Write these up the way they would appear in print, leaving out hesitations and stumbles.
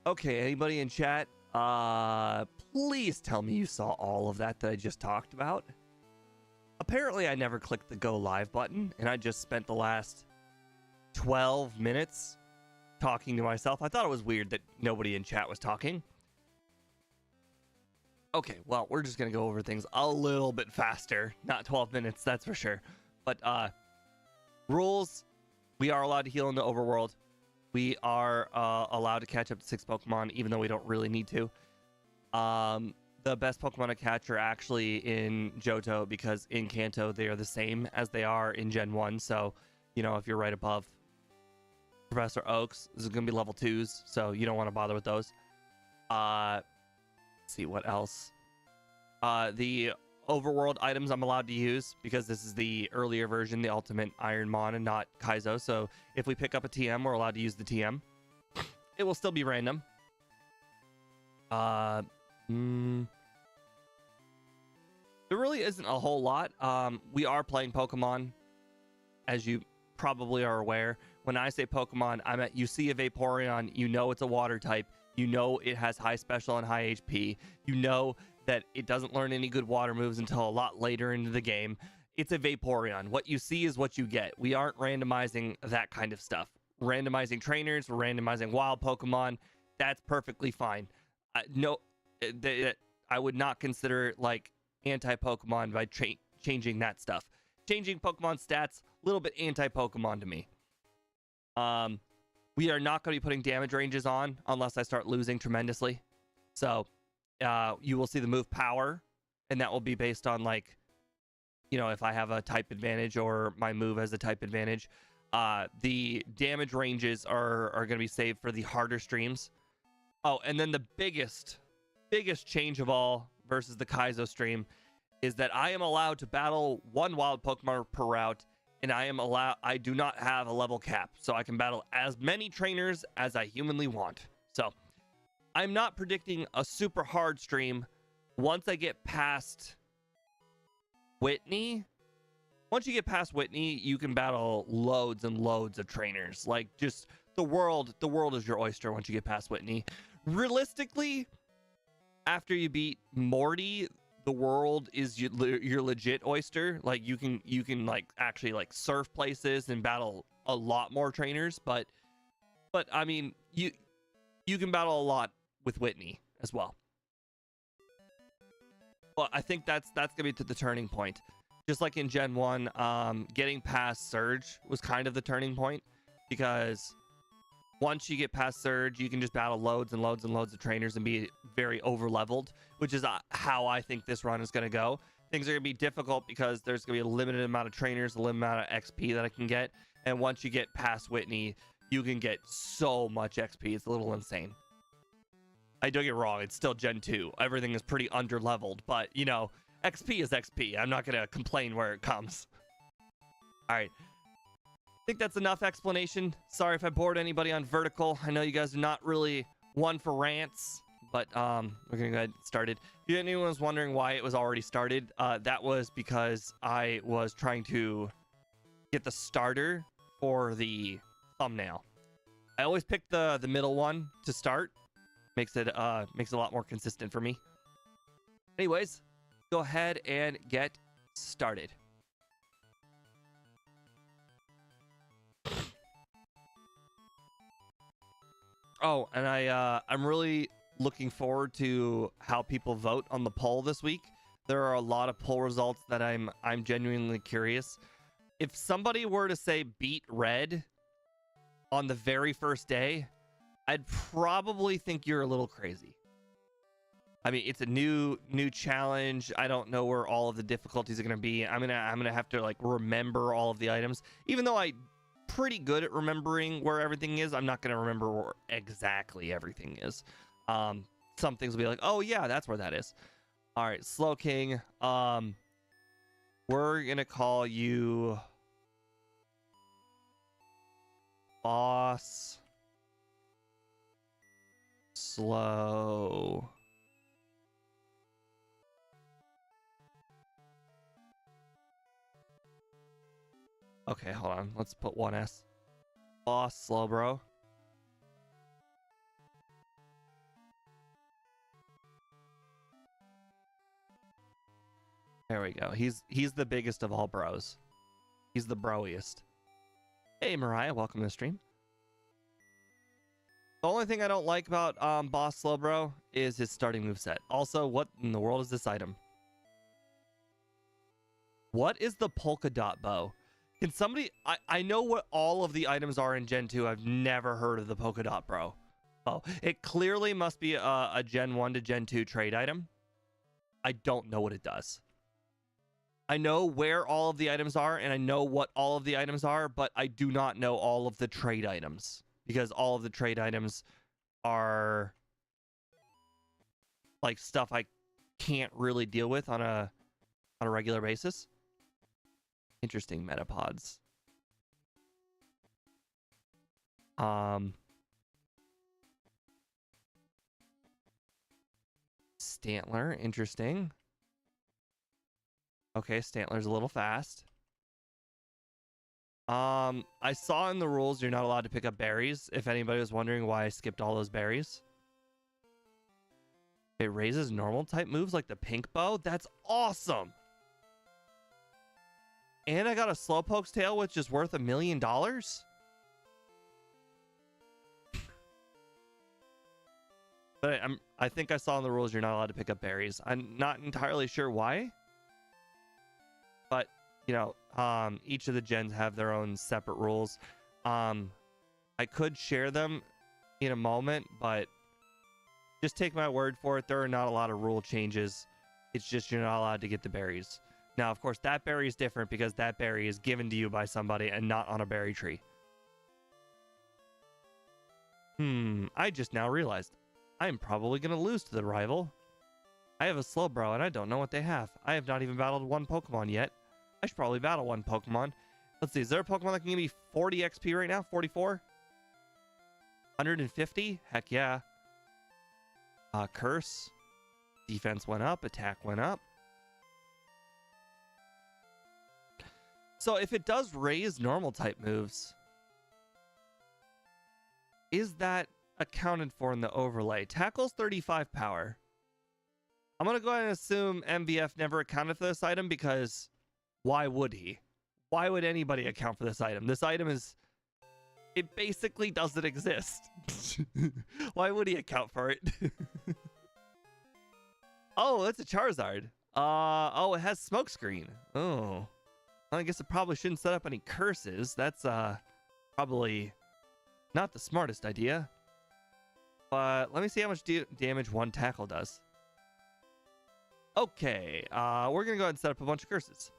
Okay, anybody in chat? Please tell me you saw all of that I just talked about. Apparently, I never clicked the go live button, and I just spent the last 12 minutes talking to myself. I thought it was weird that nobody in chat was talking. Okay, well, we're just gonna go over things a little bit faster. Not 12 minutes, that's for sure. But rules: we are allowed to heal in the overworld. We are allowed to catch up to 6 Pokemon, even though we don't really need to. The best Pokemon to catch are actually in Johto, because in Kanto they are the same as they are in Gen 1. So, you know, if you're right above Professor Oaks, this is going to be level 2s, so you don't want to bother with those. Let's see what else. The overworld items I'm allowed to use, because this is the earlier version, the ultimate Ironmon, and not Kaizo. So if we pick up a TM, we're allowed to use the TM. It will still be random. There really isn't a whole lot. We are playing Pokemon, as you probably are aware. When I say Pokemon, I mean, you see a Vaporeon, you know it's a water type, you know it has high special and high HP, you know that it doesn't learn any good water moves until a lot later into the game. It's a Vaporeon. What you see is what you get. We aren't randomizing that kind of stuff. Randomizing trainers, randomizing wild Pokemon, that's perfectly fine. I would not consider it like anti-Pokemon by changing that stuff. Changing Pokemon stats, a little bit anti-Pokemon to me. We are not going to be putting damage ranges on unless I start losing tremendously. So you will see the move power, and that will be based on, like, you know, if I have a type advantage or my move has a type advantage. The damage ranges are going to be saved for the harder streams. Oh, and then the biggest change of all versus the Kaizo stream is that I am allowed to battle one wild Pokemon per route, and I do not have a level cap, so I can battle as many trainers as I humanly want. So I'm not predicting a super hard stream. Once I get past Whitney, once you get past Whitney, you can battle loads and loads of trainers. Like, just the world is your oyster once you get past Whitney. Realistically, after you beat Morty, the world is your legit oyster. Like, you can like actually like surf places and battle a lot more trainers, but I mean, you can battle a lot with Whitney as well. Well, I think that's gonna be the turning point. Just like in Gen 1, getting past Surge was kind of the turning point, because once you get past Surge, you can just battle loads and loads and loads of trainers and be very over-leveled, which is how I think this run is going to go. Things are going to be difficult because there's going to be a limited amount of trainers, a limited amount of XP that I can get. And once you get past Whitney, you can get so much XP. It's a little insane. I don't get wrong. It's still Gen 2. Everything is pretty under-leveled. But, you know, XP is XP. I'm not going to complain where it comes. All right. I think that's enough explanation. Sorry if I bored anybody on vertical. I know you guys are not really one for rants, but we're gonna go ahead and get started. If anyone was wondering why it was already started, that was because I was trying to get the starter for the thumbnail. I always pick the middle one to start. Makes it a lot more consistent for me. Anyways, go ahead and get started. Oh, and I'm really looking forward to how people vote on the poll this week. There are a lot of poll results that I'm genuinely curious. If somebody were to say beat red on the very first day, I'd probably think you're a little crazy. I mean, it's a new challenge. I don't know where all of the difficulties are gonna be. I'm gonna have to like remember all of the items, even though I'm pretty good at remembering where everything is. I'm not gonna remember where exactly everything is. Some things will be like, oh yeah, that's where that is. All right, Slow King. We're gonna call you Boss Slow. Okay, hold on. Let's put one S. Boss Slow, bro. There we go. He's the biggest of all bros. He's the broiest. Hey, Mariah, welcome to the stream. The only thing I don't like about Boss Slowbro is his starting moveset. Also, what in the world is this item? What is the polka dot bow? Can somebody... I know what all of the items are in Gen 2. I've never heard of the polka dot bow. Oh, it clearly must be a Gen 1 to Gen 2 trade item. I don't know what it does. I know where all of the items are, and I know what all of the items are, but I do not know all of the trade items. Because all of the trade items are... like stuff I can't really deal with on a regular basis. Interesting metapods. Stantler, interesting. Okay, Stantler's a little fast. I saw in the rules you're not allowed to pick up berries. If anybody was wondering why I skipped all those berries. It raises normal type moves like the pink bow. That's awesome. And I got a Slowpoke's tail, which is worth $1 million. But I think I saw in the rules you're not allowed to pick up berries. I'm not entirely sure why. But, you know, each of the gens have their own separate rules. I could share them in a moment, but just take my word for it. There are not a lot of rule changes. It's just you're not allowed to get the berries. Now, of course, that berry is different because that berry is given to you by somebody and not on a berry tree. I just now realized I'm probably going to lose to the rival. I have a Slowbro and I don't know what they have. I have not even battled one Pokemon yet. I should probably battle one Pokemon. Let's see, is there a Pokemon that can give me 40 XP right now? 44? 150? Heck yeah. Curse. Defense went up, attack went up. So if it does raise normal type moves, is that accounted for in the overlay? Tackle's 35 power. I'm going to go ahead and assume MVF never accounted for this item because why would he? Why would anybody account for this item? This item is... it basically doesn't exist. Why would he account for it? Oh, that's a Charizard. Oh, it has Smokescreen. Oh. I guess it probably shouldn't set up any curses. That's probably not the smartest idea. But let me see how much damage one tackle does. Okay, we're gonna go ahead and set up a bunch of curses.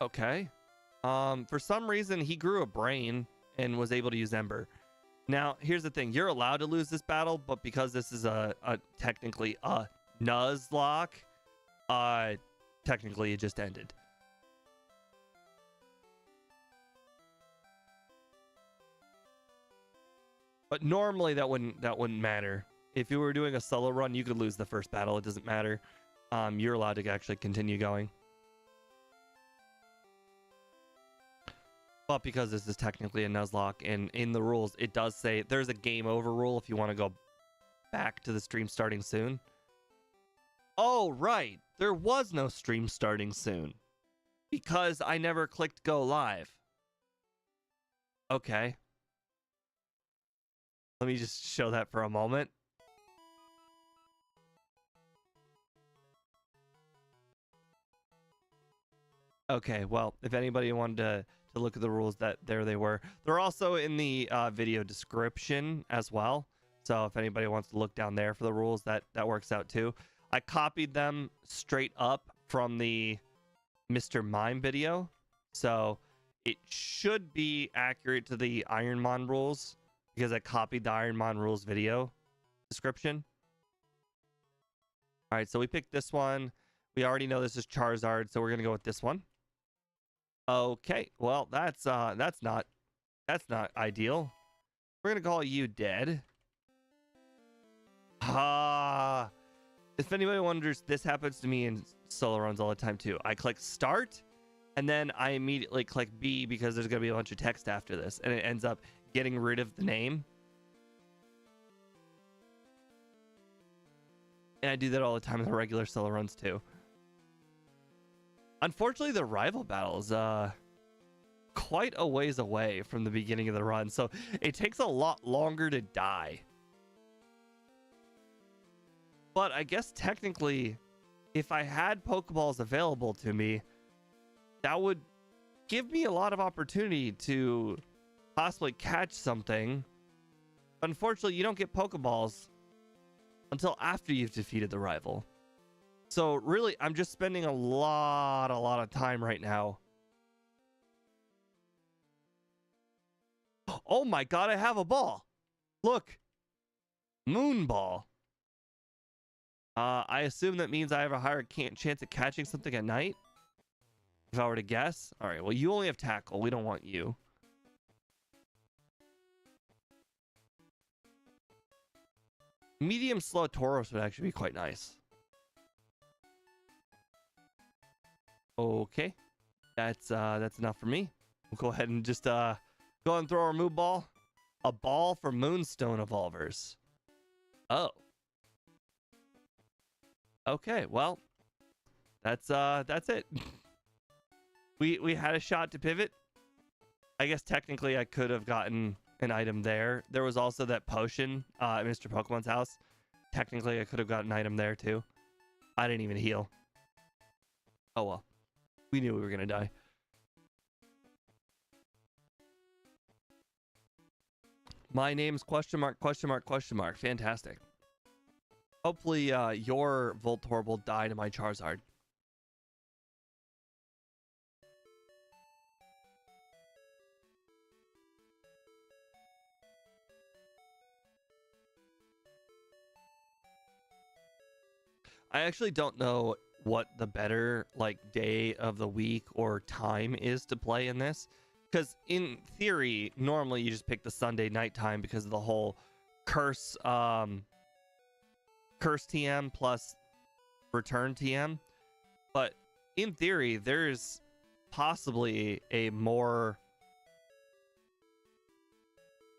Okay. For some reason he grew a brain and was able to use Ember. Now, here's the thing. You're allowed to lose this battle, but because this is technically a Nuzlocke, technically it just ended. But normally that wouldn't matter. If you were doing a solo run, you could lose the first battle. It doesn't matter. You're allowed to actually continue going. But because this is technically a Nuzlocke, and in the rules, it does say there's a game over rule if you want to go back to the stream starting soon. Oh, right. There was no stream starting soon because I never clicked go live. Okay. Let me just show that for a moment. Okay, well, if anybody wanted to look at the rules, that there they were. They're also in the video description as well. So if anybody wants to look down there for the rules, that works out too. I copied them straight up from the Mr. Mime video. So it should be accurate to the Ironmon rules because I copied the Ironmon rules video description. All right, so we picked this one. We already know this is Charizard, so we're going to go with this one. Okay, well, that's not ideal. We're gonna call you dead. If anybody wonders, this happens to me in solo runs all the time too. I click start, and then I immediately click B because there's gonna be a bunch of text after this, and it ends up getting rid of the name. And I do that all the time in the regular solo runs too. Unfortunately, the rival battle is quite a ways away from the beginning of the run, so it takes a lot longer to die. But I guess technically, if I had Pokeballs available to me, that would give me a lot of opportunity to possibly catch something. Unfortunately, you don't get Pokeballs until after you've defeated the rival. So really, I'm just spending a lot of time right now. Oh my god, I have a ball. Look. Moon ball. I assume that means I have a higher chance of catching something at night. If I were to guess. All right, well, you only have tackle. We don't want you. Medium slow Tauros would actually be quite nice. Okay. That's enough for me. We'll go ahead and just go and throw our Moo Ball. A ball for Moonstone Evolvers. Oh. Okay, well. That's it. We had a shot to pivot. I guess technically I could have gotten an item there. There was also that potion at Mr. Pokemon's house. Technically I could have gotten an item there too. I didn't even heal. Oh well. We knew we were gonna die. My name's question mark, question mark, question mark. Fantastic. Hopefully your Voltorb will die to my Charizard. I actually don't know what the better like day of the week or time is to play in this, because in theory normally you just pick the Sunday nighttime because of the whole curse TM plus return TM. But in theory there's possibly a more,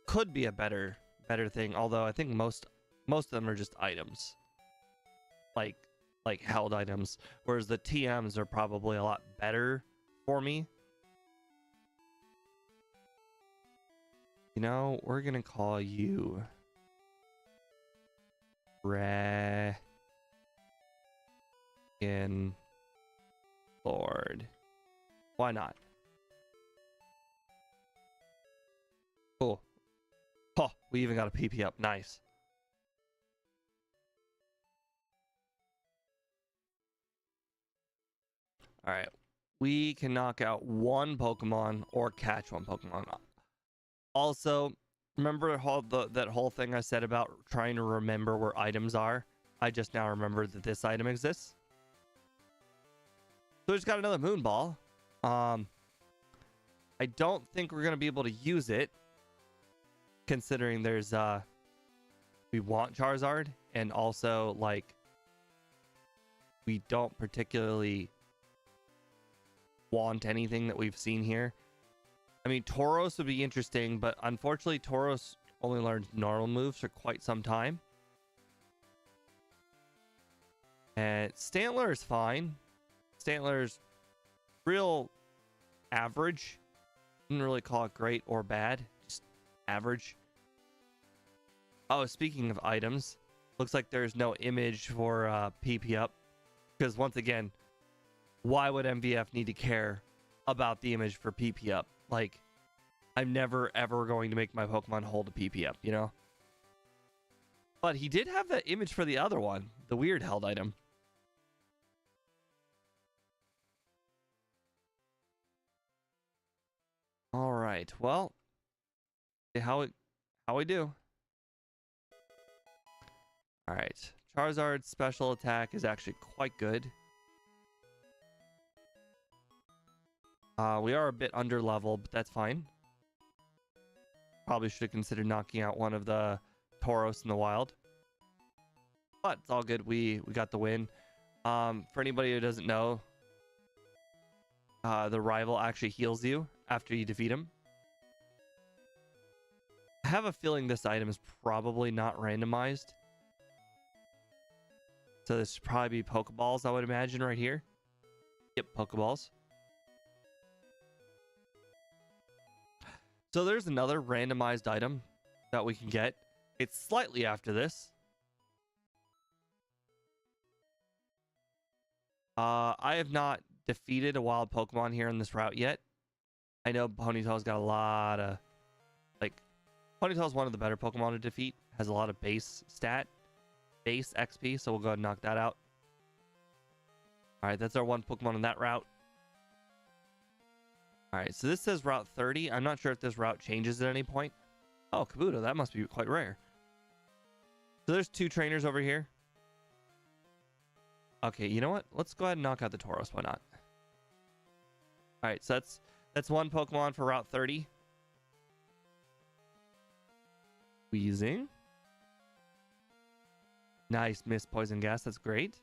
could be a better thing, although I think most of them are just items, like held items, whereas the TMs are probably a lot better for me. You know, we're gonna call you in Lord. Why not? Cool. Oh, we even got a PP up. Nice. All right, we can knock out one Pokemon or catch one Pokemon. Also, remember that whole thing I said about trying to remember where items are? I just now remembered that this item exists. So we just got another Moon Ball. I don't think we're gonna be able to use it, considering there's we want Charizard, and also like we don't particularly want anything that we've seen here. I mean, Tauros would be interesting, but unfortunately Tauros only learns normal moves for quite some time. And Stantler is fine. Stantler's real average. Wouldn't really call it great or bad, just average. Oh, speaking of items, looks like there's no image for PP up, because once again, why would MVF need to care about the image for PP up? Like, I'm never ever going to make my Pokemon hold a PP up, you know? But he did have that image for the other one, the weird held item. All right, well, see how we do. All right, Charizard's special attack is actually quite good. We are a bit under level, but that's fine. Probably should have considered knocking out one of the Tauros in the wild. But it's all good. We got the win. For anybody who doesn't know, the rival actually heals you after you defeat him. I have a feeling this item is probably not randomized. So this should probably be Pokeballs, I would imagine, right here. Yep, Pokeballs. So there's another randomized item that we can get. It's slightly after this. I have not defeated a wild Pokemon here in this route yet. I know Ponytail's got a lot of... Like, Ponytail's one of the better Pokemon to defeat. Has a lot of base XP, so we'll go ahead and knock that out. Alright, that's our one Pokemon in that route. Alright, so this says Route 30. I'm not sure if this route changes at any point. Oh, Kabuto, that must be quite rare. So there's 2 trainers over here. Okay, you know what? Let's go ahead and knock out the Tauros. Why not? Alright, so that's one Pokemon for Route 30. Wheezing. Nice, missed poison gas. That's great.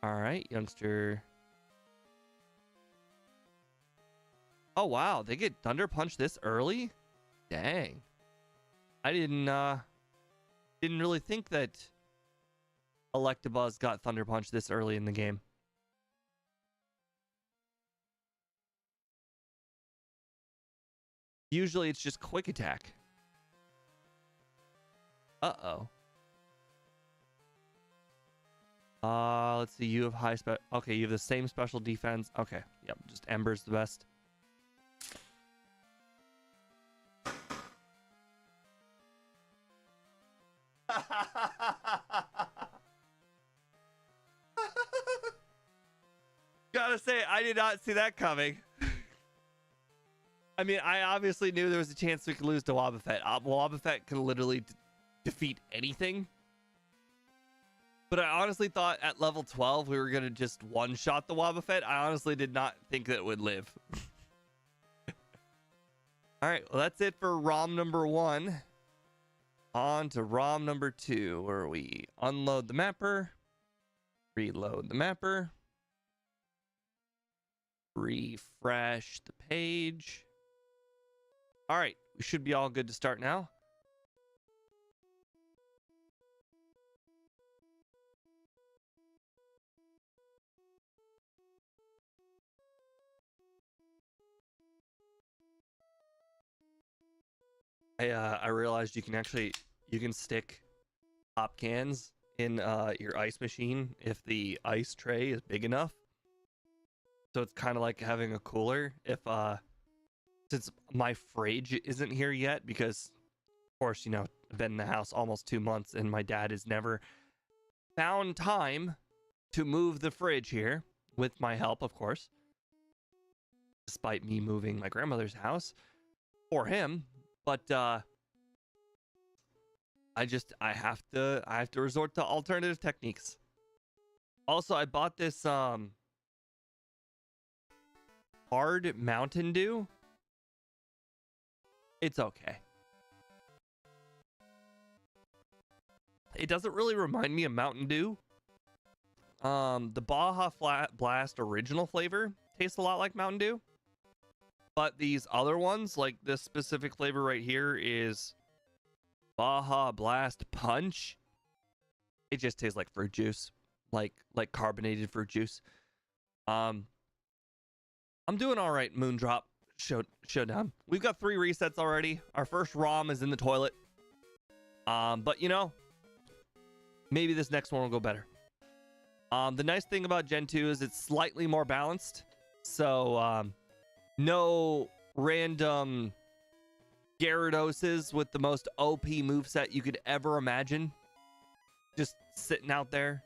Alright, youngster. Oh, wow. They get Thunder Punch this early? Dang. I didn't really think that Electabuzz got Thunder Punch this early in the game. Usually it's just Quick Attack. Uh-oh. Let's see. You have high okay, you have the same special defense. Okay. Yep, just Ember's the best. Gotta say, I did not see that coming. I mean, I obviously knew there was a chance we could lose to Wobbuffet. Wobbuffet can literally defeat anything. But I honestly thought at level 12 we were going to just one-shot the Wobbuffet. I honestly did not think that it would live. Alright, well that's it for ROM number 1. On to ROM number 2, where we unload the mapper, reload the mapper, refresh the page. Alright, we should be all good to start now. I realized you can stick pop cans in your ice machine if the ice tray is big enough. So it's kind of like having a cooler. If since my fridge isn't here yet, because of course, you know, I've been in the house almost 2 months and my dad has never found time to move the fridge here, with my help, of course, despite me moving my grandmother's house for him. But I have to resort to alternative techniques. Also, I bought this hard Mountain Dew. It's okay. It doesn't really remind me of Mountain Dew. The Baja Blast original flavor tastes a lot like Mountain Dew. But these other ones, like this specific flavor right here, is Baja Blast Punch. It just tastes like fruit juice, like carbonated fruit juice. I'm doing all right. Moondrop Showdown. We've got 3 resets already. Our first ROM is in the toilet. But you know, maybe this next one will go better. The nice thing about Gen 2 is it's slightly more balanced. So no random Gyarados with the most OP moveset you could ever imagine. Just sitting out there,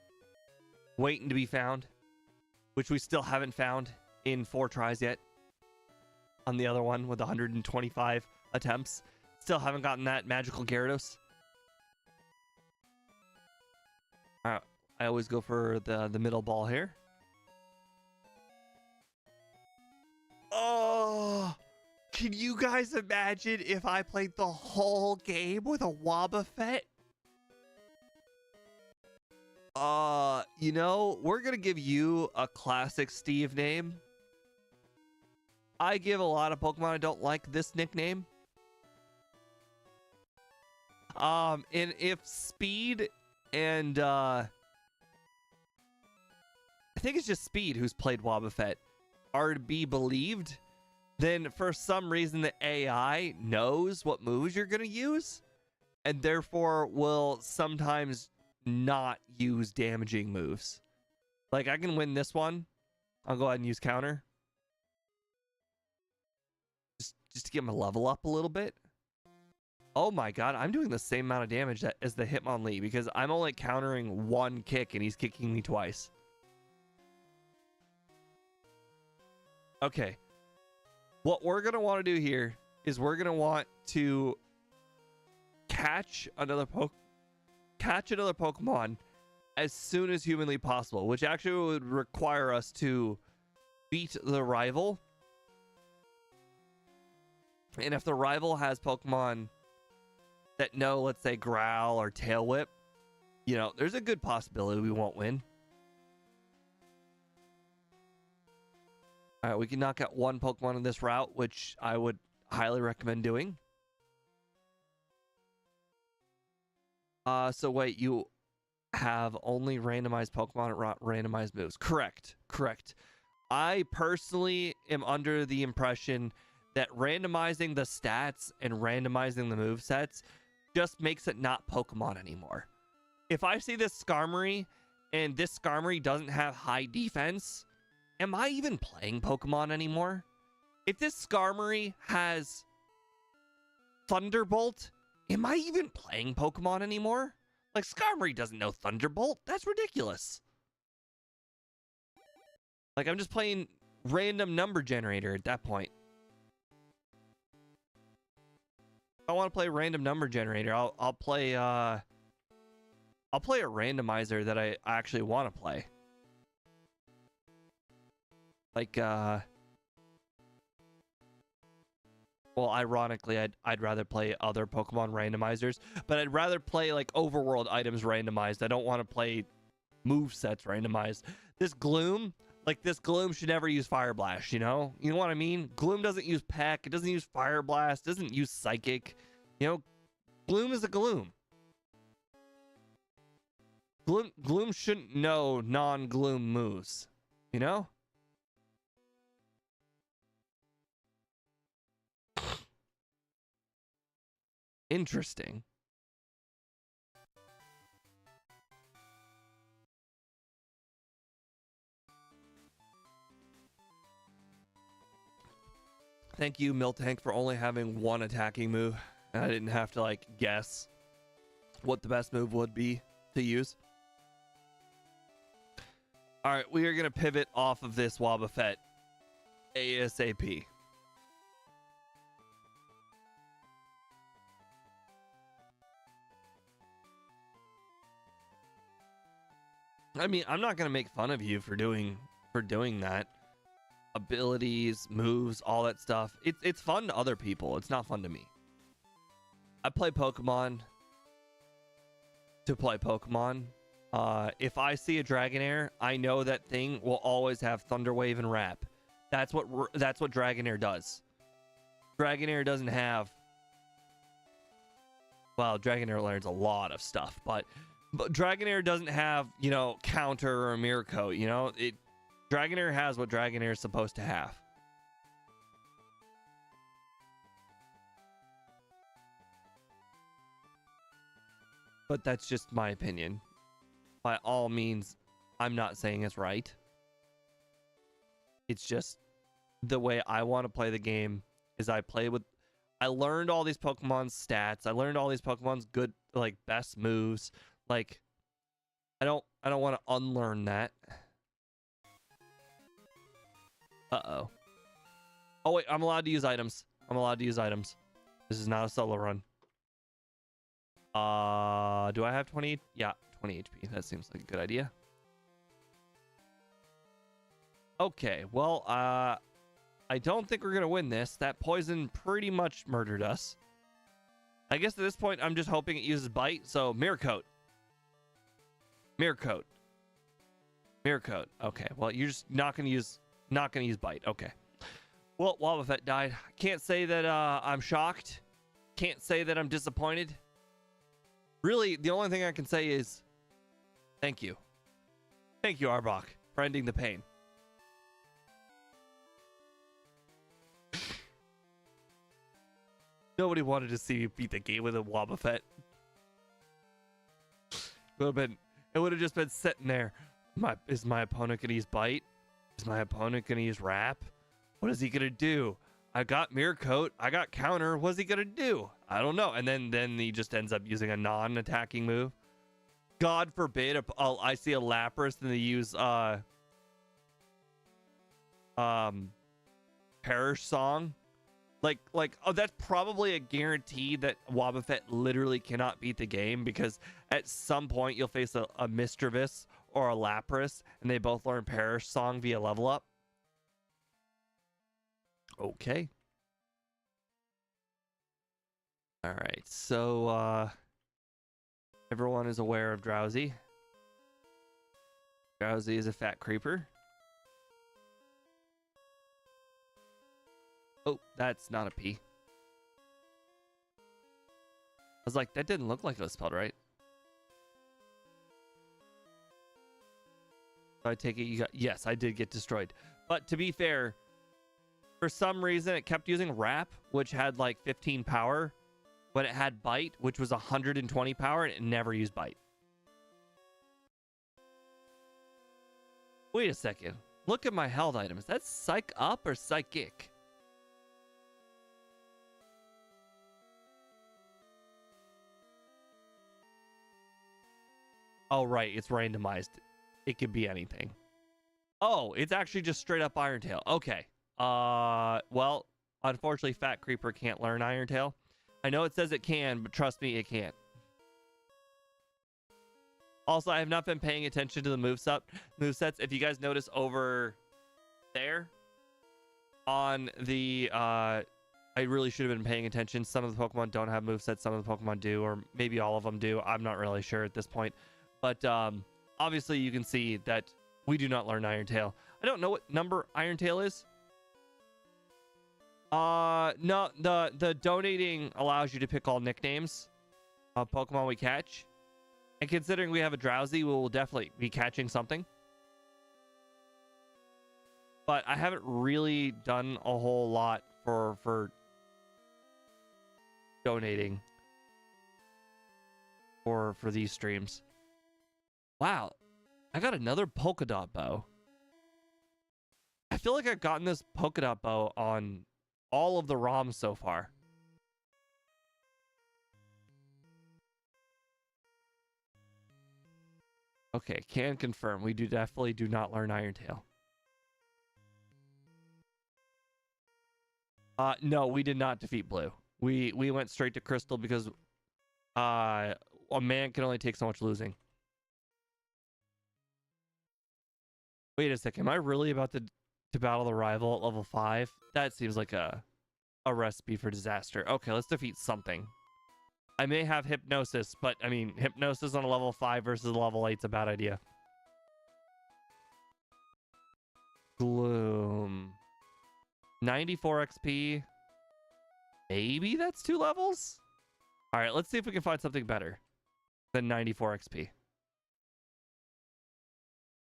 waiting to be found. Which we still haven't found in 4 tries yet. On the other one with 125 attempts. Still haven't gotten that magical Gyarados. I always go for the middle ball here. Oh, can you guys imagine if I played the whole game with a Wobbuffet? You know, we're gonna give you a classic Steve name. I give a lot of Pokemon I don't like this nickname. And if Speed and I think it's just Speed who's played Wobbuffet are to be believed, then for some reason the AI knows what moves you're gonna use, and therefore will sometimes not use damaging moves. Like, I can win this one. I'll go ahead and use counter. Just to get my level up a little bit. Oh my god, I'm doing the same amount of damage as the Hitmonlee because I'm only countering one kick and he's kicking me twice. Okay. What we're going to want to do here is we're going to want to catch another Pokemon as soon as humanly possible, which actually would require us to beat the rival. And if the rival has Pokemon that know, let's say, Growl or Tail Whip, you know, there's a good possibility we won't win. All right, we can knock out one Pokemon in this route, which I would highly recommend doing. So wait, you have only randomized Pokemon at randomized moves. Correct. I personally am under the impression that randomizing the stats and randomizing the movesets just makes it not Pokemon anymore. If I see this Skarmory and this Skarmory doesn't have high defense, am I even playing Pokemon anymore? If this Skarmory has Thunderbolt, am I even playing Pokemon anymore? Like, Skarmory doesn't know Thunderbolt. That's ridiculous. Like, I'm just playing random number generator at that point. If I want to play random number generator, I'll play a randomizer that I actually want to play. Like well, ironically, I'd rather play other Pokemon randomizers, but I'd rather play like overworld items randomized. I don't want to play movesets randomized. This Gloom should never use Fire Blast, you know? You know what I mean? Gloom doesn't use Peck, it doesn't use Fire Blast, doesn't use Psychic. You know, Gloom is a Gloom. Gloom shouldn't know non-Gloom moves, you know? Interesting. Thank you, Miltank, for only having one attacking move. And I didn't have to, like, guess what the best move would be to use. Alright, we are going to pivot off of this Wobbuffet ASAP. I mean, I'm not going to make fun of you for doing that. Abilities, moves, all that stuff. It's fun to other people. It's not fun to me. I play Pokemon to play Pokemon. If I see a Dragonair, I know that thing will always have Thunder Wave and Wrap. That's what Dragonair does. Dragonair doesn't have... Well, Dragonair learns a lot of stuff, but Dragonair doesn't have, you know, Counter or Mirror Coat, you know? Dragonair has what Dragonair is supposed to have. But that's just my opinion. By all means, I'm not saying it's right. It's just the way I want to play the game is I learned all these Pokemon's stats. I learned all these Pokemon's good, like, best moves. Like, I don't want to unlearn that. Uh-oh. Oh, wait, I'm allowed to use items. This is not a solo run. Do I have 20? Yeah, 20 HP. That seems like a good idea. Okay, well, I don't think we're gonna win this. That poison pretty much murdered us. I guess at this point, I'm just hoping it uses Bite, so Mirror Coat. Mirror Coat. Okay, well, you're just not gonna use Bite. Okay. Well, Wobbuffet died. Can't say that I'm shocked. Can't say that I'm disappointed. Really, the only thing I can say is thank you. Thank you, Arbok, for ending the pain. Nobody wanted to see me beat the game with a Wobbuffet. It would have just been sitting there. Is my opponent gonna use Bite? Is my opponent gonna use Wrap? What is he gonna do? I got Mirror Coat. I got Counter. What's he gonna do? I don't know. And then he just ends up using a non-attacking move. God forbid I see a Lapras and they use Perish Song. Like oh, that's probably a guarantee that Wobbuffet literally cannot beat the game, because at some point you'll face a Mischievous or a Lapras and they both learn Perish Song via level up. Okay. All right. So everyone is aware of Drowsy. Drowsy is a fat creeper. Oh, that's not a P. I was like, that didn't look like it was spelled right. So I take it you got... Yes, I did get destroyed. But to be fair, for some reason, it kept using Wrap, which had like 15 power, but it had Bite, which was 120 power, and it never used Bite. Wait a second. Look at my health items. That's Psych Up or Psychic? Oh, right. It's randomized. It could be anything. Oh, it's actually just straight up Iron Tail. Okay. Well, unfortunately, Fat Creeper can't learn Iron Tail. I know it says it can, but trust me, it can't. Also, I have not been paying attention to the movesets. If you guys notice over there on the... I really should have been paying attention. Some of the Pokemon don't have movesets. Some of the Pokemon do, or maybe all of them do. I'm not really sure at this point. But obviously, you can see that we do not learn Iron Tail. I don't know what number Iron Tail is. No, the donating allows you to pick all nicknames of Pokemon we catch. And considering we have a Drowsy, we will definitely be catching something. But I haven't really done a whole lot for donating for these streams. Wow, I got another polka dot bow. I feel like I've gotten this polka dot bow on all of the ROMs so far. Okay, can confirm. We definitely do not learn Iron Tail. No, we did not defeat Blue. We went straight to Crystal because a man can only take so much losing. Wait a second, am I really about to battle the rival at level 5? That seems like a recipe for disaster. Okay, let's defeat something. I may have Hypnosis, but I mean, Hypnosis on a level 5 versus a level 8 is a bad idea. Gloom. 94 XP. Maybe that's 2 levels? Alright, let's see if we can find something better than 94 XP.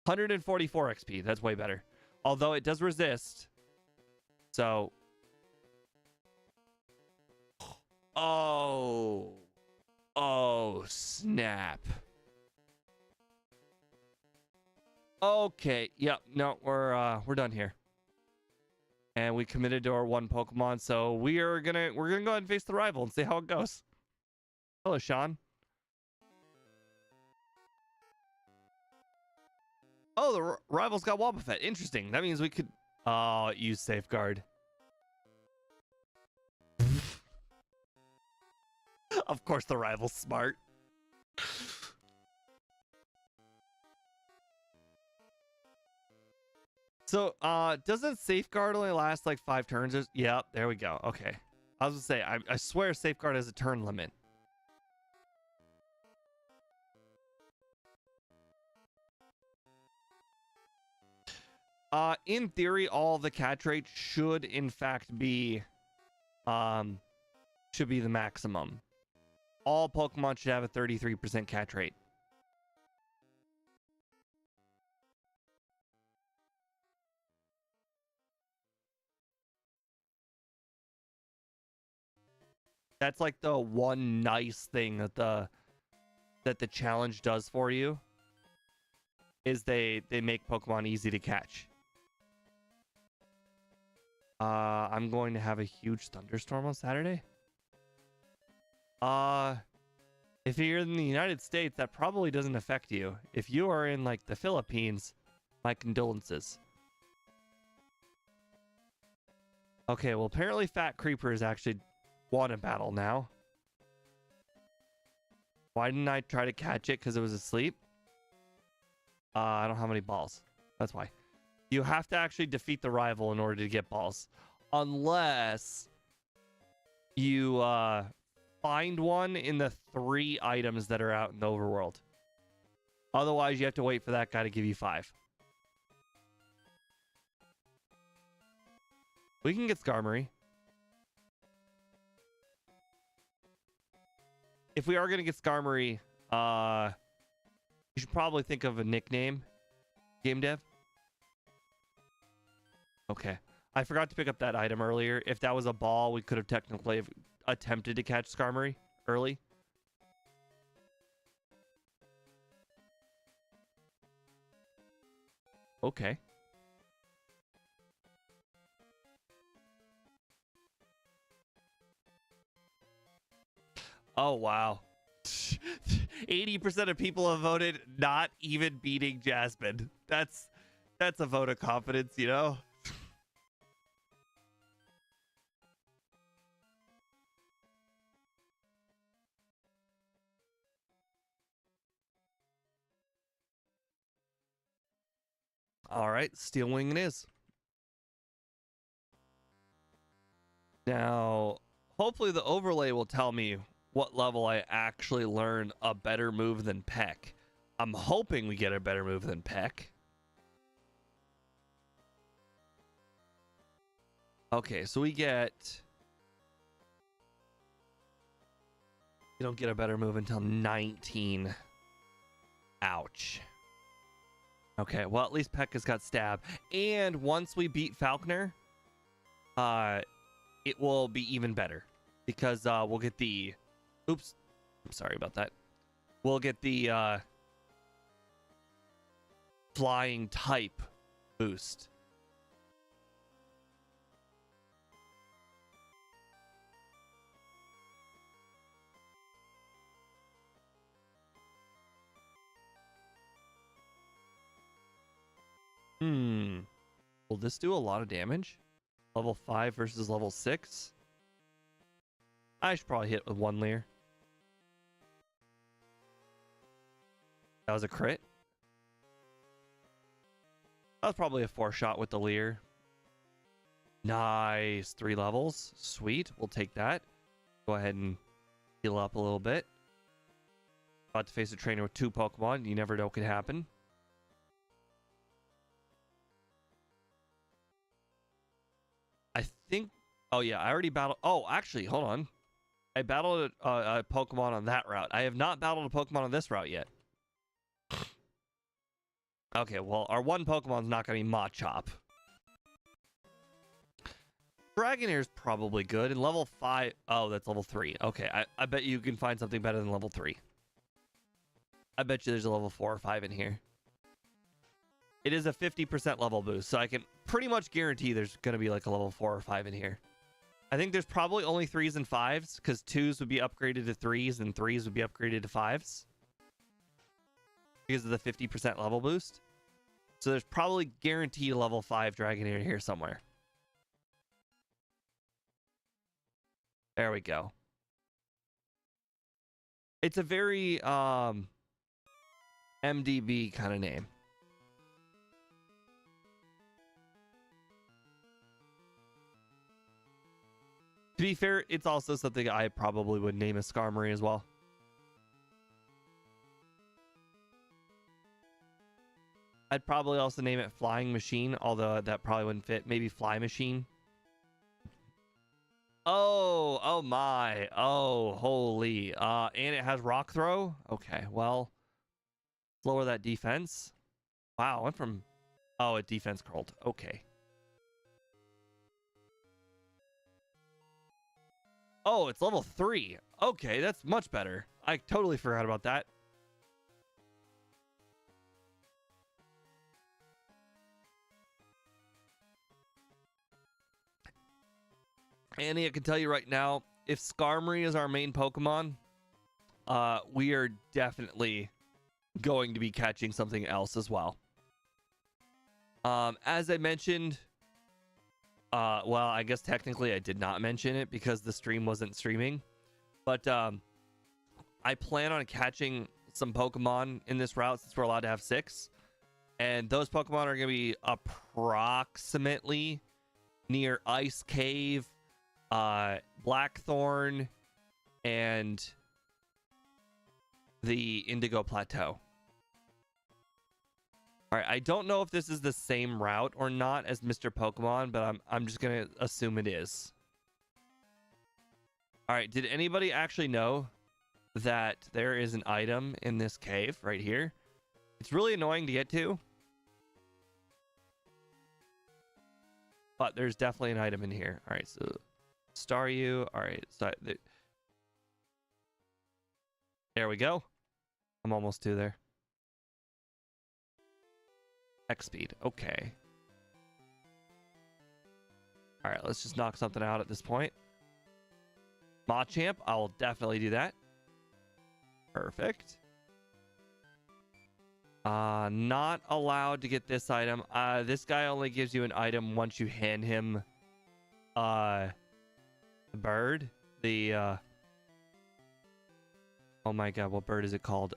144 XP. That's way better. Although it does resist. So... Oh. Oh, snap. Okay. Yep. No, we're done here. And we committed to our one Pokemon, so we're gonna go ahead and face the rival and see how it goes. Hello, Sean. Oh, the rival's got Wobbuffet. Interesting. That means we could use Safeguard. Of course the rival's smart. So, doesn't Safeguard only last like 5 turns? Yep, there we go. Okay. I was gonna say, I swear Safeguard has a turn limit. In theory, all the catch rate should in fact be, should be the maximum. All Pokemon should have a 33% catch rate. That's like the one nice thing that the challenge does for you, is they make Pokemon easy to catch. I'm going to have a huge thunderstorm on Saturday. If you're in the United States, that probably doesn't affect you. If you are in like the Philippines, my condolences. Okay, well apparently Fat Creeper is actually won a battle now. Why didn't I try to catch it? Because it was asleep? I don't have any balls. That's why. You have to actually defeat the rival in order to get balls. Unless you find one in the 3 items that are out in the overworld. Otherwise, you have to wait for that guy to give you 5. We can get Skarmory. If we are going to get Skarmory, you should probably think of a nickname. Game dev. Okay. I forgot to pick up that item earlier. If that was a ball, we could have technically attempted to catch Skarmory early. Okay. Oh, wow. 80% of people have voted not even beating Jasmine. That's a vote of confidence, you know? All right, Steel Wing it is. Now, hopefully the overlay will tell me what level I actually learn a better move than Peck. I'm hoping we get a better move than Peck. Okay, so we get... You don't get a better move until 19. Ouch. Okay, well, at least Peck has got Stab. And once we beat Falconer, it will be even better. Because we'll get the... Oops. I'm sorry about that. We'll get the flying type boost. Will this do a lot of damage? Level 5 versus level 6? I should probably hit with 1 Leer. That was a crit. That was probably a 4-shot with the Leer. Nice. 3 levels. Sweet. We'll take that. Go ahead and heal up a little bit. About to face a trainer with 2 Pokemon. You never know what could happen. I think... Oh, yeah. I already battled... Oh, actually, hold on. I battled a Pokemon on that route. I have not battled a Pokemon on this route yet. Okay, well, our one Pokemon's not going to be Machop. Dragonair's probably good. And level 5... Oh, that's level 3. Okay, I bet you can find something better than level 3. I bet you there's a level 4 or 5 in here. It is a 50% level boost, so I can pretty much guarantee there's going to be like a level 4 or 5 in here. I think there's probably only 3s and 5s, because 2s would be upgraded to 3s, and 3s would be upgraded to 5s. Because of the 50% level boost. So there's probably guaranteed a level 5 Dragonair here somewhere. There we go. It's a very MDB kind of name. To be fair, it's also something I probably would name a Skarmory as well. I'd probably also name it Flying Machine, although that probably wouldn't fit. Maybe Fly Machine. Oh my. Oh, holy. And it has rock throw. Okay, well, lower that defense. Wow, went from, oh, it defense curled. Okay. Oh, it's level 3. Okay, that's much better. I totally forgot about that. Annie, I can tell you right now, if Skarmory is our main Pokemon, we are definitely going to be catching something else as well. As I mentioned, well, I guess technically I did not mention it because the stream wasn't streaming, but I plan on catching some Pokemon in this route since we're allowed to have 6, and those Pokemon are going to be approximately near Ice Cave, Blackthorn, and the Indigo Plateau. All right, I don't know if this is the same route or not as Mr. Pokemon, but I'm just gonna assume it is. All right, did anybody actually know that there is an item in this cave right here? It's really annoying to get to, but there's definitely an item in here. All right, so Staryu. All right, so there we go. I'm almost to there. X speed. Okay. All right, let's just knock something out at this point. Machamp, I will definitely do that. Perfect. Not allowed to get this item. This guy only gives you an item once you hand him the bird. The oh my god, what bird is it called?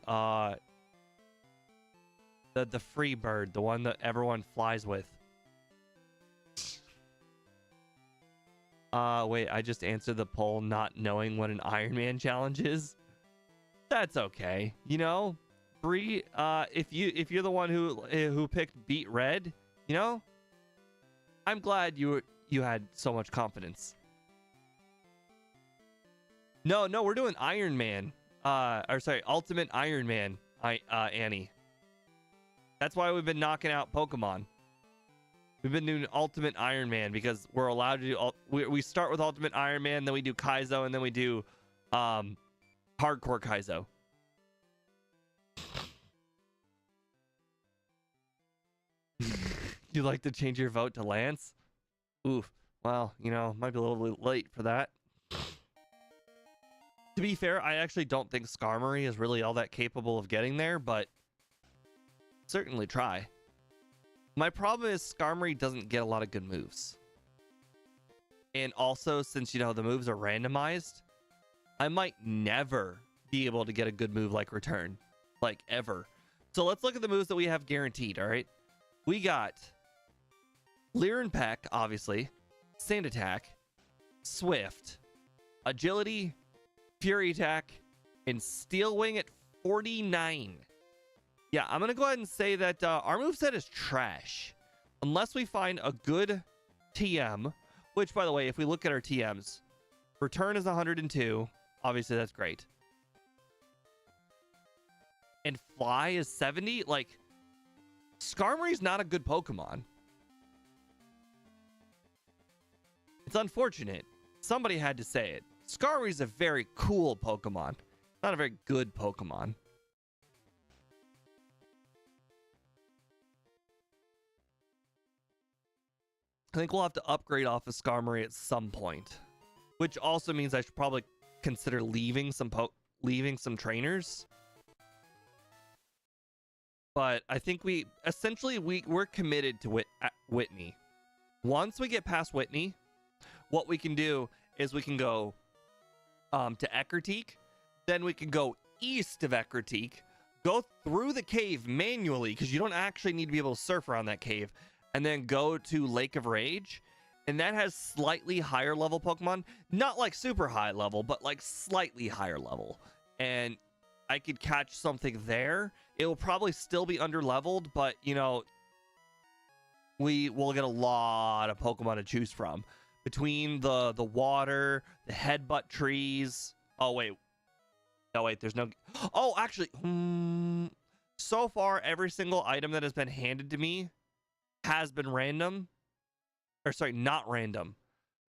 The free bird, the one that everyone flies with. Wait, I just answered the poll not knowing what an Ironman challenge is. That's okay. You know, Bree, if you're the one who picked Beat Red, you know, I'm glad you had so much confidence. No, we're doing Ironman. Or sorry, Ultimate Ironman, Annie. That's why we've been knocking out Pokemon. We've been doing Ultimate Iron Man because we're allowed to do... We start with Ultimate Iron Man, then we do Kaizo, and then we do Hardcore Kaizo. You'd like to change your vote to Lance? Oof. Well, you know, might be a little bit late for that. To be fair, I actually don't think Skarmory is really all that capable of getting there, but certainly try. My problem is Skarmory doesn't get a lot of good moves. And also, since, you know, the moves are randomized, I might never be able to get a good move like Return. Like, ever. So let's look at the moves that we have guaranteed, alright? We got Leer and Peck, obviously. Sand Attack. Swift. Agility. Fury Attack. And Steel Wing at 49. Yeah, I'm going to go ahead and say that our moveset is trash. Unless we find a good TM. Which, by the way, if we look at our TMs, Return is 102. Obviously, that's great. And Fly is 70. Like, Skarmory's not a good Pokemon. It's unfortunate. Somebody had to say it. Skarmory's a very cool Pokemon. Not a very good Pokemon. I think we'll have to upgrade off of Skarmory at some point, which also means I should probably consider leaving some trainers. But I think we're committed to Whitney. Once we get past Whitney, what we can do is we can go to Eckerteak, then we can go east of Eckerteak, go through the cave manually because you don't actually need to be able to surf around that cave, and then go to Lake of Rage, and that has slightly higher level Pokemon. Not like super high level, but like slightly higher level. And I could catch something there. It will probably still be under leveled, but you know, we will get a lot of Pokemon to choose from. between the water, the headbutt trees. Oh wait, no wait, there's no. Oh, actually, so far every single item that has been handed to me has been random, or sorry, not random.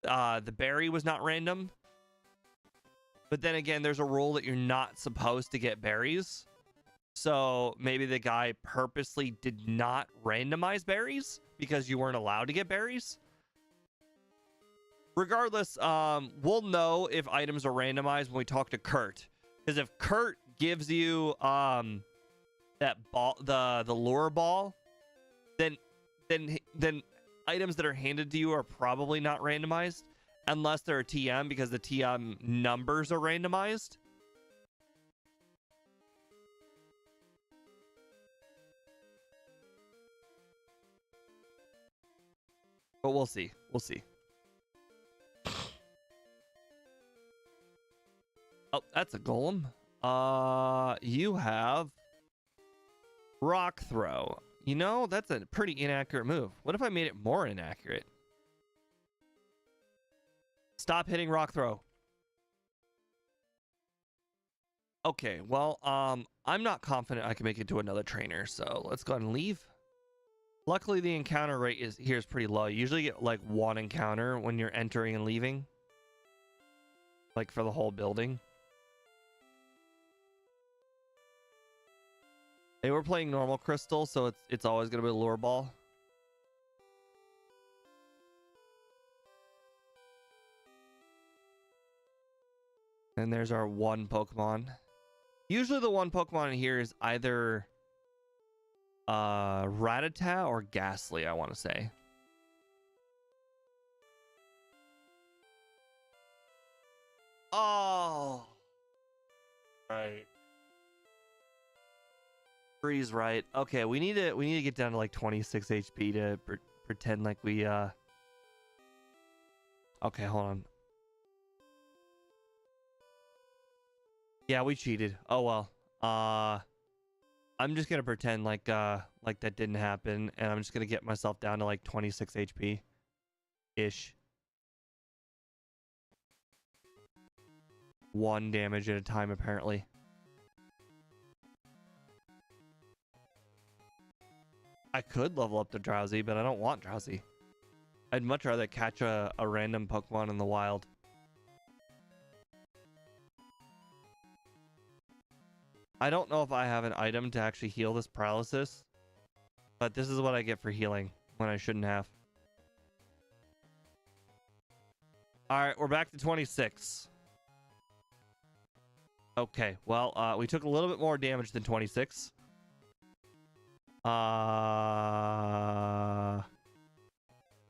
The berry was not random, but then again, there's a rule that you're not supposed to get berries. So maybe the guy purposely did not randomize berries because you weren't allowed to get berries. Regardless, we'll know if items are randomized when we talk to Kurt. Because if Kurt gives you that ball, the lure ball, then items that are handed to you are probably not randomized unless they're a TM, because the TM numbers are randomized. But we'll see. We'll see. Oh, that's a golem. You have rock throw. You know, that's a pretty inaccurate move. What if I made it more inaccurate? Stop hitting rock throw. Okay, well, I'm not confident I can make it to another trainer, so let's go ahead and leave. Luckily, the encounter rate here is pretty low. You usually get like one encounter when you're entering and leaving, like for the whole building. Hey, we're playing normal crystal, so it's always gonna be a lure ball. And there's our one Pokemon. Usually the one Pokemon in here is either Rattata or Ghastly, I want to say. Oh, right. Freeze, right. Okay, we need to get down to like 26 HP to pretend like we okay, hold on. Yeah, we cheated. Oh well. I'm just gonna pretend like that didn't happen, and I'm just gonna get myself down to like 26 HP ish. 1 damage at a time, apparently. I could level up to Drowsy, but I don't want Drowsy. I'd much rather catch a random Pokemon in the wild. I don't know if I have an item to actually heal this paralysis, but this is what I get for healing when I shouldn't have. Alright, we're back to 26. Okay, well, we took a little bit more damage than 26.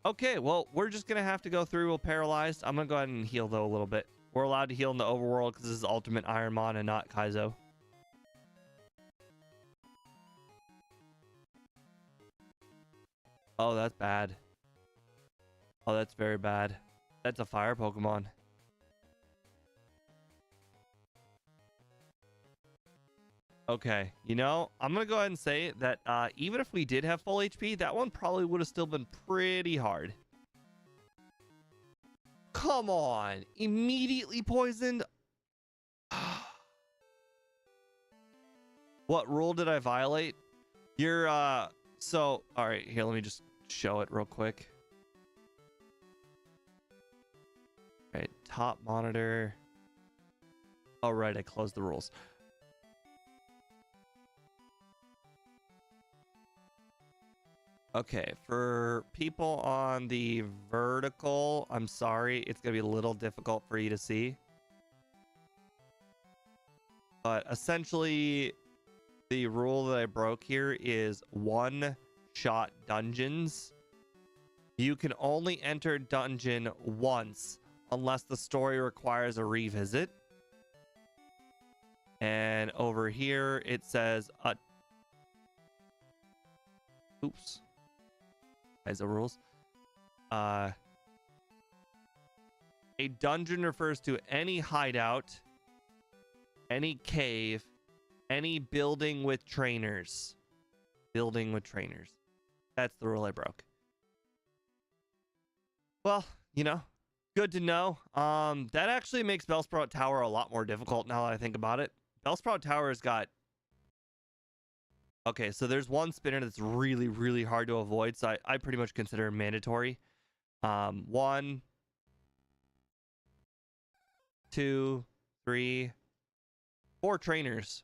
Okay, well, we're just gonna have to go through real paralyzed. I'm gonna go ahead and heal, though, a little bit. We're allowed to heal in the overworld because this is Ultimate Ironmon and not Kaizo. Oh, that's bad. Oh, that's very bad. That's a fire Pokemon. Okay, you know, I'm gonna go ahead and say that even if we did have full HP, that one probably would have still been pretty hard. Come on, immediately poisoned. What rule did I violate? You're so all right, here, let me just show it real quick. All right, top monitor. All right, I closed the rules. Okay, for people on the vertical, I'm sorry, it's gonna be a little difficult for you to see. But essentially, the rule that I broke here is one-shot dungeons. You can only enter dungeon once unless the story requires a revisit. And over here, it says, oops. As the rules. A dungeon refers to any hideout, any cave, any building with trainers. Building with trainers. That's the rule I broke. Well, you know, Good to know. That actually makes Bellsprout Tower a lot more difficult now that I think about it. Bellsprout Tower has got... Okay, so there's one spinner that's really, really hard to avoid, so I pretty much consider it mandatory. 1, 2, 3, 4 trainers.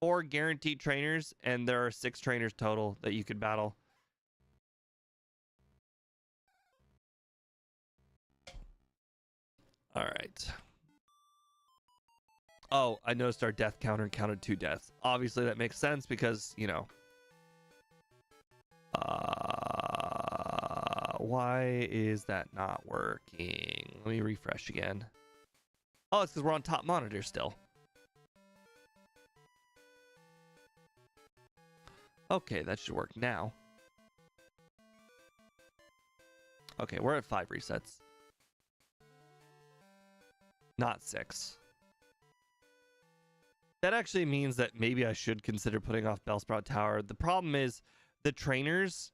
4 guaranteed trainers, and there are 6 trainers total that you could battle. All right. Oh, I noticed our death counter counted 2 deaths. Obviously, that makes sense because, you know. Why is that not working? Let me refresh again. Oh, it's because we're on top monitor still. Okay, that should work now. Okay, we're at 5 resets. Not 6. That actually means that maybe I should consider putting off Bellsprout Tower. The problem is the trainers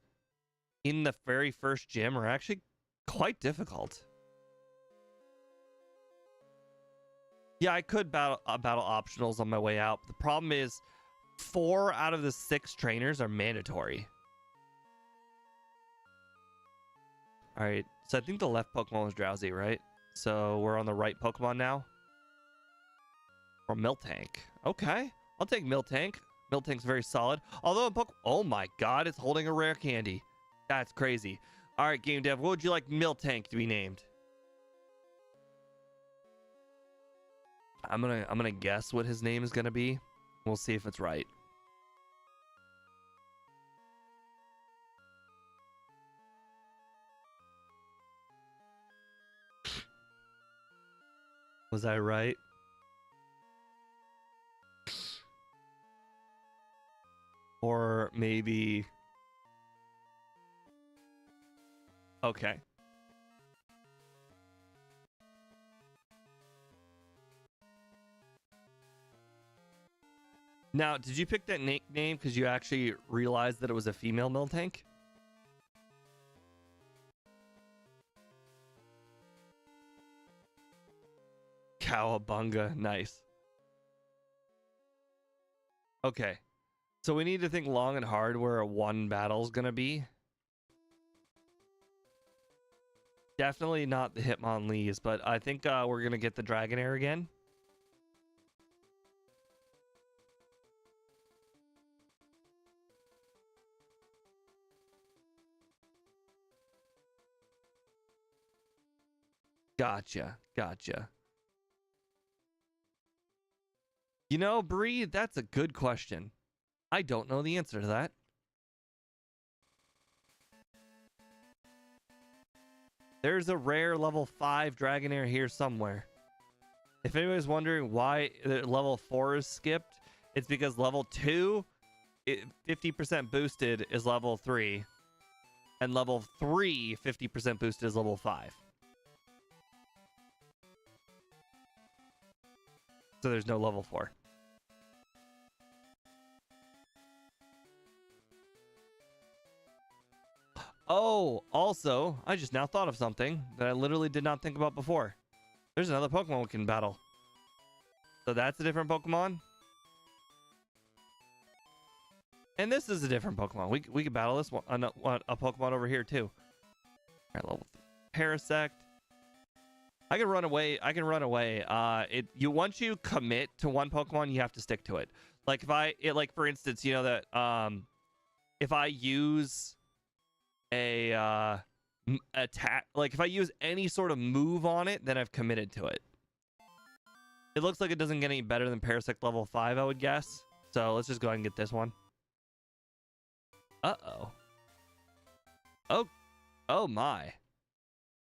in the very first gym are actually quite difficult. Yeah, I could battle optionals on my way out. But the problem is 4 out of the 6 trainers are mandatory. All right, so I think the left Pokemon was Drowsy, right? So we're on the right Pokemon now. Or Miltank. Okay, I'll take Miltank. Miltank's very solid. Although, oh my god, it's holding a rare candy. That's crazy. All right, game dev, what would you like Miltank to be named? I'm gonna guess what his name is gonna be. We'll see if it's right. Was I right? Or maybe... Okay. Now, did you pick that nickname because you actually realized that it was a female Miltank? Cowabunga, nice. Okay. So we need to think long and hard where a 1 battle is going to be. Definitely not the Hitmonlees, but I think we're going to get the Dragonair again. Gotcha. You know, Bree, that's a good question. I don't know the answer to that. There's a rare level 5 Dragonair here somewhere. If anybody's wondering why level 4 is skipped, it's because level 2, 50% boosted is level 3. And level 3, 50% boosted is level 5. So there's no level 4. Oh, also, I just now thought of something that I literally did not think about before. There's another Pokemon we can battle. So that's a different Pokemon. And this is a different Pokemon. We could battle this one, a Pokemon over here too. All right, level 3. Parasect. I can run away. Once you commit to one Pokemon, you have to stick to it. Like like for instance, you know that if I use a attack, like if I use any sort of move on it, then I've committed to it. It looks like it doesn't get any better than Parasect level 5, I would guess. So let's just go ahead and get this one. Uh-oh. Oh my.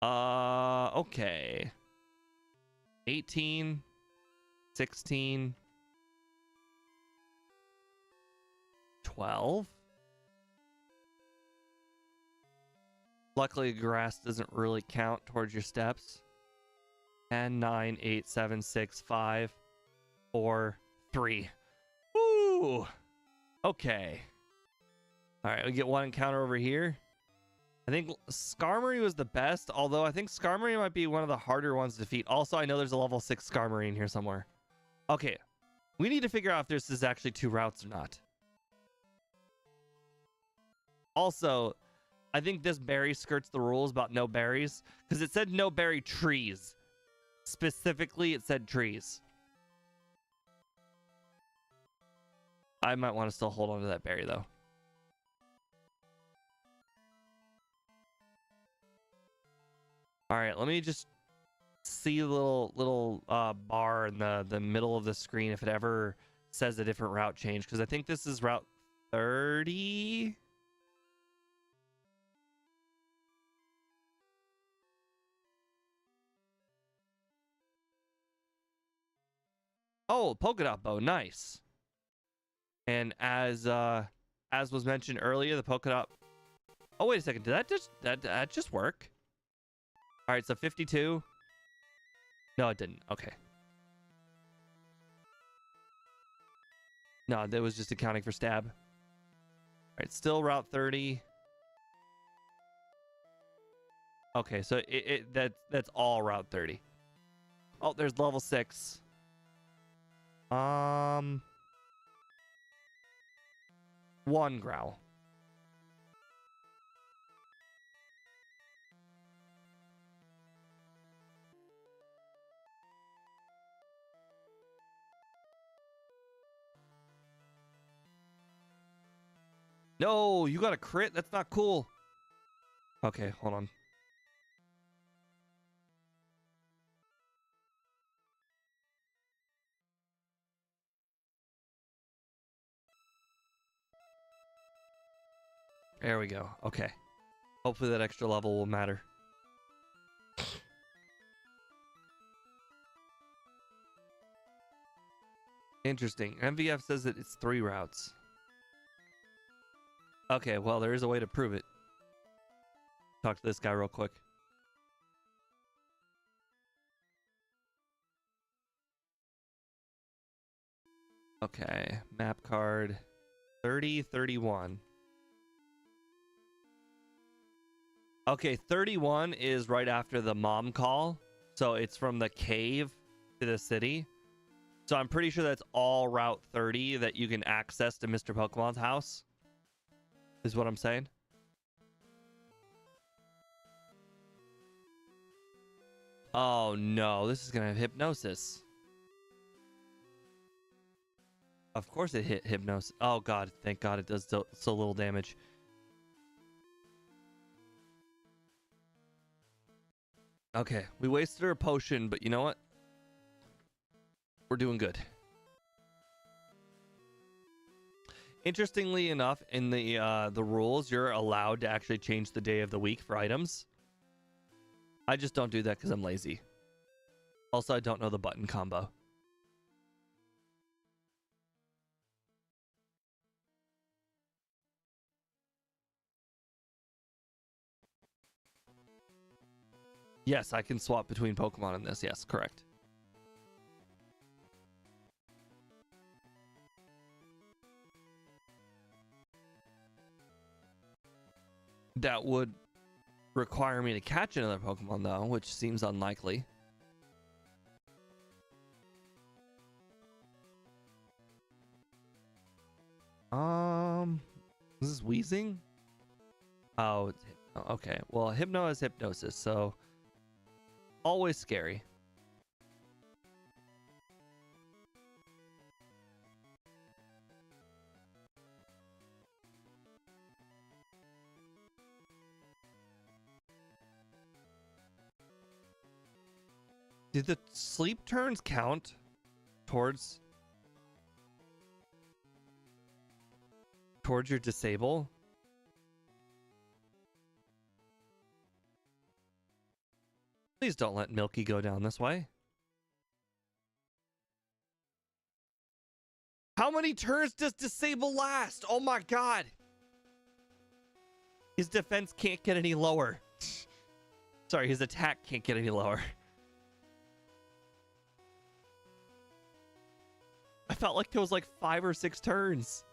Okay. 18, 16, 12. Luckily, grass doesn't really count towards your steps. 10, 9, 8, 7, 6, 5, 4, 3. Woo! Okay. All right, we get one encounter over here. I think Skarmory was the best, although I think Skarmory might be one of the harder ones to defeat. Also, I know there's a level 6 Skarmory in here somewhere. Okay, we need to figure out if this is actually 2 routes or not. Also, I think this berry skirts the rules about no berries, because it said no berry trees. Specifically, it said trees. I might want to still hold on to that berry, though. All right, let me just see the little bar in the middle of the screen if it ever says a different route change, because I think this is route 30. Oh, polka dot bow, nice. And as was mentioned earlier, the polka dot. Oh, wait a second, did that just work? All right, so 52. No, it didn't. Okay. No, that was just accounting for stab. All right, still route 30. Okay, so that's all route 30. Oh, there's level 6. One growl. No, you got a crit? That's not cool. Okay, hold on. There we go. Okay. Hopefully that extra level will matter. Interesting. MVF says that it's 3 routes. Okay, well, there is a way to prove it. Talk to this guy real quick. Okay, map card 3031. Okay, 31 is right after the mom call. So it's from the cave to the city. So I'm pretty sure that's all Route 30 that you can access to Mr. Pokemon's house. Is what I'm saying. Oh no, this is gonna have hypnosis. Of course it hit hypnosis. Oh god, thank god it does so little damage. Okay, we wasted our potion, but you know what? We're doing good. Interestingly enough, in the rules, you're allowed to actually change the day of the week for items. I just don't do that because I'm lazy. Also, I don't know the button combo. Yes, I can swap between Pokemon in this. Yes, correct. That would require me to catch another Pokemon, though, which seems unlikely. Is this wheezing? Oh, it's okay. Well, Hypno is hypnosis, so always scary. Did the sleep turns count towards your disable? Please don't let Milky go down this way. How many turns does disable last? Oh my god. His defense can't get any lower. Sorry, his attack can't get any lower. I felt like there was like 5 or 6 turns.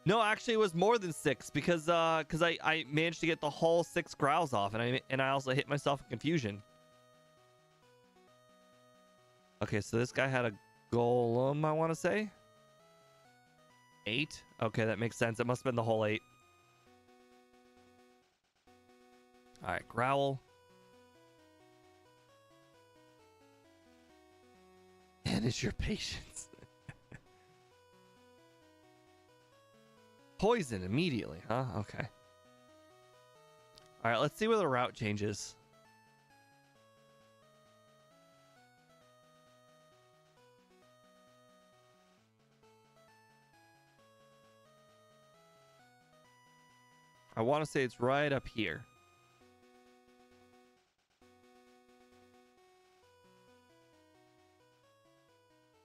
No, actually, it was more than 6 because I managed to get the whole 6 growls off, and I also hit myself in confusion. Okay, so this guy had a golem, I want to say 8. Okay, that makes sense. It must have been the whole 8. All right, growl. Manage your patience. Poison immediately, huh? Okay. All right, let's see where the route changes. I want to say it's right up here.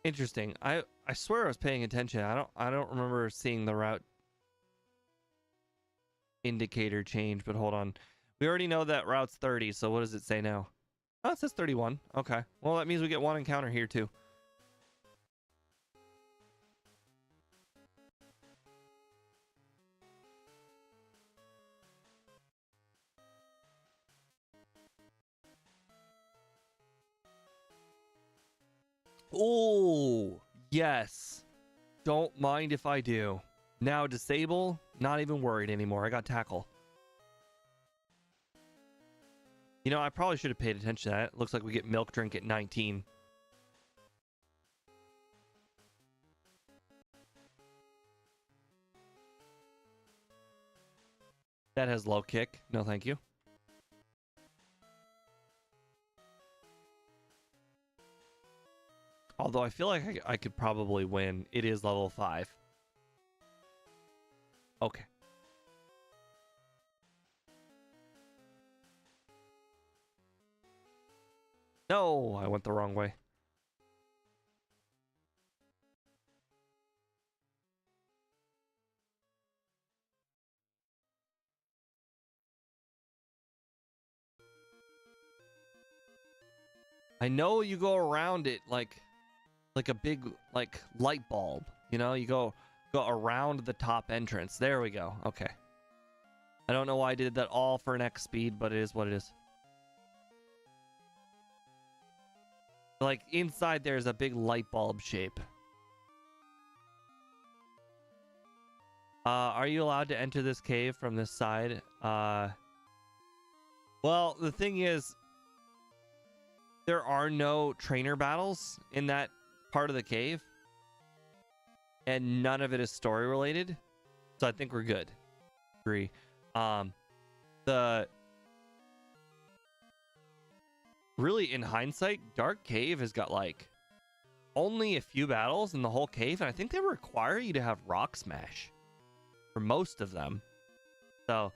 Interesting. I swear I was paying attention. I don't remember seeing the route indicator change, but hold on. We already know that route's 30, so what does it say now? Oh, it says 31. Okay. Well, that means we get one encounter here too. Oh, yes. Don't mind if I do. Now disable, not even worried anymore. I got tackle. You know, I probably should have paid attention to that. It looks like we get milk drink at 19. That has low kick. No, thank you. Although I feel like I could probably win. It is level 5. Okay. No, I went the wrong way. I know you go around it like a big like light bulb, you know? You go around the top entrance. There we go. Okay. I don't know why I did that all for an X speed, but it is what it is. Like inside there's a big light bulb shape. Are you allowed to enter this cave from this side? Well, the thing is, there are no trainer battles in that part of the cave, and none of it is story related, so I think we're good. Agree. Really, in hindsight, Dark Cave has got like only a few battles in the whole cave, and I think they require you to have Rock Smash for most of them. So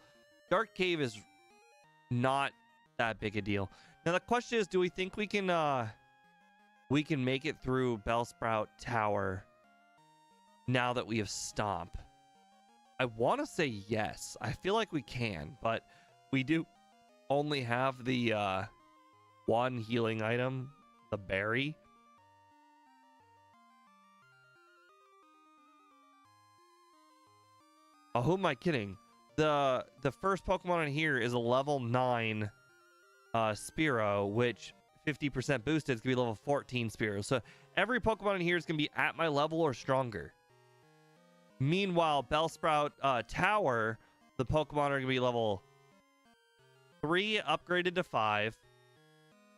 Dark Cave is not that big a deal. Now the question is, do we think we can make it through Bellsprout Tower now that we have Stomp? I want to say yes. I feel like we can, but we do only have the one healing item, the berry. Oh, who am I kidding? The first Pokemon in here is a level 9 Spearow, which 50% boosted is gonna be level 14 Spearow. So every Pokemon in here is gonna be at my level or stronger. Meanwhile, Bellsprout Tower, the Pokemon are gonna be level 3 upgraded to 5,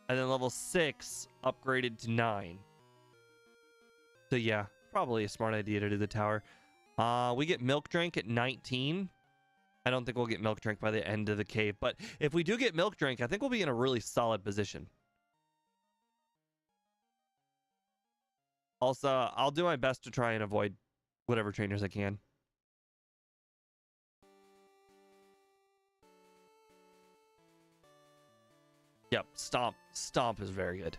and then level 6 upgraded to 9. So yeah, probably a smart idea to do the tower. We get Milk Drink at 19. I don't think we'll get Milk Drink by the end of the cave, but if we do get Milk Drink, I think we'll be in a really solid position. Also, I'll do my best to try and avoid whatever trainers I can. Yep, Stomp. Stomp is very good.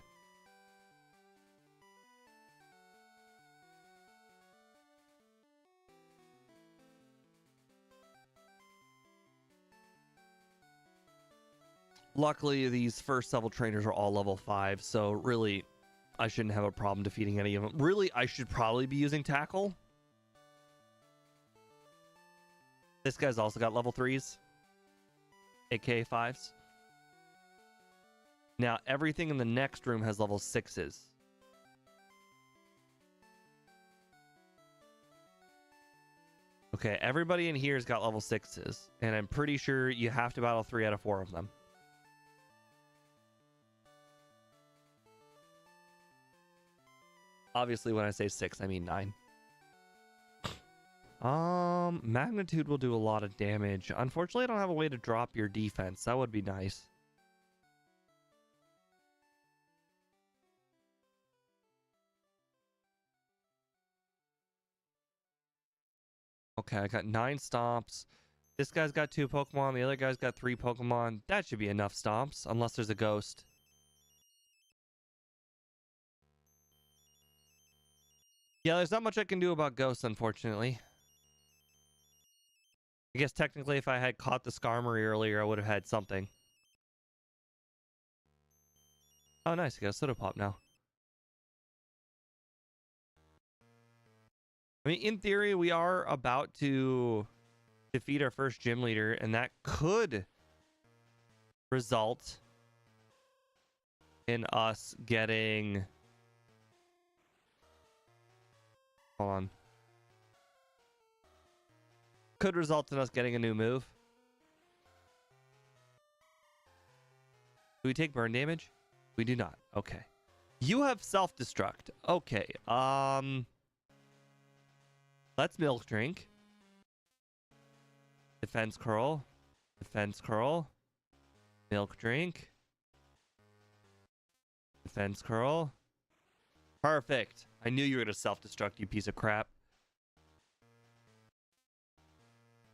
Luckily, these first level trainers are all level 5, so really, I shouldn't have a problem defeating any of them. Really, I should probably be using Tackle. This guy's also got level 3s, aka 5s. Now, everything in the next room has level 6s. Okay, everybody in here's got level 6s, and I'm pretty sure you have to battle 3 out of 4 of them. Obviously, when I say 6, I mean 9. Magnitude will do a lot of damage. Unfortunately, I don't have a way to drop your defense. That would be nice. Okay, I got 9 stomps. This guy's got 2 Pokemon. The other guy's got 3 Pokemon. That should be enough stomps, unless there's a ghost. Yeah, there's not much I can do about ghosts, unfortunately. I guess technically if I had caught the Skarmory earlier, I would have had something. Oh, nice. I got a Soda Pop now. I mean, in theory, we are about to defeat our first gym leader, and that could result in us getting... Hold on. Could result in us getting a new move. Do we take burn damage? We do not. Okay. You have self-destruct. Okay. Let's milk drink. Defense curl. Defense curl. Milk drink. Defense curl. Perfect. I knew you were going to self-destruct, you piece of crap.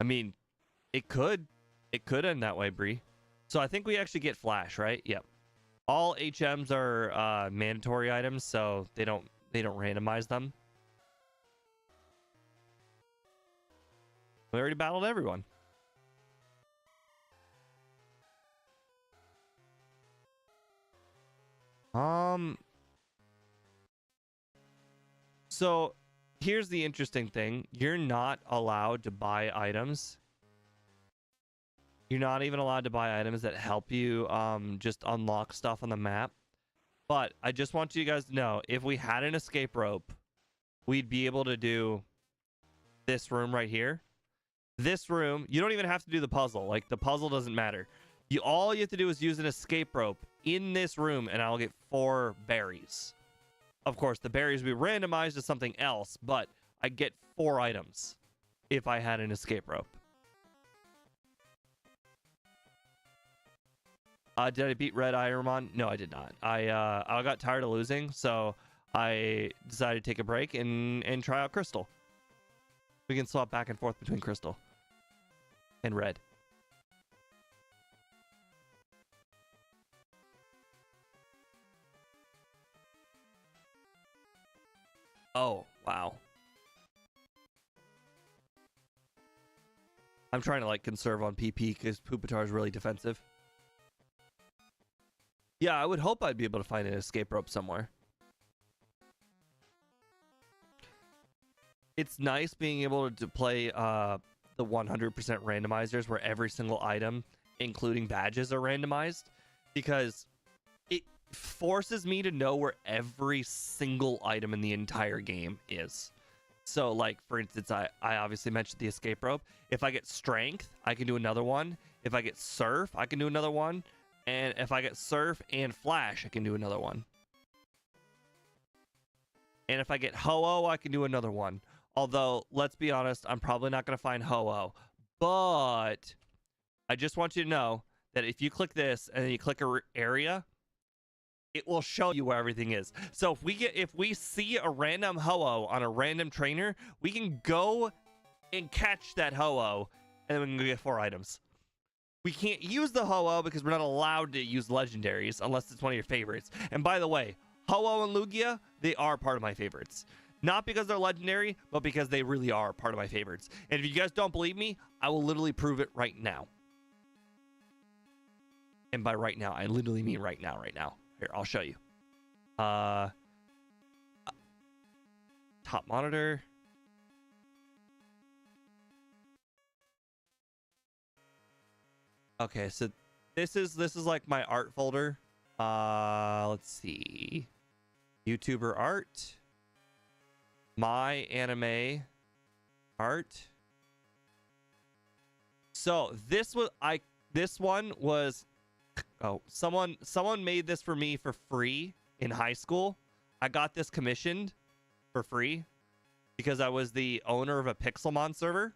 I mean, it could. It could end that way, Bree. So I think we actually get Flash, right? Yep. All HMs are mandatory items, so they don't randomize them. We already battled everyone. So here's the interesting thing. You're not allowed to buy items. You're not even allowed to buy items that help you just unlock stuff on the map. But I just want you guys to know, if we had an escape rope, we'd be able to do this room right here. This room, you don't even have to do the puzzle. Like, the puzzle doesn't matter. All you have to do is use an escape rope in this room, and I'll get 4 berries. Of course, the berries will be randomized to something else, but I get 4 items if I had an escape rope. Did I beat Red Ironmon? No, I did not. I got tired of losing, so I decided to take a break and try out Crystal. We can swap back and forth between Crystal and Red. Oh, wow. I'm trying to, like, conserve on PP because Pupitar is really defensive. Yeah, I would hope I'd be able to find an escape rope somewhere. It's nice being able to play the 100% randomizers where every single item, including badges, are randomized, because it forces me to know where every single item in the entire game is. So, like, for instance, I obviously mentioned the escape rope. If I get strength, I can do another one. If I get surf, I can do another one. And if I get surf and flash, I can do another one. And if I get Ho-Oh, I can do another one. Although, let's be honest, I'm probably not going to find Ho-Oh. But I just want you to know that if you click this and then you click a area, it will show you where everything is. So if we see a random Ho-Oh on a random trainer, we can go and catch that Ho-Oh, and then we can go get 4 items. We can't use the Ho-Oh because we're not allowed to use legendaries unless it's one of your favorites. And by the way, Ho-Oh and Lugia, they are part of my favorites. Not because they're legendary, but because they really are part of my favorites. And if you guys don't believe me, I will literally prove it right now. And by right now, I literally mean right now, right now. Here, I'll show you. Top monitor. Okay, so this is like my art folder. Let's see. YouTuber art. My anime art. So this one was someone made this for me for free in high school. I got this commissioned for free because I was the owner of a Pixelmon server.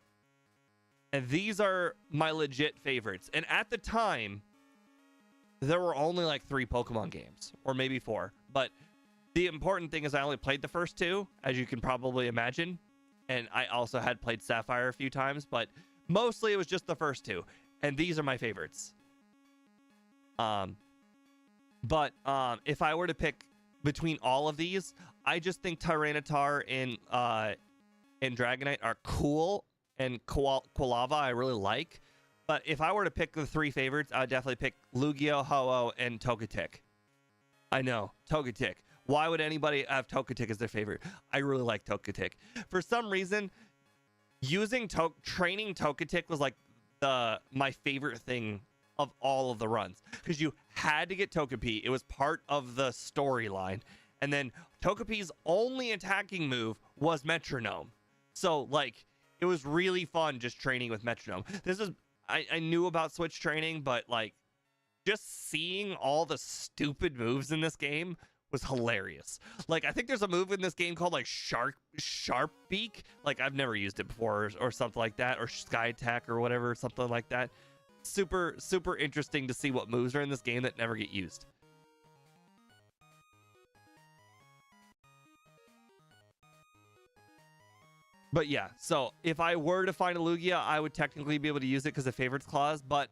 And these are my legit favorites. And at the time, there were only like 3 Pokemon games, or maybe 4. But the important thing is I only played the first 2, as you can probably imagine. And I also had played Sapphire a few times, but mostly it was just the first 2. And these are my favorites. But if I were to pick between all of these, I just think Tyranitar and Dragonite are cool. And Quilava I really like. But if I were to pick the 3 favorites, I would definitely pick Lugia, Ho-Oh, and Togetic. I know, Togetic. Why would anybody have Togetic as their favorite? I really like Togetic. For some reason, training Togetic was like my favorite thing of all of the runs. Because you had to get Togepi. It was part of the storyline. And then Togepi's only attacking move was Metronome. So, like, it was really fun just training with Metronome. I knew about Switch training, but like just seeing all the stupid moves in this game was hilarious. Like, I think there's a move in this game called like Sharp Beak. Like, I've never used it before or something like that, or Sky Attack or whatever, something like that. Super, super interesting to see what moves are in this game that never get used. But yeah, so if I were to find a Lugia, I would technically be able to use it because of favorites clause, but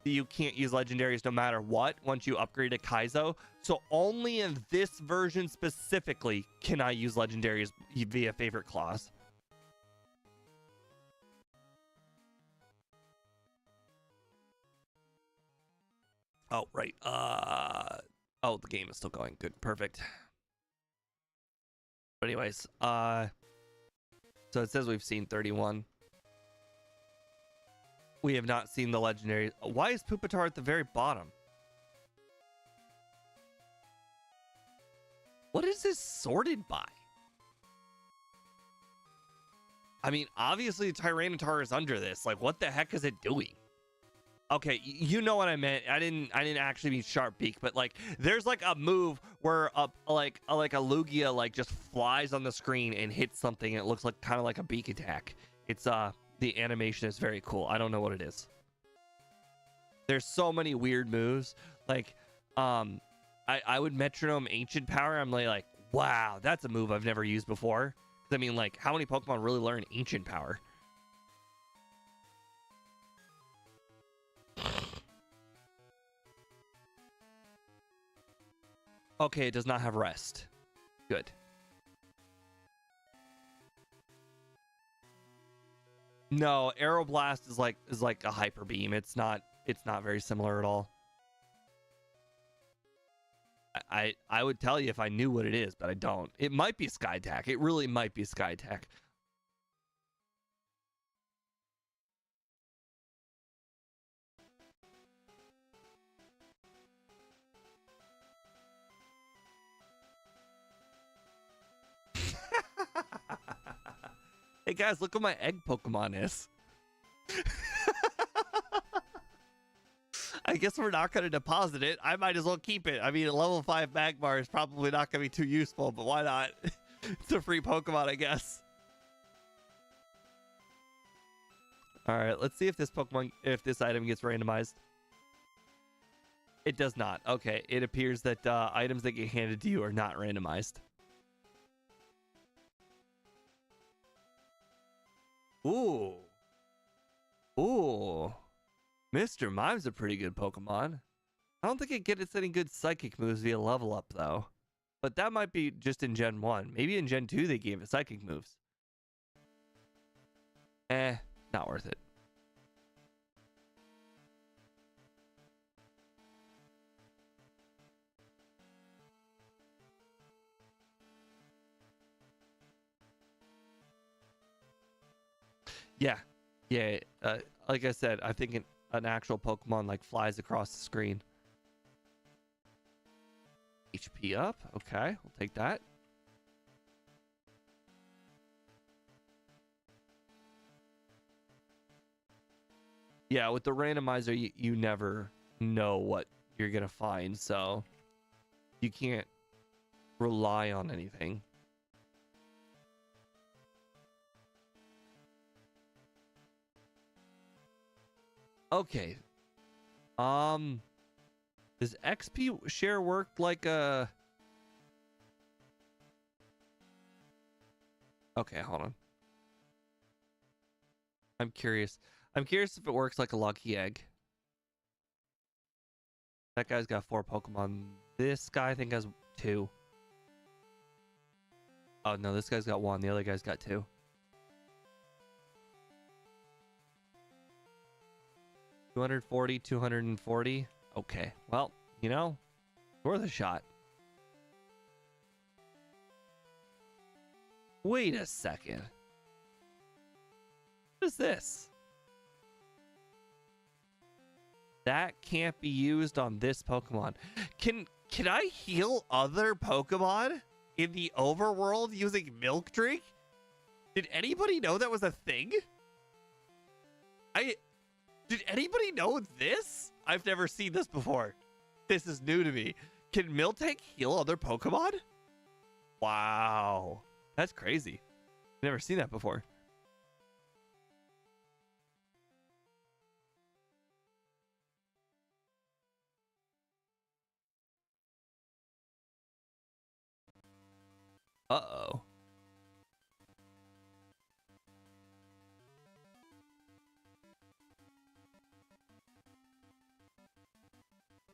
you can't use legendaries no matter what once you upgrade to Kaizo. So only in this version specifically can I use legendaries via favorite clause. Oh, right. Oh, the game is still going. Good. Perfect. But anyways, so it says we've seen 31. We have not seen the legendary. Why is Pupitar at the very bottom? What is this sorted by? I mean, obviously Tyranitar is under this. Like, what the heck is it doing? Okay, you know what I meant. I didn't actually mean Sharp Beak, but like there's like a move where like a Lugia like just flies on the screen and hits something and it looks like kind of like a beak attack. It's the animation is very cool. I don't know what it is. There's so many weird moves. Like I would Metronome Ancient Power. I'm like, wow, that's a move I've never used before. I mean, like, how many Pokemon really learn Ancient Power? Okay, it does not have rest. Good. No, Aeroblast is like a Hyper Beam. It's not very similar at all. I would tell you if I knew what it is, but I don't. It might be Sky Attack. It really might be Sky Attack. Hey guys, look what my egg Pokemon is. I guess we're not going to deposit it. I might as well keep it. I mean, a level 5 Magmar is probably not going to be too useful, but why not? It's a free Pokemon, I guess. All right, let's see if this item gets randomized. It does not. Okay, it appears that items that get handed to you are not randomized. Ooh. Ooh. Mr. Mime's a pretty good Pokemon. I don't think it gets any good psychic moves via level up, though. But that might be just in Gen 1. Maybe in Gen 2 they gave it psychic moves. Not worth it. Yeah. Like I said, I think an actual Pokemon like flies across the screen. HP up. Okay, we'll take that. Yeah, with the randomizer, you never know what you're gonna find, so you can't rely on anything. Okay. Does XP share work like a... Okay, hold on. I'm curious. I'm curious if it works like a lucky egg. That guy's got 4 Pokemon. This guy I think has 2. Oh no, this guy's got 1. The other guy's got 2. 240, 240. Okay, well, you know, worth a shot. Wait a second. What is this? That can't be used on this Pokemon. Can I heal other Pokemon in the overworld using Milk Drink? Did anybody know that was a thing? Did anybody know this? I've never seen this before. This is new to me. Can Miltank heal other Pokemon? Wow. That's crazy. Never seen that before. Uh-oh.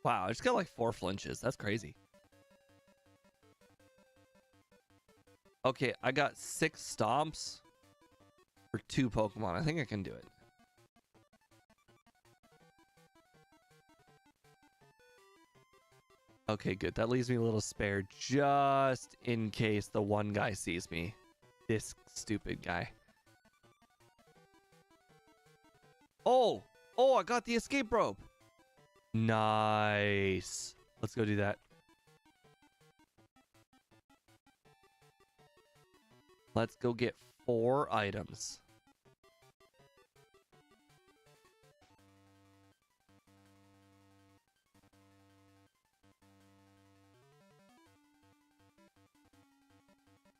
Wow, I just got like 4 flinches. That's crazy. Okay, I got 6 stomps for 2 Pokemon. I think I can do it. Okay, good. That leaves me a little spare just in case the one guy sees me. This stupid guy. Oh! Oh, I got the escape rope! Nice. Let's go do that. Let's go get 4 items.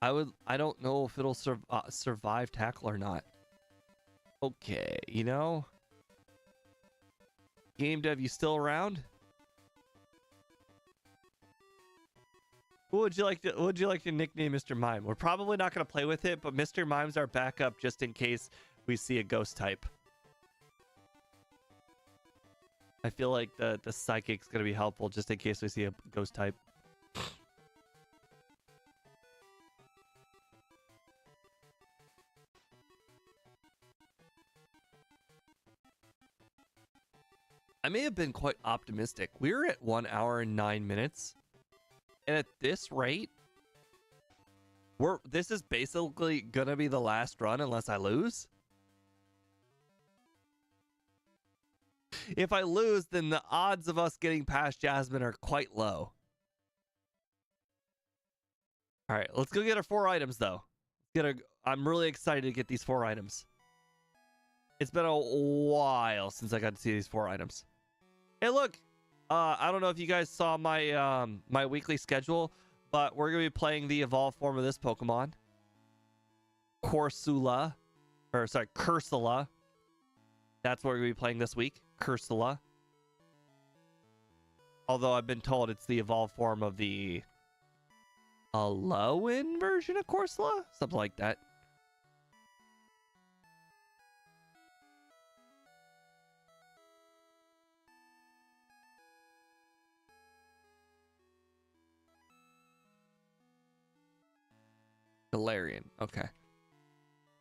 I don't know if it'll survive tackle or not. Okay, you know, game dev, you still around? What would you like to nickname Mr. Mime? We're probably not going to play with it, but Mr. Mime's our backup just in case we see a ghost type. I feel like the psychic's going to be helpful just in case we see a ghost type. I may have been quite optimistic. We're at 1 hour and 9 minutes. And at this rate, this is basically going to be the last run unless I lose. If I lose, then the odds of us getting past Jasmine are quite low. All right, let's go get our 4 items, though. I'm really excited to get these 4 items. It's been a while since I got to see these 4 items. Hey, look. I don't know if you guys saw my my weekly schedule, but we're going to be playing the evolved form of this Pokemon. Cursula. That's what we're going to be playing this week. Cursula. Although I've been told it's the evolved form of the Alolan version of Cursula? Something like that. Galarian. Okay.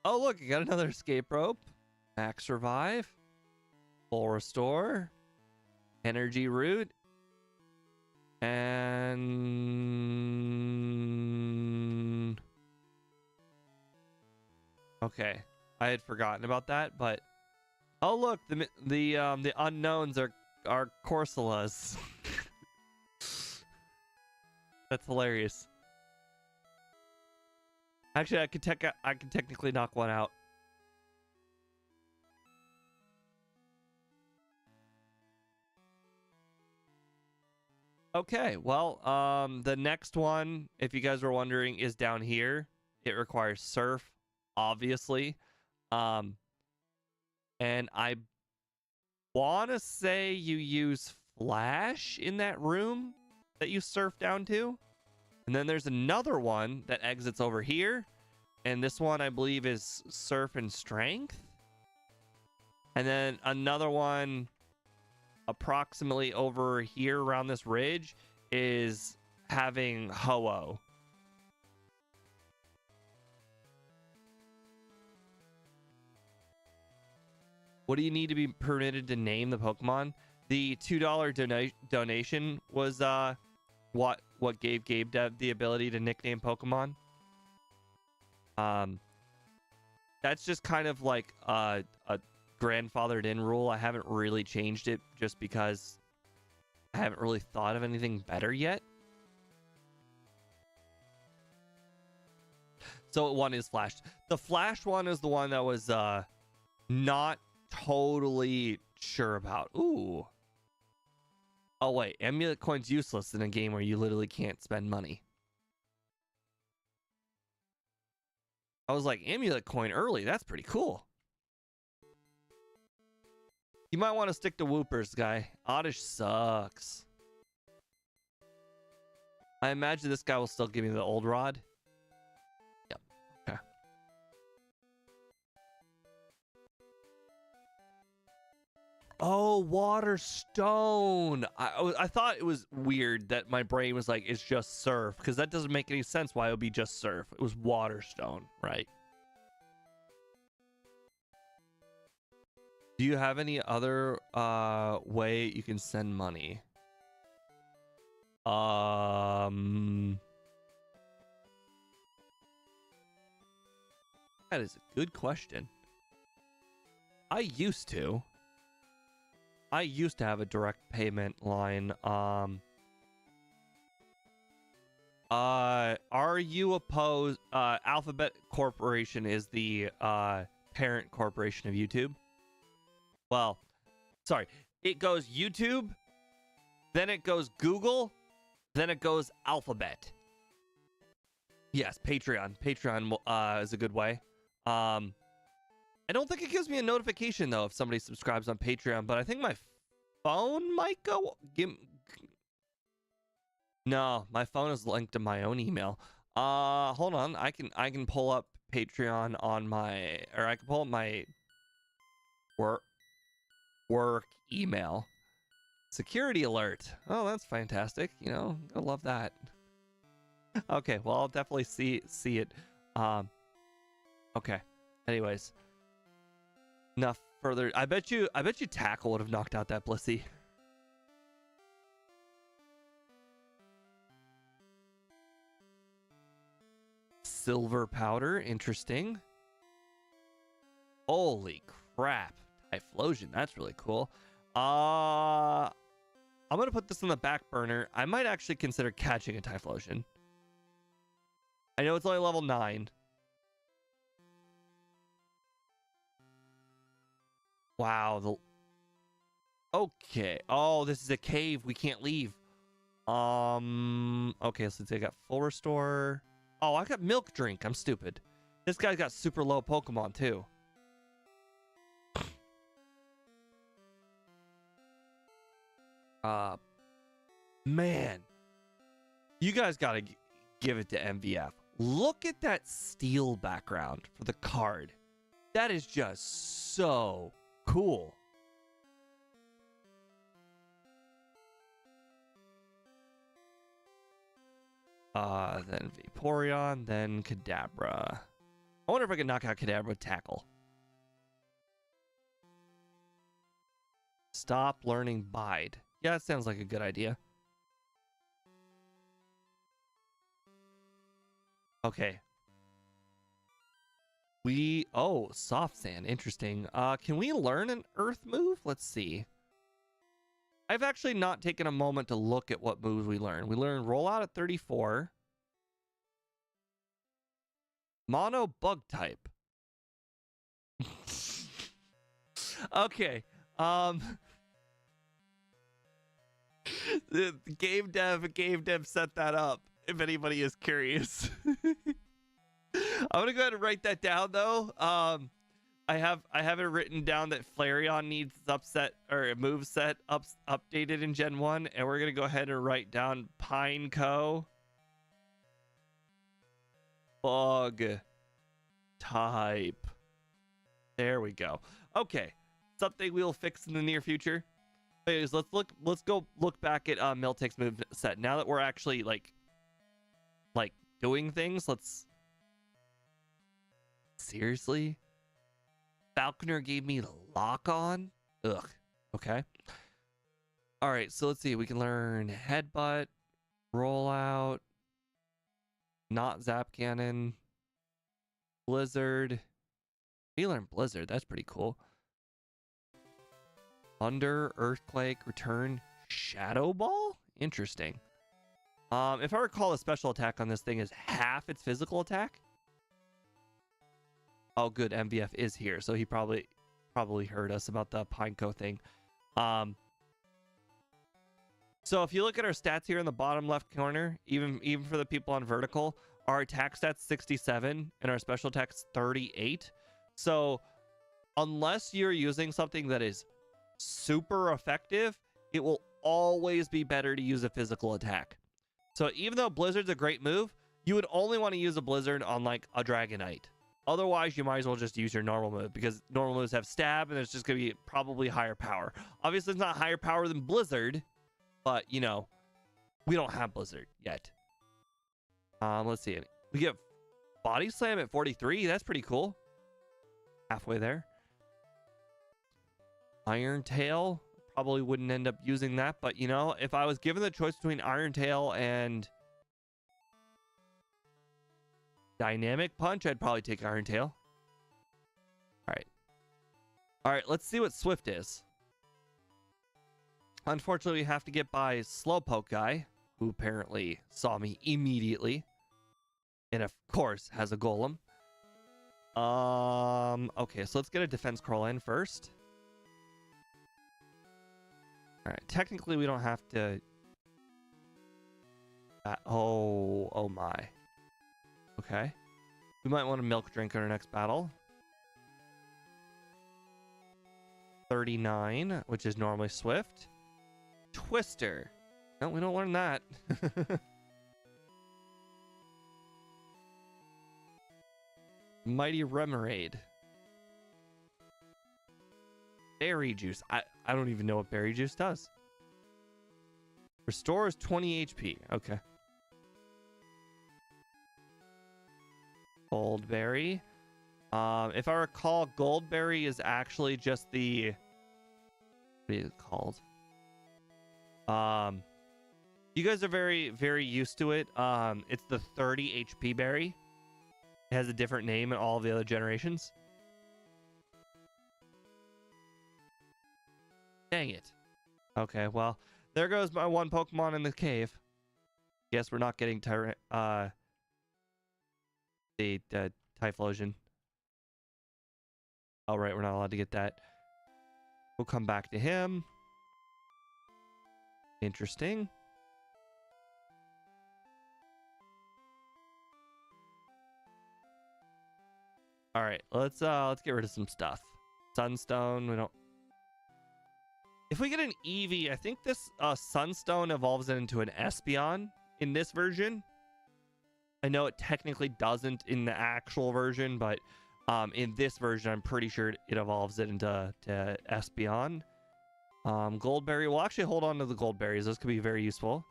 Oh, look, you got another escape rope. Max revive. Full restore. Energy root. And... Okay. I had forgotten about that, but Oh look, the unknowns are Corsolas. That's hilarious. Actually, I could technically knock one out. Okay, well, the next one, if you guys were wondering, is down here. It requires surf, obviously. And I want to say you use flash in that room that you surf down to. And then there's another one that exits over here. And this one, I believe, is surf and strength. And then another one approximately over here around this ridge is having Ho-Oh. What do you need to be permitted to name the Pokemon? The $2 donation was what gave Gabe Dev the ability to nickname Pokemon. That's just kind of like a grandfathered in rule. I haven't really changed it just because I haven't really thought of anything better yet. So one is flashed. The flashed one is the one that was not totally sure about. Ooh. Oh wait, amulet coin's useless in a game where you literally can't spend money. I was like, amulet coin early, that's pretty cool. You might want to stick to Whoopers, guy. Oddish sucks. I imagine this guy will still give me the old rod. Yep. Okay. Oh, water stone. I thought it was weird that my brain was like, it's just surf, because that doesn't make any sense why it would be just surf. It was water stone, right? Do you have any other way you can send money? That is a good question. I used to have a direct payment line. Are you opposed? Alphabet Corporation is the parent corporation of YouTube. Well, sorry. It goes YouTube, then it goes Google, then it goes Alphabet. Yes, Patreon. Patreon is a good way. I don't think it gives me a notification though if somebody subscribes on Patreon, but I think my phone might go. No, my phone is linked to my own email. Hold on. I can pull up Patreon on my, or I can pull up my work email. Security alert. Oh, that's fantastic. You know, I love that. Okay, well, I'll definitely see it. Okay. Anyways, enough further. I bet you Tackle would have knocked out that Blissey. Silver powder, interesting. Holy crap. Typhlosion, that's really cool. I'm gonna put this on the back burner. I might actually consider catching a Typhlosion. I know it's only level 9. Wow. Okay. Oh, this is a cave. We can't leave. Okay, so I got full restore. Oh, I got milk drink. I'm stupid. This guy's got super low Pokemon too. Man. You guys gotta give it to MVF. Look at that steel background for the card. That is just so cool. Then Vaporeon, then Kadabra. I wonder if I can knock out Kadabra with Tackle. Stop learning Bide. Yeah, that sounds like a good idea. Okay. Oh, soft sand. Interesting. Can we learn an earth move? Let's see. I've actually not taken a moment to look at what moves we learn. We learn rollout at 34. Mono bug type. Okay. The game dev set that up, if anybody is curious. I'm gonna go ahead and write that down though. I have it written down that Flareon needs moveset updated in Gen 1, and we're gonna go ahead and write down Pineco bug type. There we go. Okay, something we'll fix in the near future. Anyways, let's go look back at Miltake's move set. Now that we're actually like doing things, let's seriously. Falconer gave me lock on. Ugh. Okay. All right, so let's see. We can learn headbutt, rollout, not zap cannon, blizzard. We learned blizzard. That's pretty cool. Thunder, earthquake, return, shadow ball. Interesting. If I recall, a special attack on this thing is half its physical attack. Oh, good. MVF is here, so he probably heard us about the Pineco thing. So if you look at our stats here in the bottom left corner, even for the people on vertical, our attack stats 67 and our special attack's 38. So unless you're using something that is super effective, it will always be better to use a physical attack. So even though Blizzard's a great move, you would only want to use a Blizzard on like a Dragonite. Otherwise, you might as well just use your normal move, because normal moves have stab and it's just going to be probably higher power. Obviously, it's not higher power than Blizzard, but you know, we don't have Blizzard yet. Let's see. We get Body Slam at 43. That's pretty cool. Halfway there. Iron Tail. Probably wouldn't end up using that, but you know, if I was given the choice between Iron Tail and Dynamic Punch, I'd probably take Iron Tail. All right, let's see what Swift is. Unfortunately, we have to get by Slowpoke guy, who apparently saw me immediately, and of course has a golem. Okay, so let's get a defense curl in first. All right, technically we don't have to. Oh my. Okay, we might want a milk drink in our next battle. 39, which is normally Swift. Twister. No, we don't learn that. Mighty Remoraid. Berry Juice. I don't even know what Berry Juice does. Restores 20 HP. Okay. Goldberry. If I recall, Goldberry is actually just the... What is it called? You guys are very, very used to it. It's the 30 HP berry. It has a different name in all of the other generations. Dang it. Okay, well, there goes my one Pokemon in the cave. Guess we're not getting the Typhlosion. Oh, right, we're not allowed to get that. We'll come back to him. Interesting. All right, let's get rid of some stuff. Sunstone, we don't. If we get an Eevee, I think this Sunstone evolves it into an Espeon in this version. I know it technically doesn't in the actual version, but in this version, I'm pretty sure it evolves it into Espeon. Goldberry. We'll actually hold on to the Goldberries. Those could be very useful.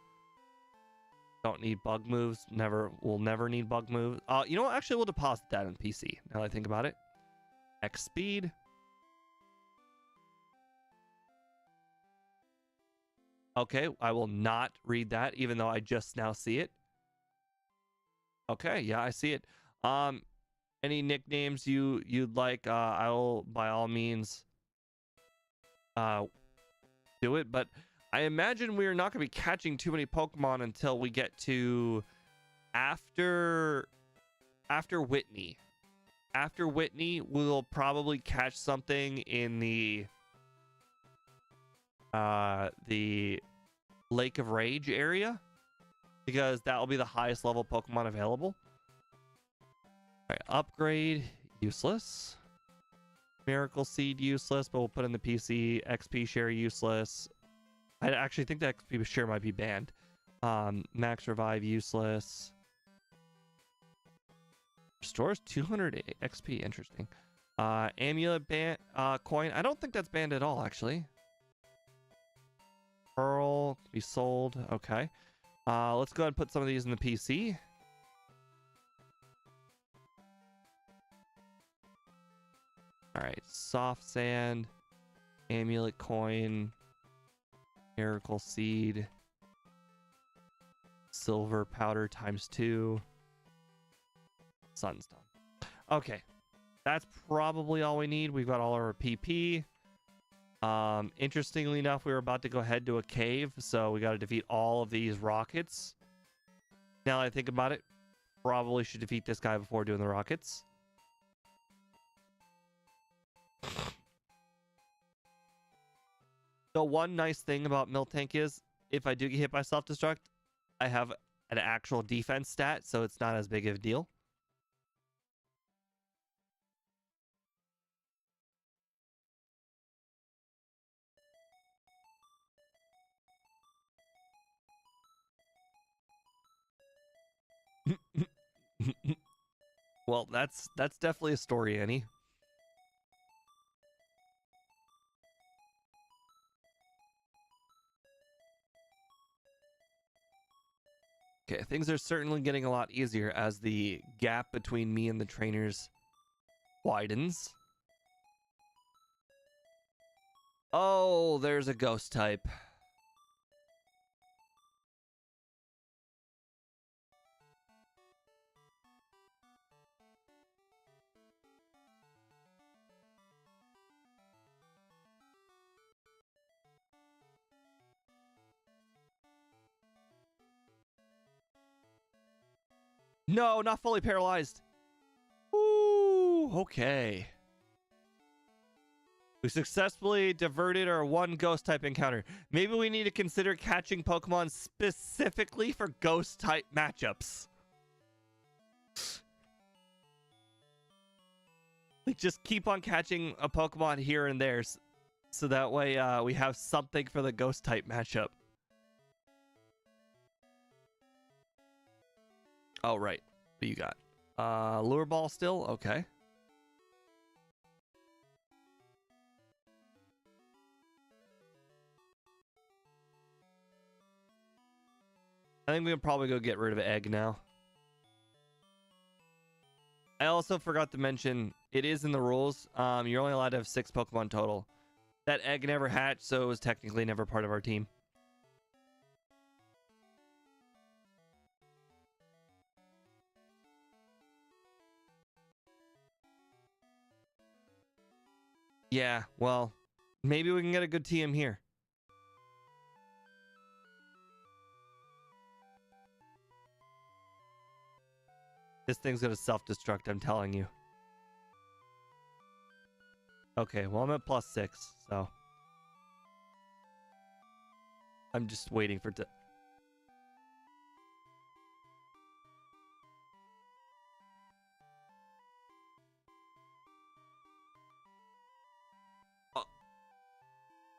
Don't need bug moves. We'll never need bug moves. You know what? Actually, we'll deposit that in PC. Now that I think about it. X speed. Okay, I will not read that, even though I just now see it. Okay, yeah, I see it. Any nicknames you'd like, I will by all means do it. But I imagine we're not going to be catching too many Pokemon until we get to after Whitney. After Whitney, we'll probably catch something in the Lake of Rage area, because that will be the highest level Pokemon available. All right, upgrade, useless. Miracle Seed, useless, but we'll put in the PC. XP share, useless. I actually think the XP share might be banned. Max revive, useless. Restores 200 XP, interesting. Amulet coin, I don't think that's banned at all, actually. Pearl can be sold. Okay. Let's go ahead and put some of these in the PC. All right. Soft sand, amulet coin, miracle seed, silver powder ×2, sunstone. Okay. That's probably all we need. We've got all our PP. Interestingly enough, we were about to go head to a cave, so we got to defeat all of these rockets. Now that I think about it, probably should defeat this guy before doing the rockets. The one nice thing about Miltank is, if I do get hit by self-destruct, I have an actual defense stat, so it's not as big of a deal. Well, that's definitely a story, Annie. Okay, things are certainly getting a lot easier as the gap between me and the trainers widens. Oh, there's a ghost type. No, not fully paralyzed. Ooh, okay. We successfully diverted our one ghost type encounter. Maybe we need to consider catching Pokemon specifically for ghost type matchups. Like, just keep on catching a Pokemon here and there, so that way we have something for the ghost type matchup. Oh, right. What do you got? Lure ball still? Okay. I think we can probably go get rid of egg now. I also forgot to mention, it is in the rules. You're only allowed to have 6 Pokemon total. That egg never hatched, so it was technically never part of our team. Yeah, well, maybe we can get a good TM here. This thing's gonna self-destruct, I'm telling you. Okay, well, I'm at +6, so I'm just waiting for it.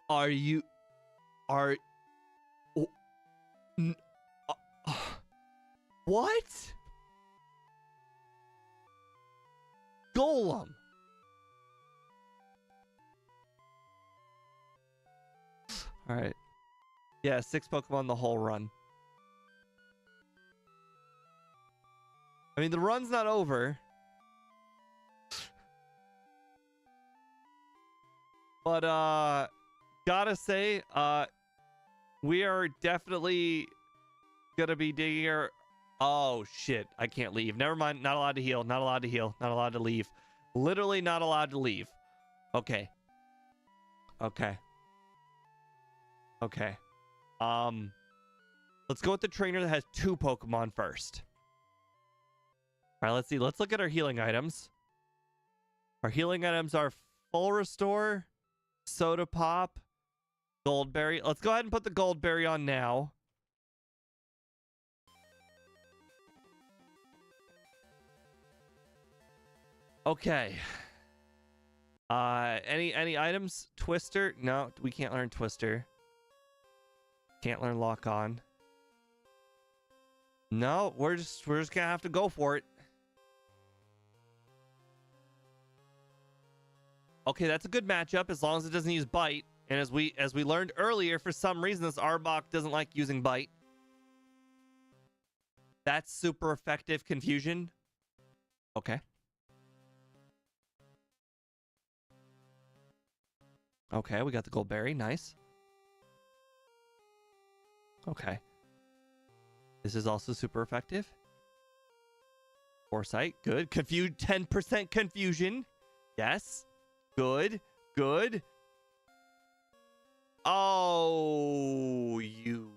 Are you... Are... Oh, what? Golem. All right. Yeah, 6 Pokemon the whole run. I mean, the run's not over. But, gotta say, we are definitely gonna be digging Oh, shit. I can't leave. Never mind. Not allowed to heal. Not allowed to heal. Not allowed to leave. Literally not allowed to leave. Okay. Okay. Okay. Let's go with the trainer that has 2 Pokemon first. All right, let's see. Let's look at our healing items. Our healing items are Full Restore, Soda Pop, Goldberry. Let's go ahead and put the Goldberry on now. Okay. Any items? Twister? No, we can't learn Twister. Can't learn Lock On. No, we're just gonna have to go for it. Okay, that's a good matchup as long as it doesn't use Bite. And as we learned earlier, for some reason this Arbok doesn't like using Bite. That's super effective confusion. Okay. Okay, we got the Goldberry. Nice. Okay. This is also super effective. Foresight. Good. 10% confusion. Yes. Good. Good. Oh, you.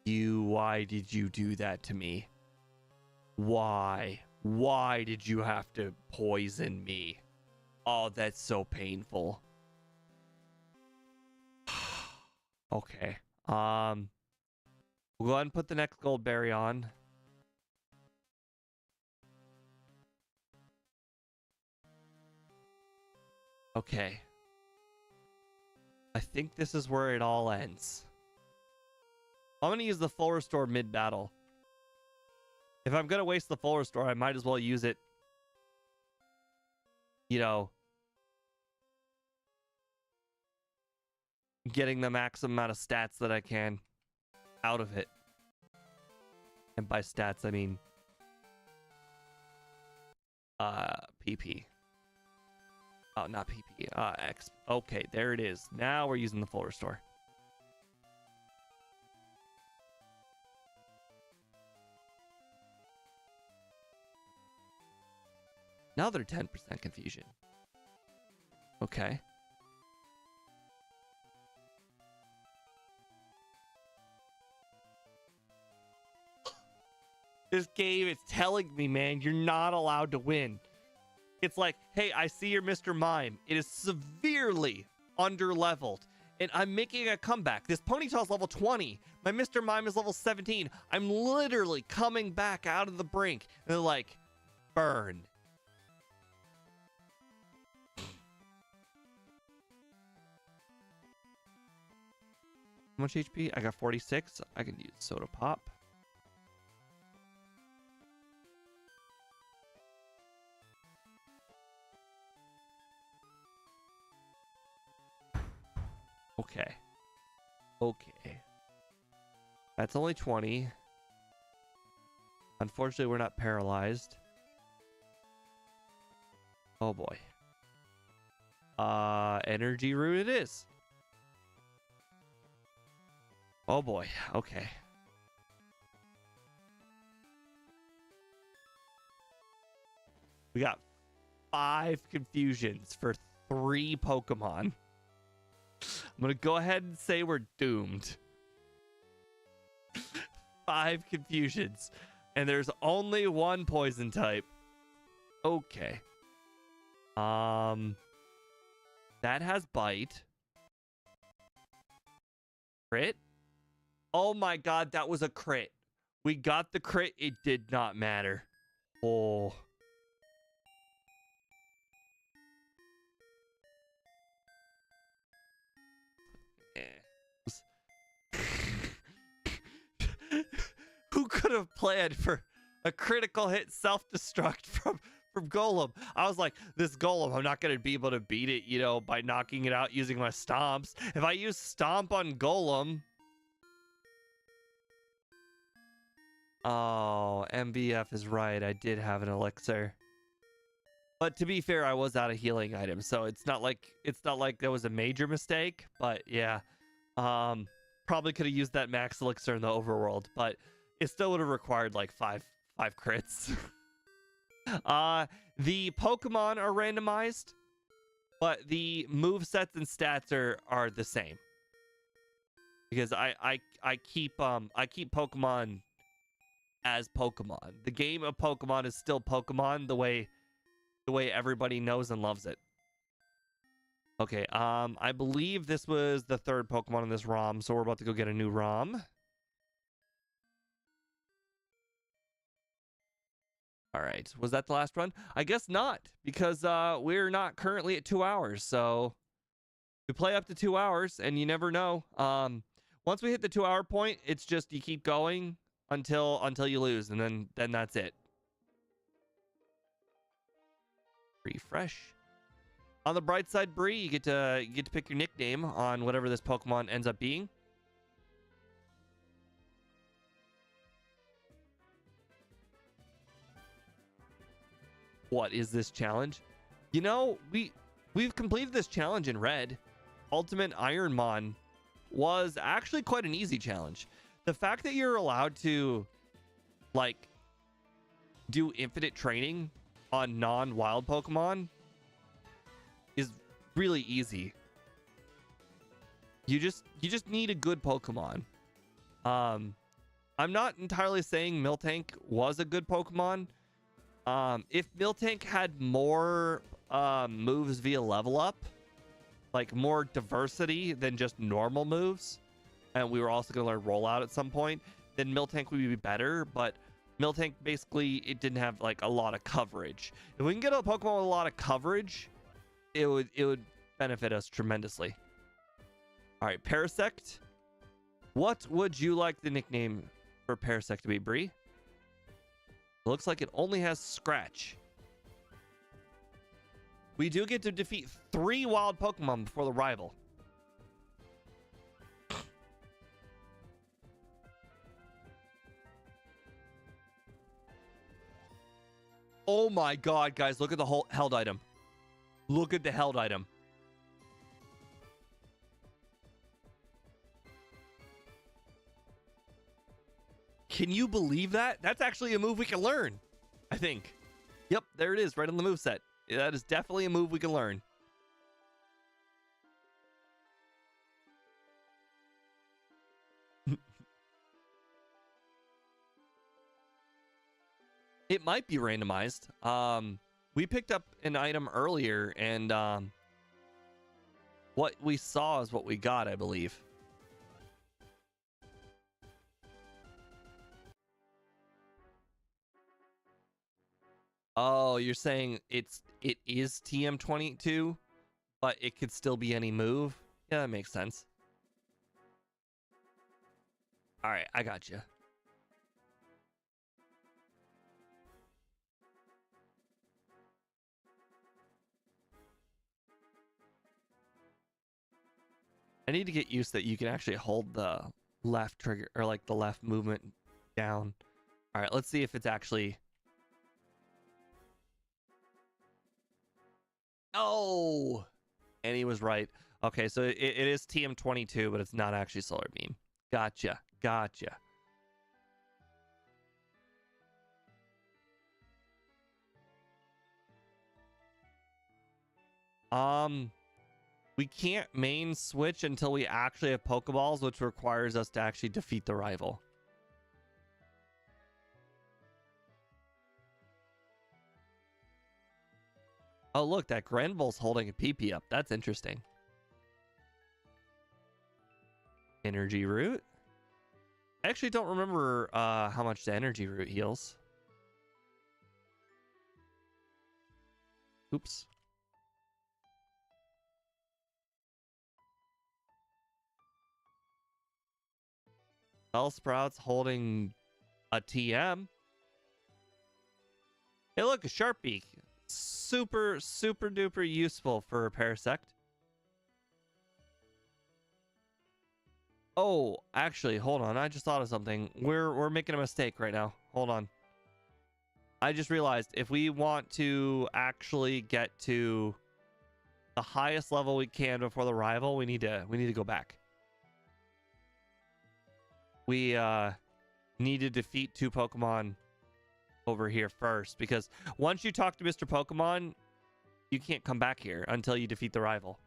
Why did you do that to me? Why? Why did you have to poison me? Oh, that's so painful. Okay. We'll go ahead and put the next Goldberry on. Okay. I think this is where it all ends. I'm going to use the Full Restore mid-battle. If I'm going to waste the Full Restore, I might as well use it, you know, getting the maximum amount of stats that I can out of it. And by stats, I mean PP. Oh, not PP. X. Okay, there it is. Now we're using the Full Restore. Another 10% confusion. Okay. This game is telling me, man, you're not allowed to win. It's like, hey, I see your Mr. Mime. It is severely under-leveled, and I'm making a comeback. This Ponytail's level 20. My Mr. Mime is level 17. I'm literally coming back out of the brink. And they're like, burn. How much HP? I got 46. I can use Soda Pop. Okay. Okay. That's only 20. Unfortunately, we're not paralyzed. Oh boy. Energy root it is. Oh boy. Okay. We got 5 confusions for 3 Pokemon. I'm gonna go ahead and say we're doomed. 5 confusions. And there's only 1 poison type. Okay. That has Bite. Crit? Oh my god, that was a crit. We got the crit. It did not matter. Oh. Who could have planned for a critical hit self-destruct from Golem? I was like, this Golem, I'm not going to be able to beat it, you know, by knocking it out using my stomps. If I use Stomp on Golem... Oh, MBF is right. I did have an elixir. But to be fair, I was out of healing items, so it's not like that was a major mistake, but yeah. Probably could have used that max elixir in the overworld, but it still would have required like five crits. The Pokemon are randomized, but the move sets and stats are the same. Because I keep Pokemon as Pokemon. The game of Pokemon is still Pokemon the way everybody knows and loves it. Okay, I believe this was the third Pokemon in this ROM, so we're about to go get a new ROM. All right, was that the last run? I guess not, because we're not currently at 2 hours, so we play up to 2 hours, and you never know. Once we hit the 2 hour point, it's just you keep going until you lose, and then that's it. Refresh. On the bright side, Bree, you get to pick your nickname on whatever this Pokemon ends up being. What is this challenge? You know, we've completed this challenge in red. Ultimate Ironmon was actually quite an easy challenge. The fact that you're allowed to like do infinite training on non-wild Pokemon is really easy. You just need a good Pokemon. I'm not entirely saying Miltank was a good Pokemon. If Miltank had more moves via level up, like more diversity than just normal moves, and we were also going to learn rollout at some point, then Miltank would be better. But Miltank basically, it didn't have like a lot of coverage. If we can get a Pokemon with a lot of coverage, it would benefit us tremendously. All right, Parasect. What would you like the nickname for Parasect to be, Bree? Looks like it only has Scratch. We do get to defeat 3 wild Pokemon before the rival. Oh my god, guys, look at the whole held item. Look at the held item. Can you believe that? That's actually a move we can learn, I think. Yep, there it is, right on the moveset. That is definitely a move we can learn. It might be randomized. We picked up an item earlier, and what we saw is what we got, I believe. Oh, you're saying it is TM22, but it could still be any move? Yeah, that makes sense. All right, I got you. I need to get used that you can actually hold the left trigger, or like the left movement down. All right, let's see if it's actually... Oh! And he was right. Okay, so it is TM22, but it's not actually Solar Beam. Gotcha. Gotcha. We can't main switch until we actually have Pokeballs, which requires us to actually defeat the rival. Oh, look, that Granbull's holding a PP up. That's interesting. Energy Root. I actually don't remember how much the Energy Root heals. Oops. Bellsprout's holding a TM. Hey, look, a Sharpie. Super, super duper useful for a Parasect. Oh, actually, hold on. I just thought of something. We're making a mistake right now. Hold on. I just realized if we want to actually get to the highest level we can before the rival, we need to go back. We need to defeat 2 Pokemon over here first, because once you talk to Mr. Pokemon, you can't come back here until you defeat the rival.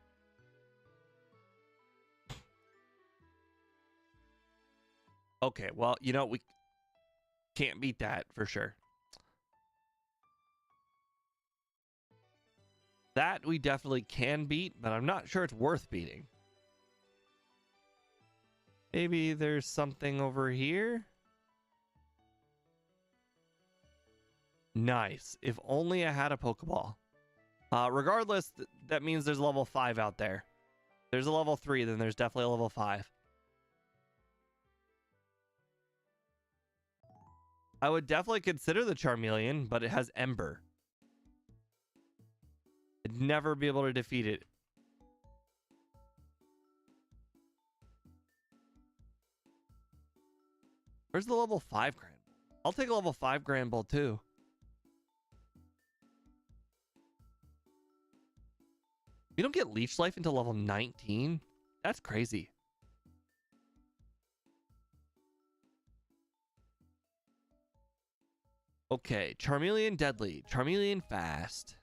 Okay, well, you know, we can't beat that for sure. That we definitely can beat, but I'm not sure it's worth beating. Maybe there's something over here. Nice. If only I had a Pokeball. Regardless, that means there's a level 5 out there. There's a level 3, then there's definitely a level 5. I would definitely consider the Charmeleon, but it has Ember. I'd never be able to defeat it. Where's the level 5 Grand Ball? I'll take a level 5 Grand Ball too. You don't get Leech Life until level 19? That's crazy. Okay, Charmeleon Deadly, Charmeleon Fast.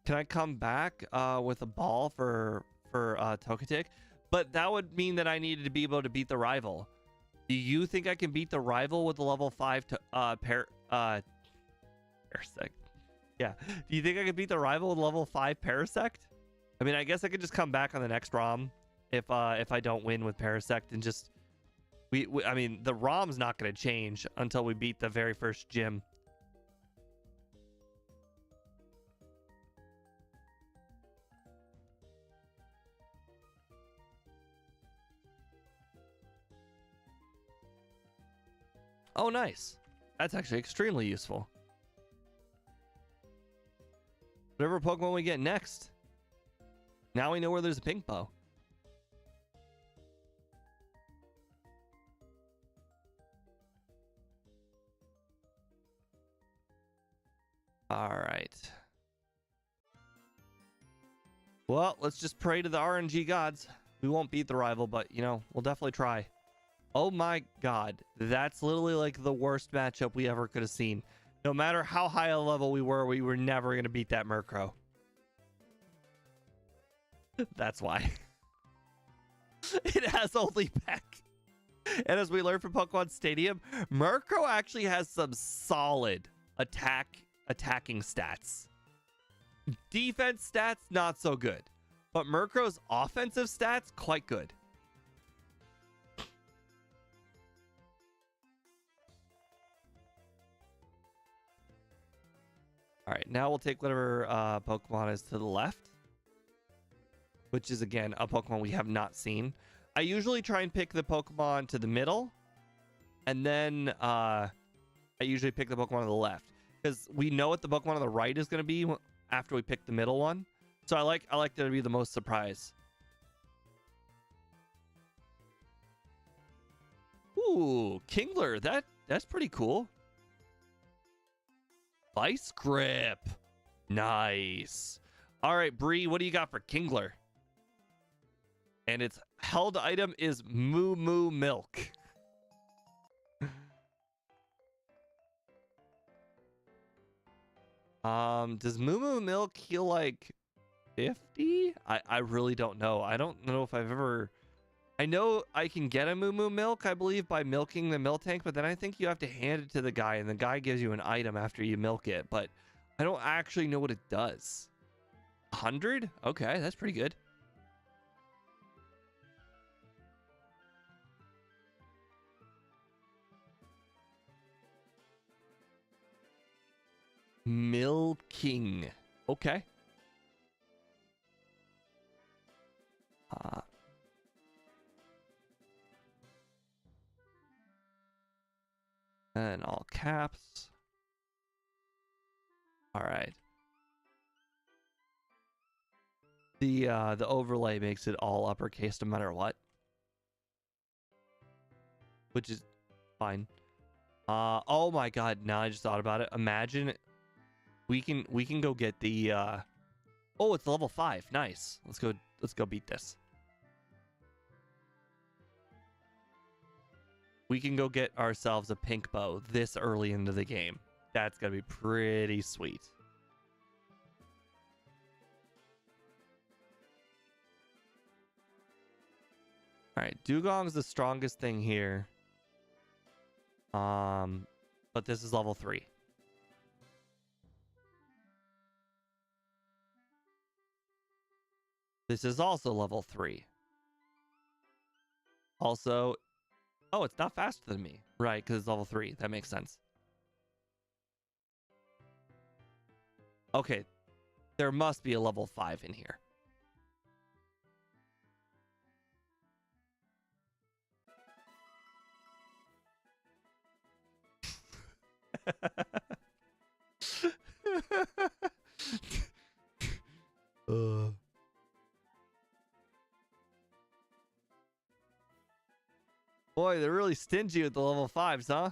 Can I come back with a ball for Togetic? But that would mean that I needed to be able to beat the rival. Do you think I can beat the rival with the level 5 to Parasect? Yeah. Do you think I could beat the rival with level 5 Parasect? I mean, I guess I could just come back on the next ROM if I don't win with Parasect and just I mean, the ROM's not going to change until we beat the very first gym. Oh, nice. That's actually extremely useful. Whatever Pokemon we get next. Now we know where there's a pink bow. All right. Well, let's just pray to the RNG gods. We won't beat the rival, but, you know, we'll definitely try. Oh my god. That's literally like the worst matchup we ever could have seen. No matter how high a level we were never going to beat that Murkrow. That's why. It has only Peck. And as we learned from Pokemon Stadium, Murkrow actually has some solid attacking stats. Defense stats, not so good. But Murkrow's offensive stats, quite good. All right, now we'll take whatever Pokemon is to the left, which is, again, a Pokemon we have not seen. I usually try and pick the Pokemon to the middle, and then I usually pick the Pokemon to the left, because we know what the Pokemon on the right is going to be after we pick the middle one. So I like that to be the most surprise. Ooh, Kingler, that's pretty cool. Vice Grip. Nice. All right, Bree, what do you got for Kingler? And its held item is Moo Moo Milk. Does Moo Moo Milk heal like 50? I really don't know. I don't know if I've ever... I know I can get a Moo Moo Milk, I believe, by milking the milk tank, but then I think you have to hand it to the guy, and the guy gives you an item after you milk it, but I don't actually know what it does. 100? Okay, that's pretty good. Milking. Okay. And all caps. All right. The overlay makes it all uppercase no matter what, which is fine. Oh my god, now I just thought about it. Imagine we can go get the oh, it's level 5. Nice. Let's go beat this. we can go get ourselves a pink bow this early into the game. That's gonna be pretty sweet. All right, Dugong's the strongest thing here. But this is level 3. This is also level 3. Also, oh, it's not faster than me. Right, because it's level 3. That makes sense. Okay, there must be a level 5 in here. Boy, they're really stingy with the level 5s, huh?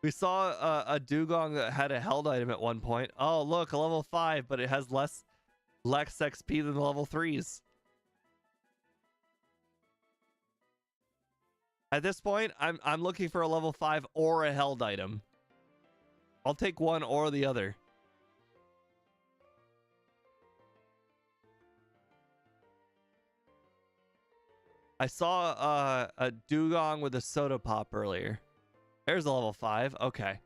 We saw a Dugong that had a held item at one point. Oh, look, a level 5, but it has less XP than the level 3s. At this point, I'm looking for a level 5 or a held item. I'll take one or the other. I saw a Dugong with a soda pop earlier. There's a level 5. Okay.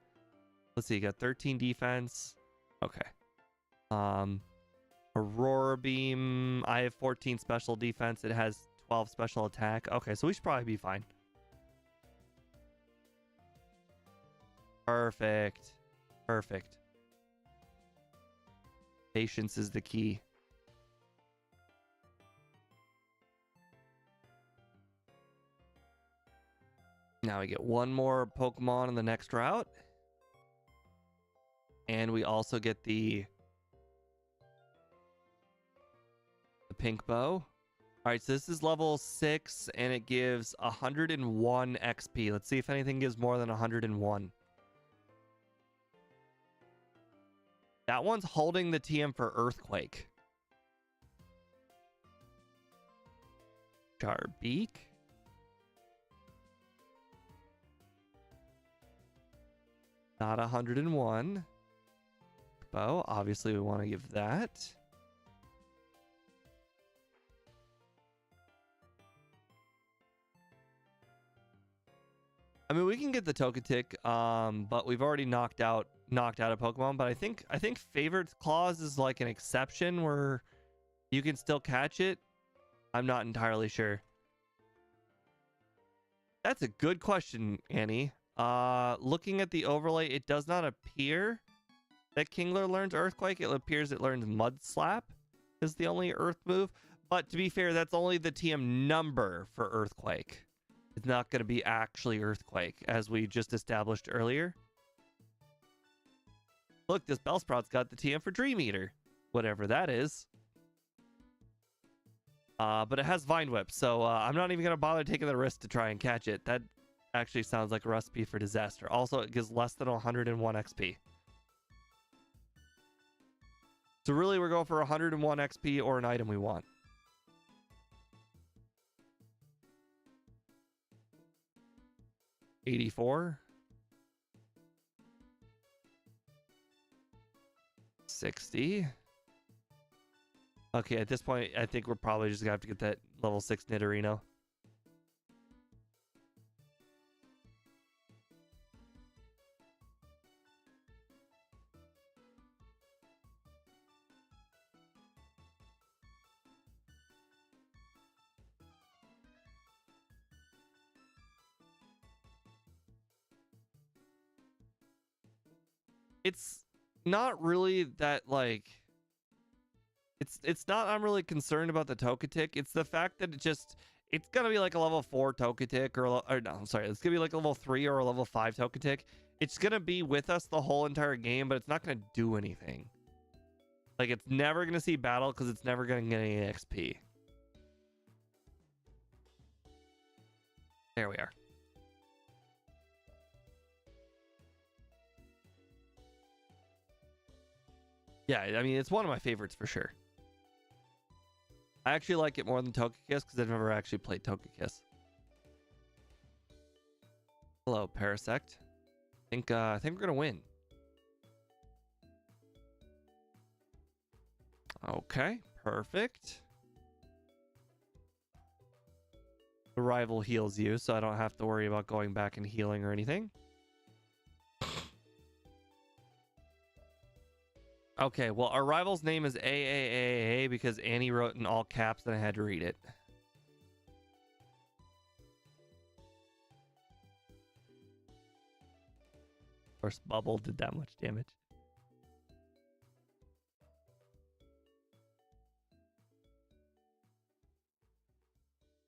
Let's see. You got 13 defense. Okay. Aurora Beam. I have 14 special defense. It has 12 special attack. Okay, so we should probably be fine. Perfect. Perfect. Patience is the key. Now we get one more Pokemon in the next route. And we also get the pink bow. All right, so this is level 6 and it gives 101 XP. Let's see if anything gives more than 101. That one's holding the TM for Earthquake. Charbeak. Not 101. Bow, obviously we want to give that. I mean, we can get the Togetic, but we've already knocked out a Pokemon. But I think Favorite Clause is like an exception where you can still catch it. I'm not entirely sure. That's a good question, Annie. Looking at the overlay, it does not appear that Kingler learns Earthquake. It appears it learns Mud Slap is the only Earth move. But to be fair, that's only the TM number for Earthquake. It's not going to be actually Earthquake, as we just established earlier. Look, this Bellsprout's got the TM for Dream Eater, whatever that is. But it has Vine Whip, so I'm not even going to bother taking the risk to try and catch it. That actually sounds like a recipe for disaster. Also, it gives less than 101 XP. So really, we're going for 101 XP or an item we want. $84. 60. Okay, at this point, I think we're probably just gonna have to get that level 6 Nidorino. It's not really that, like, it's not, I'm really concerned about the Togetic. It's the fact that it's gonna be like a level 4 Togetic or no, I'm sorry, it's gonna be like a level 3 or a level 5 Togetic. It's gonna be with us the whole entire game, but it's not gonna do anything. Like, it's never gonna see battle because it's never gonna get any XP. There we are. Yeah, I mean, it's one of my favorites for sure. I actually like it more than Togekiss because I've never actually played Togekiss. Hello, Parasect. I think we're gonna win. Okay, perfect. The rival heals you, so I don't have to worry about going back and healing or anything. Okay, well, our rival's name is AAAA because Annie wrote in all caps and I had to read it. Of course, Bubble did that much damage.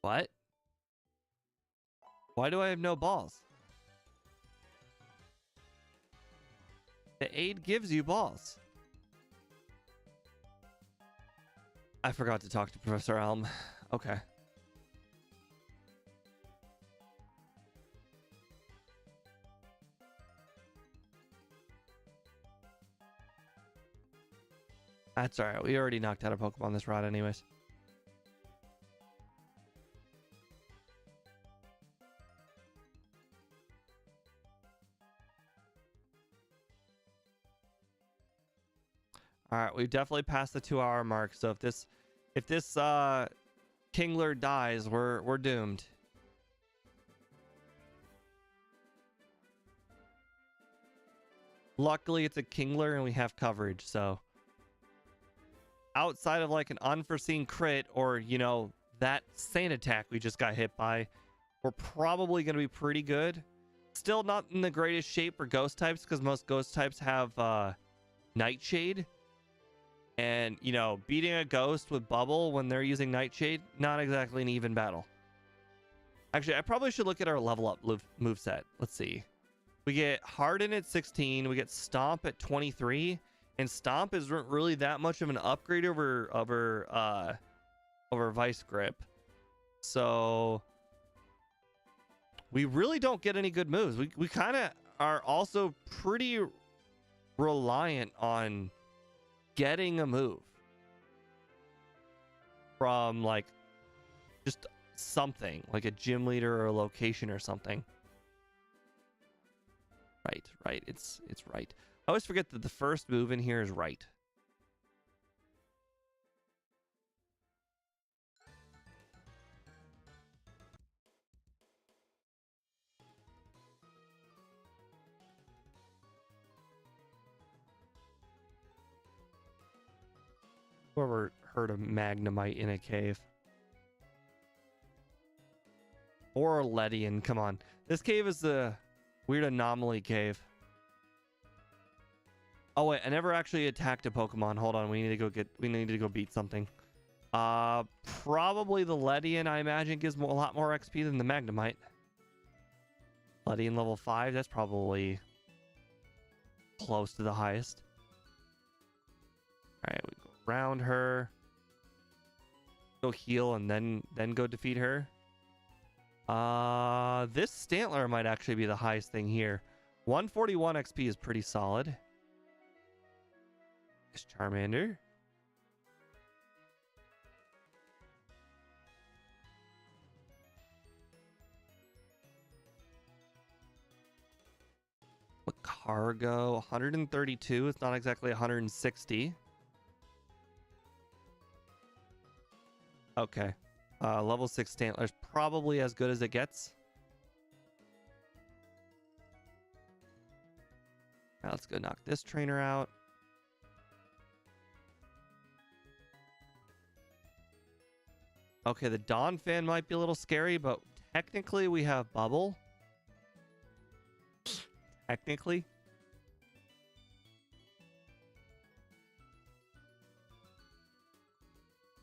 What? Why do I have no balls? The aid gives you balls. I forgot to talk to Professor Elm. Okay. That's alright. We already knocked out a Pokemon this route anyways. Alright, we've definitely passed the 2-hour mark, so if this Kingler dies, we're doomed. Luckily it's a Kingler and we have coverage, so outside of like an unforeseen crit or, you know, that sand attack we just got hit by, we're probably going to be pretty good. Still not in the greatest shape for ghost types because most ghost types have Nightshade. And, you know, beating a ghost with Bubble when they're using Nightshade, not exactly an even battle. Actually, I probably should look at our level up moveset. Let's see. We get Harden at 16. We get Stomp at 23. And Stomp isn't really that much of an upgrade over Vice Grip. So we really don't get any good moves. We kind of are also pretty reliant on getting a move from like just something like a gym leader or a location or something. Right. It's right. I always forget that the first move in here is right. Whoever heard of Magnemite in a cave? Or a Ledian, come on. This cave is the weird anomaly cave. Oh wait, I never actually attacked a Pokemon. Hold on, we need to go beat something. Probably the Ledian, I imagine, gives a lot more XP than the Magnemite. Ledian level 5, that's probably close to the highest. Alright, we go around her. Go heal and then go defeat her. This Stantler might actually be the highest thing here. 141 XP is pretty solid. This Charmander. Cargo 132. It's not exactly 160. Okay. Level 6 Stantler's probably as good as it gets. Now let's go knock this trainer out. Okay, the Dawn fan might be a little scary, but technically we have Bubble. Technically.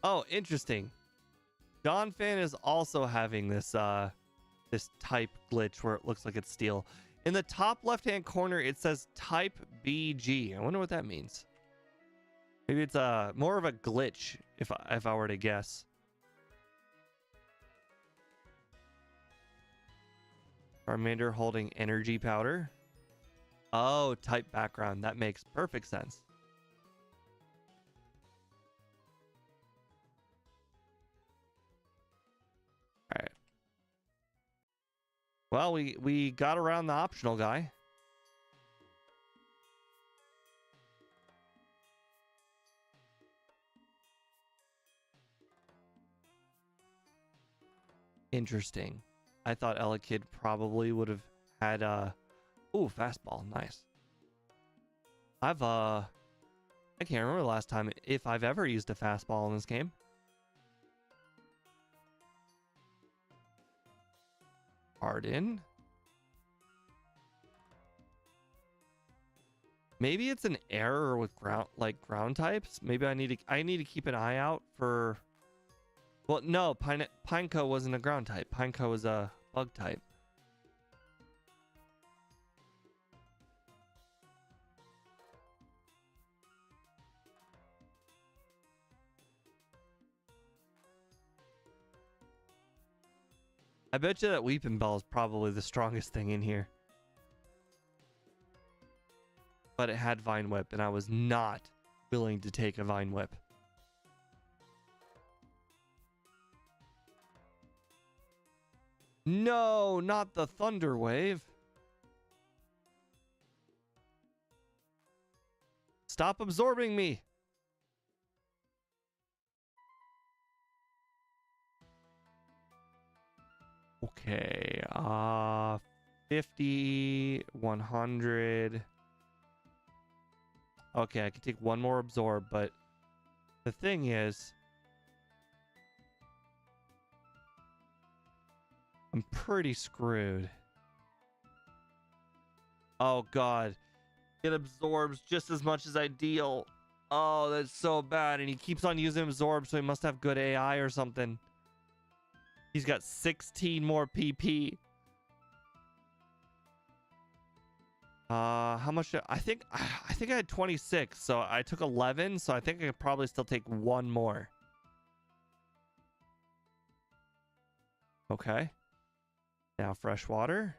Oh, interesting. Dawn fan is also having this this type glitch where it looks like it's steel. In the top left-hand corner, it says type BG. I wonder what that means. Maybe it's more of a glitch if I were to guess. Charmander holding energy powder. Oh, type background. That makes perfect sense. Well, we got around the optional guy. Interesting. I thought Elekid probably would have had ooh, fastball. Nice. I can't remember the last time if I've ever used a fastball in this game. Pardon? Maybe it's an error with ground types. Maybe I need to keep an eye out for. Well, no, Pineco wasn't a ground type. Pineco was a bug type. I bet you that Weeping Bell is probably the strongest thing in here. But it had Vine Whip, and I was not willing to take a Vine Whip. No, not the Thunder Wave. Stop absorbing me. Okay, 50, 100. Okay, I can take one more absorb, but the thing is, I'm pretty screwed. Oh god, it absorbs just as much as I deal. Oh, that's so bad, and he keeps on using absorb, so he must have good AI or something. He's got 16 more PP. How much? I think I had 26, so I took 11, so I think I could probably still take one more. Okay. Now fresh water.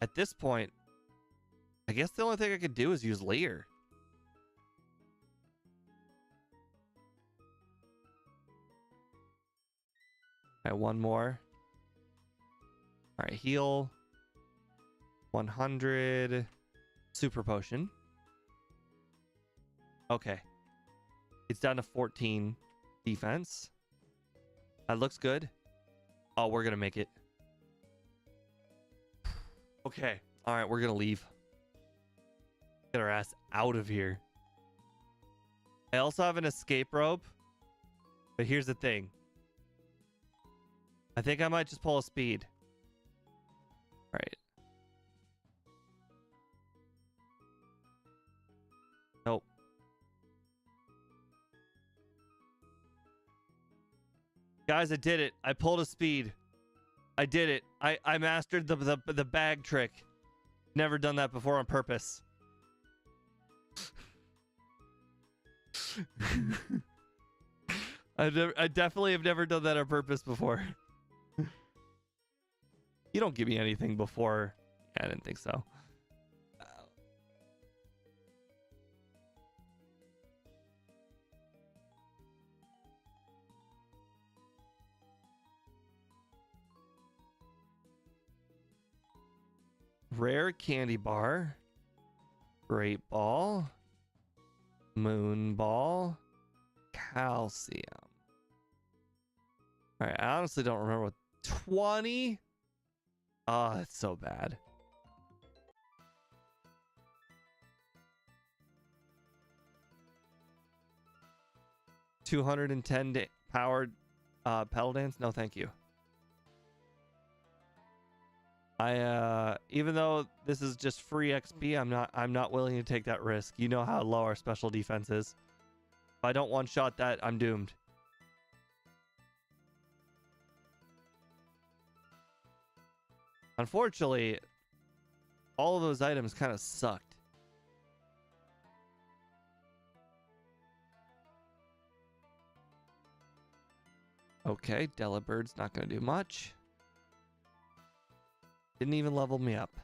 At this point, I guess the only thing I could do is use Leer. All right, one more. All right, heal. 100. Super potion. Okay. It's down to 14 defense. That looks good. Oh, we're going to make it. Okay. All right, we're going to leave. Get our ass out of here. I also have an escape rope. But here's the thing. I think I might just pull a speed. All right. Nope. Guys, I did it. I pulled a speed. I did it. I mastered the bag trick. Never done that before on purpose. I definitely have never done that on purpose before. You don't give me anything before. Yeah, I didn't think so. Rare candy bar. Great ball. Moon ball. Calcium. All right, I honestly don't remember what 20. Oh, that's so bad. $210 powered pedal dance. No, thank you. Even though this is just free XP, I'm not willing to take that risk. You know how low our special defense is. If I don't one-shot that, I'm doomed. Unfortunately, all of those items kind of sucked. Okay, Delabird's not going to do much. Didn't even level me up.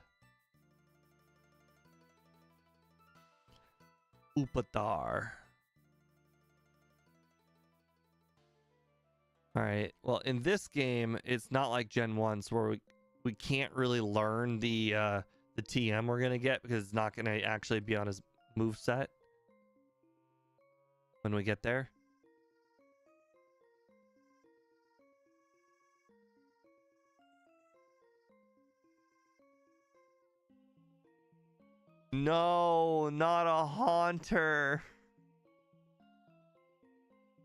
Upadar. All right. Well, in this game, it's not like Gen 1, so where we can't really learn the TM we're gonna get because it's not gonna actually be on his move set when we get there. No, not a Haunter.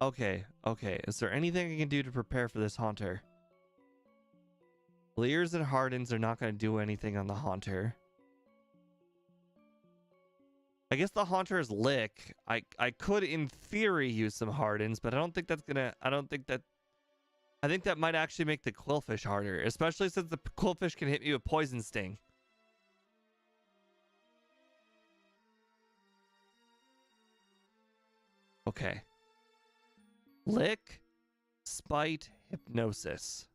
Okay, okay. Is there anything I can do to prepare for this Haunter? Leers and Hardens are not going to do anything on the Haunter. I guess the Haunter is Lick. I could, in theory, use some Hardens, but I don't think that's gonna... I think that might actually make the Quillfish harder, especially since the Quillfish can hit me with Poison Sting. Okay. Lick, Spite, Hypnosis.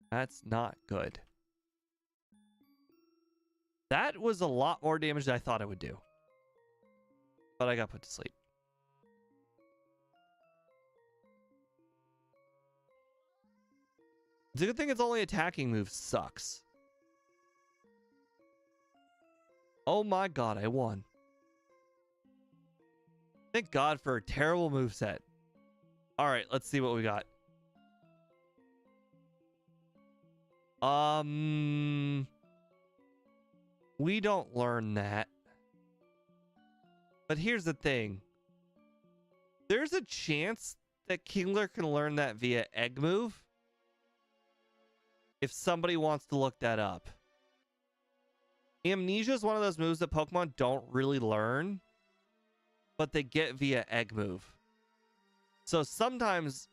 That's not good. That was a lot more damage than I thought it would do. But I got put to sleep. It's a good thing its only attacking move sucks. Oh my god, I won. Thank God for a terrible moveset. Alright, let's see what we got. We don't learn that. But here's the thing. There's a chance that Kingler can learn that via Egg Move. If somebody wants to look that up. Amnesia is one of those moves that Pokemon don't really learn, but they get via Egg Move. So sometimes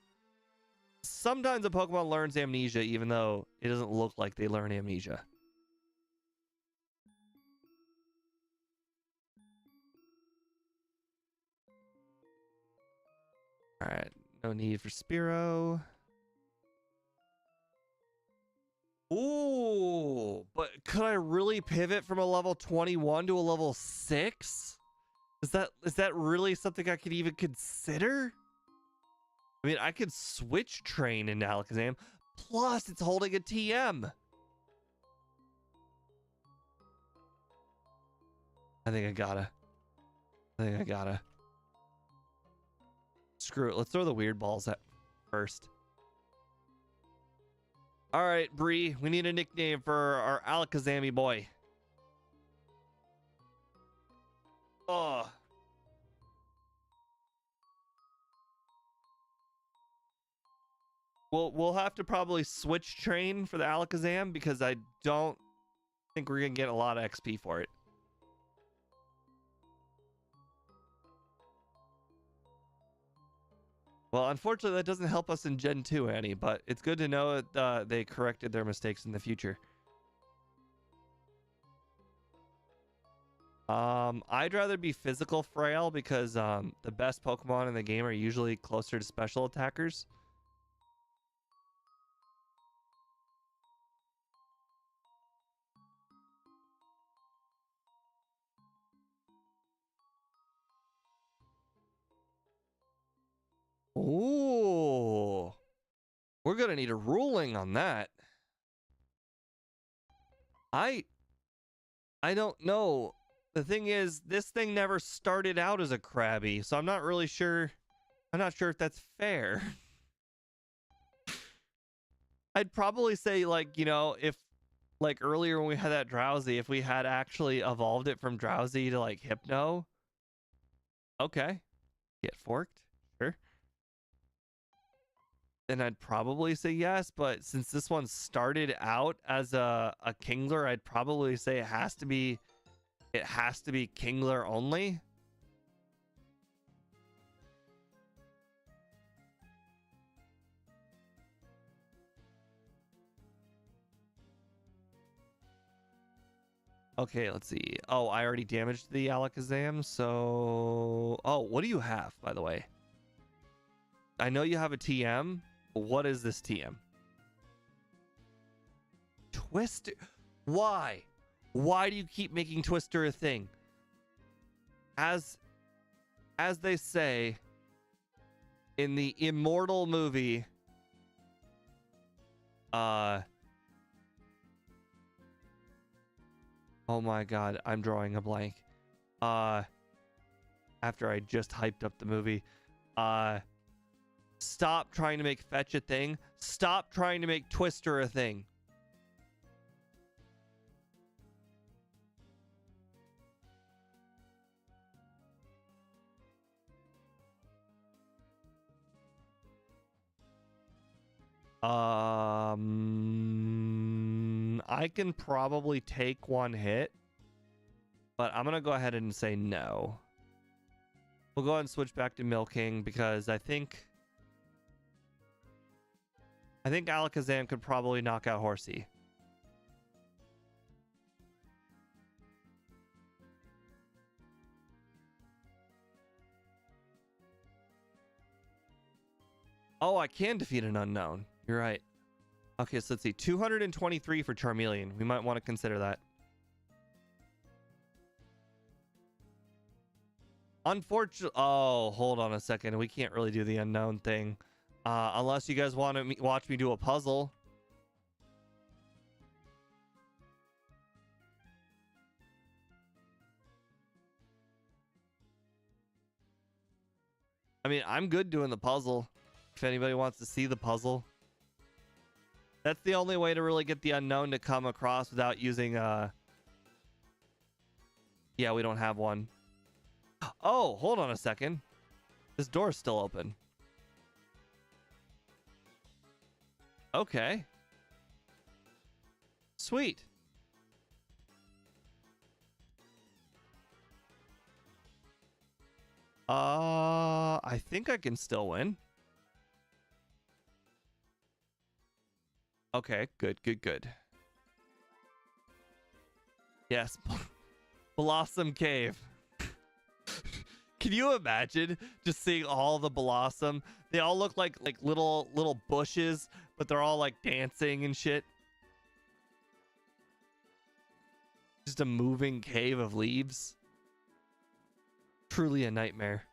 a Pokemon learns Amnesia even though it doesn't look like they learn Amnesia. Alright, no need for Spearow. Ooh, but could I really pivot from a level 21 to a level 6? Is that really something I could even consider? I mean, I could switch train into Alakazam, plus it's holding a TM. I think I gotta. Screw it. Let's throw the weird balls at first. All right, Bree, we need a nickname for our Alakazam boy. Oh. We'll have to probably switch train for the Alakazam because I don't think we're gonna get a lot of XP for it. Well, unfortunately, that doesn't help us in Gen 2, Annie, but it's good to know that they corrected their mistakes in the future. I'd rather be physical frail because the best Pokemon in the game are usually closer to special attackers. Ooh. We're gonna need a ruling on that. I don't know. The thing is, this thing never started out as a Krabby, so I'm not really sure. I'm not sure if that's fair. I'd probably say, like, you know, if, like, earlier when we had that Drowsy, if we had actually evolved it from Drowsy to, like, Hypno. Okay. Get forked. Sure. Then I'd probably say yes, but since this one started out as a Kingler, I'd probably say it has to be Kingler only. Okay, let's see. Oh, I already damaged the Alakazam, so... Oh, what do you have, by the way? I know you have a TM. What is this TM? Twister? Why? Why do you keep making Twister a thing? As they say in the Immortal movie, Oh my god, I'm drawing a blank. After I just hyped up the movie. Stop trying to make fetch a thing. Stop trying to make Twister a thing. I can probably take one hit, but I'm gonna go ahead and say no. We'll go ahead and switch back to Milking because I think Alakazam could probably knock out Horsey. Oh, I can defeat an unknown. You're right. Okay, so let's see. 223 for Charmeleon. We might want to consider that. Unfortunately, oh, hold on a second. We can't really do the unknown thing. Unless you guys want to watch me do a puzzle. I mean, I'm good doing the puzzle. If anybody wants to see the puzzle. That's the only way to really get the unknown to come across without using yeah, we don't have one. Oh, hold on a second. This door's still open. Okay. Sweet. I think I can still win. Okay, good. Yes. Blossom Cave. Can you imagine just seeing all the Blossom? They all look like little bushes, but they're all like dancing and shit. Just a moving cave of leaves. Truly a nightmare.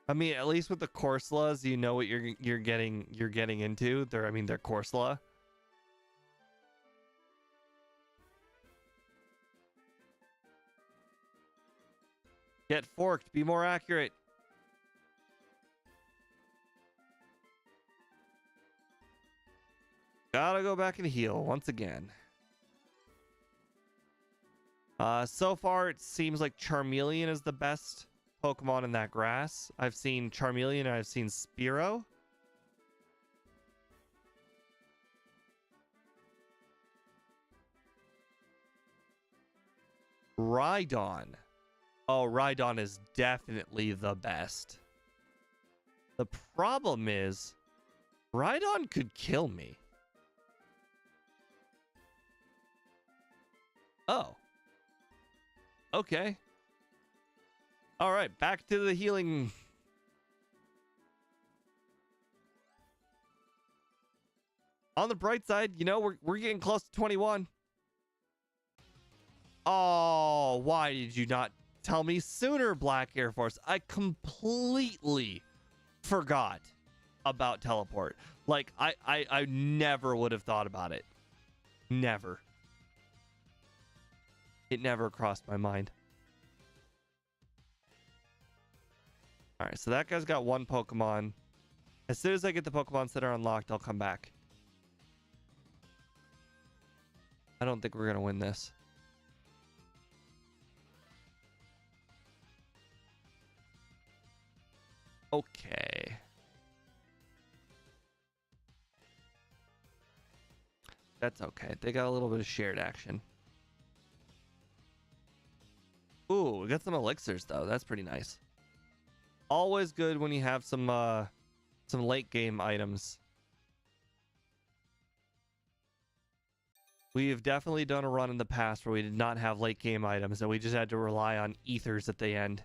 I mean, at least with the Corsolas, you know what you're getting into. They're Corsola. Get forked. Be more accurate. Gotta go back and heal once again. So far it seems like Charmeleon is the best Pokemon in that grass. I've seen Charmeleon and I've seen Spearow. Rhydon. Oh, Rhydon is definitely the best. The problem is, Rhydon could kill me. Oh. Okay. All right, back to the healing. On the bright side, you know, we're getting close to 21. Oh, why did you not tell me sooner, Black Air Force? I completely forgot about teleport. Like, I never would have thought about it. Never. It never crossed my mind. All right, so that guy's got one Pokemon. As soon as I get the Pokemons that are unlocked, I'll come back. I don't think we're going to win this. Okay. That's okay. They got a little bit of shared action. Ooh, we got some elixirs, though. That's pretty nice. Always good when you have some late game items. We have definitely done a run in the past where we did not have late game items and we just had to rely on ethers at the end.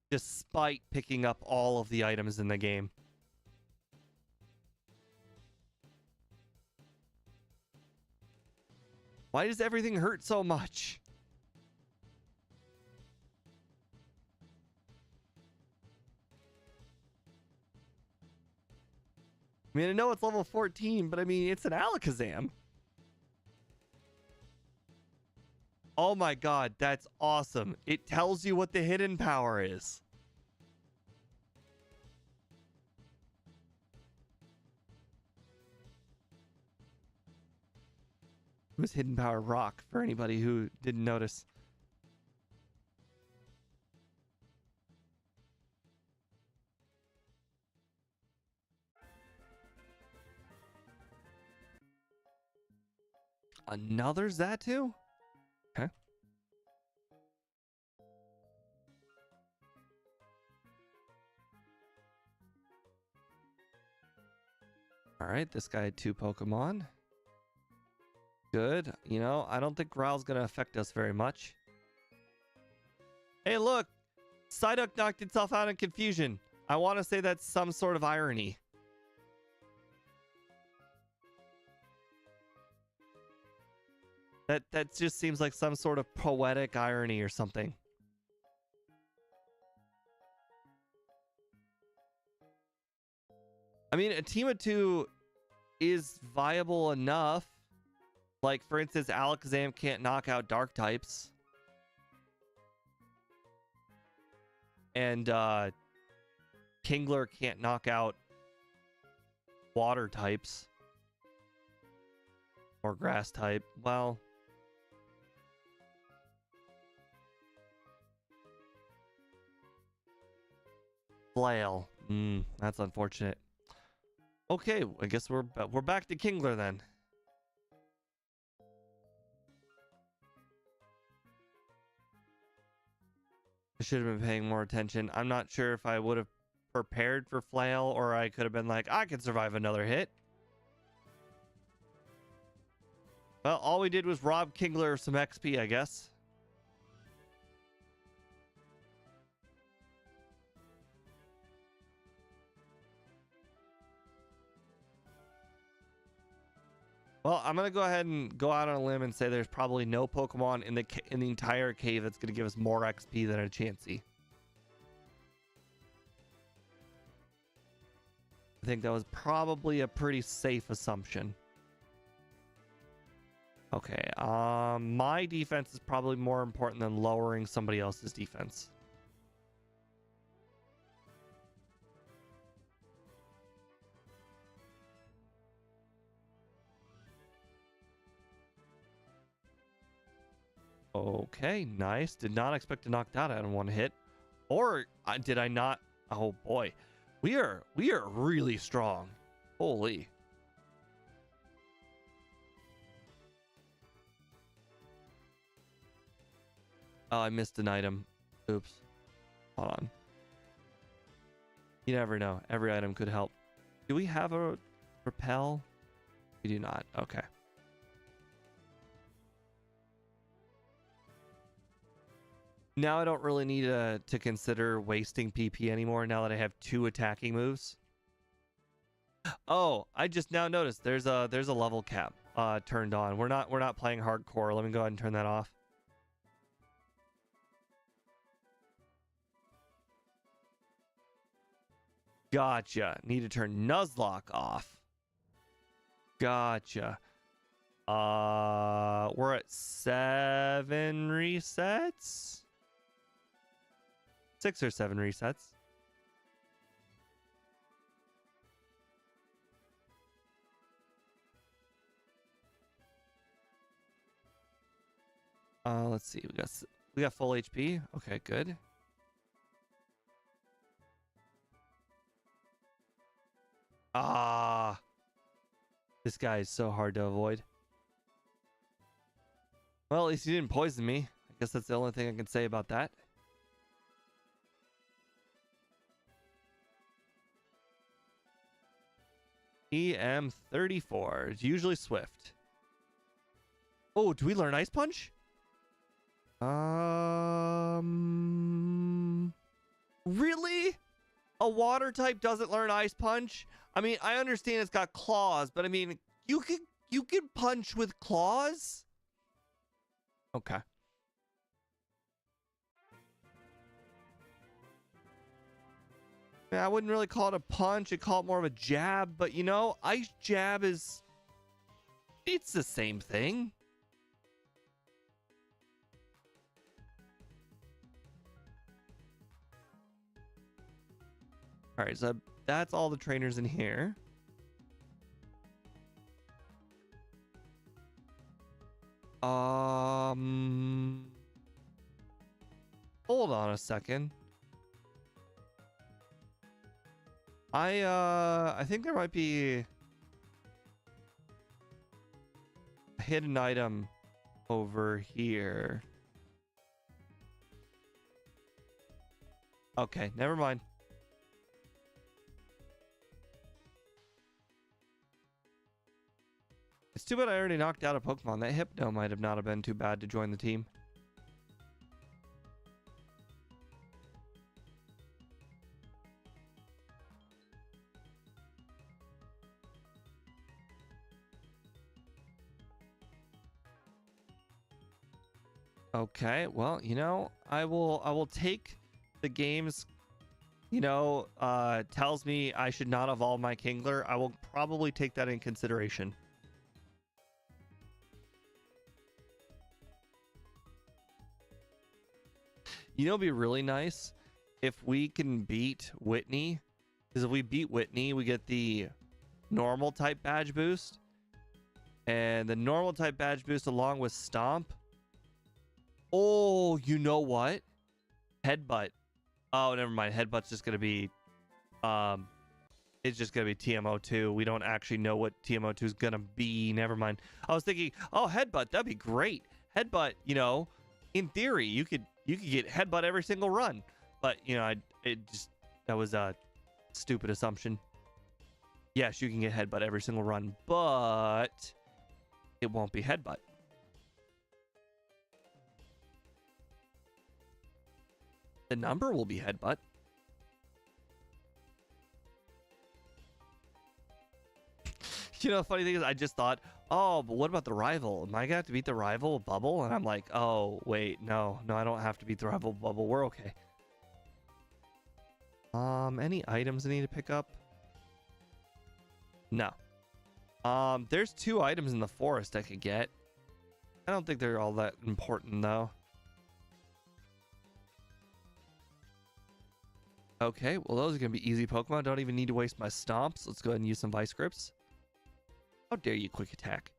Despite picking up all of the items in the game. Why does everything hurt so much? I mean, I know it's level 14, but I mean, it's an Alakazam. Oh my god, that's awesome. It tells you what the hidden power is. It was hidden power rock for anybody who didn't notice. Another Zatu? Okay. Alright, this guy had 2 Pokemon. Good. You know, I don't think Growl's going to affect us very much. Hey, look! Psyduck knocked itself out in confusion. I want to say that's some sort of irony. That just seems like some sort of poetic irony or something. I mean, a team of 2 is viable enough. Like, for instance, Alakazam can't knock out dark types. And Kingler can't knock out water types. Or grass type. Well, Flail. That's unfortunate. Okay, I guess we're back to Kingler then. I should have been paying more attention. I'm not sure if I would have prepared for Flail, or I could have been like, I can survive another hit. Well, all we did was rob Kingler of some XP, I guess. Well, I'm gonna go ahead and go out on a limb and say there's probably no Pokemon in the entire cave that's gonna give us more XP than a Chansey. I think that was probably a pretty safe assumption. Okay, my defense is probably more important than lowering somebody else's defense. Okay, nice. Did not expect to knock that out in one hit. Or did I not? Oh boy. We are really strong. Holy. Oh, I missed an item. Oops. Hold on. You never know. Every item could help. Do we have a Repel? We do not. Okay. Now I don't really need to consider wasting PP anymore now that I have 2 attacking moves. Oh, I just now noticed there's a level cap turned on. We're not playing hardcore. Let me go ahead and turn that off. Gotcha. Need to turn Nuzlocke off. Gotcha. We're at 7 resets. 6 or 7 resets. Let's see. We got full HP. Okay, good. This guy is so hard to avoid. Well, at least he didn't poison me. I guess that's the only thing I can say about that. EM34 is usually swift. Oh, do we learn Ice Punch? Really? A water type doesn't learn Ice Punch? I mean, I understand it's got claws, but I mean, you can punch with claws? Okay. I wouldn't really call it a punch. I'd call it more of a jab. But, you know, ice jab is... It's the same thing. All right, so that's all the trainers in here. Hold on a second. I think there might be a hidden item over here. Okay, never mind. It's too bad I already knocked out a Pokemon. That Hypno might have not have been too bad to join the team. Okay, well, you know, I will take the game's, you know, tells me I should not evolve my Kingler. I will probably take that in consideration. You know, it'd be really nice if we can beat Whitney, because if we beat Whitney, we get the normal type badge boost, and the normal type badge boost along with Stomp. Oh, you know what? Headbutt. Oh, never mind. Headbutt's just gonna be, it's just gonna be TMO2. We don't actually know what TMO2 is gonna be. Never mind. I was thinking, oh, Headbutt, that'd be great. Headbutt, you know, in theory, you could get Headbutt every single run, but you know, that was a stupid assumption. Yes, you can get Headbutt every single run, but it won't be Headbutt. The number will be Headbutt. You know, the funny thing is, I just thought, oh, but what about the rival? Am I gonna have to beat the rival Bubble? And I'm like, oh, wait, no, I don't have to beat the rival Bubble. We're okay. Any items I need to pick up? No. There's 2 items in the forest I could get. I don't think they're all that important, though. Okay, well, those are going to be easy Pokemon. Don't even need to waste my Stomps. Let's go ahead and use some Vice Grips. How dare you Quick Attack.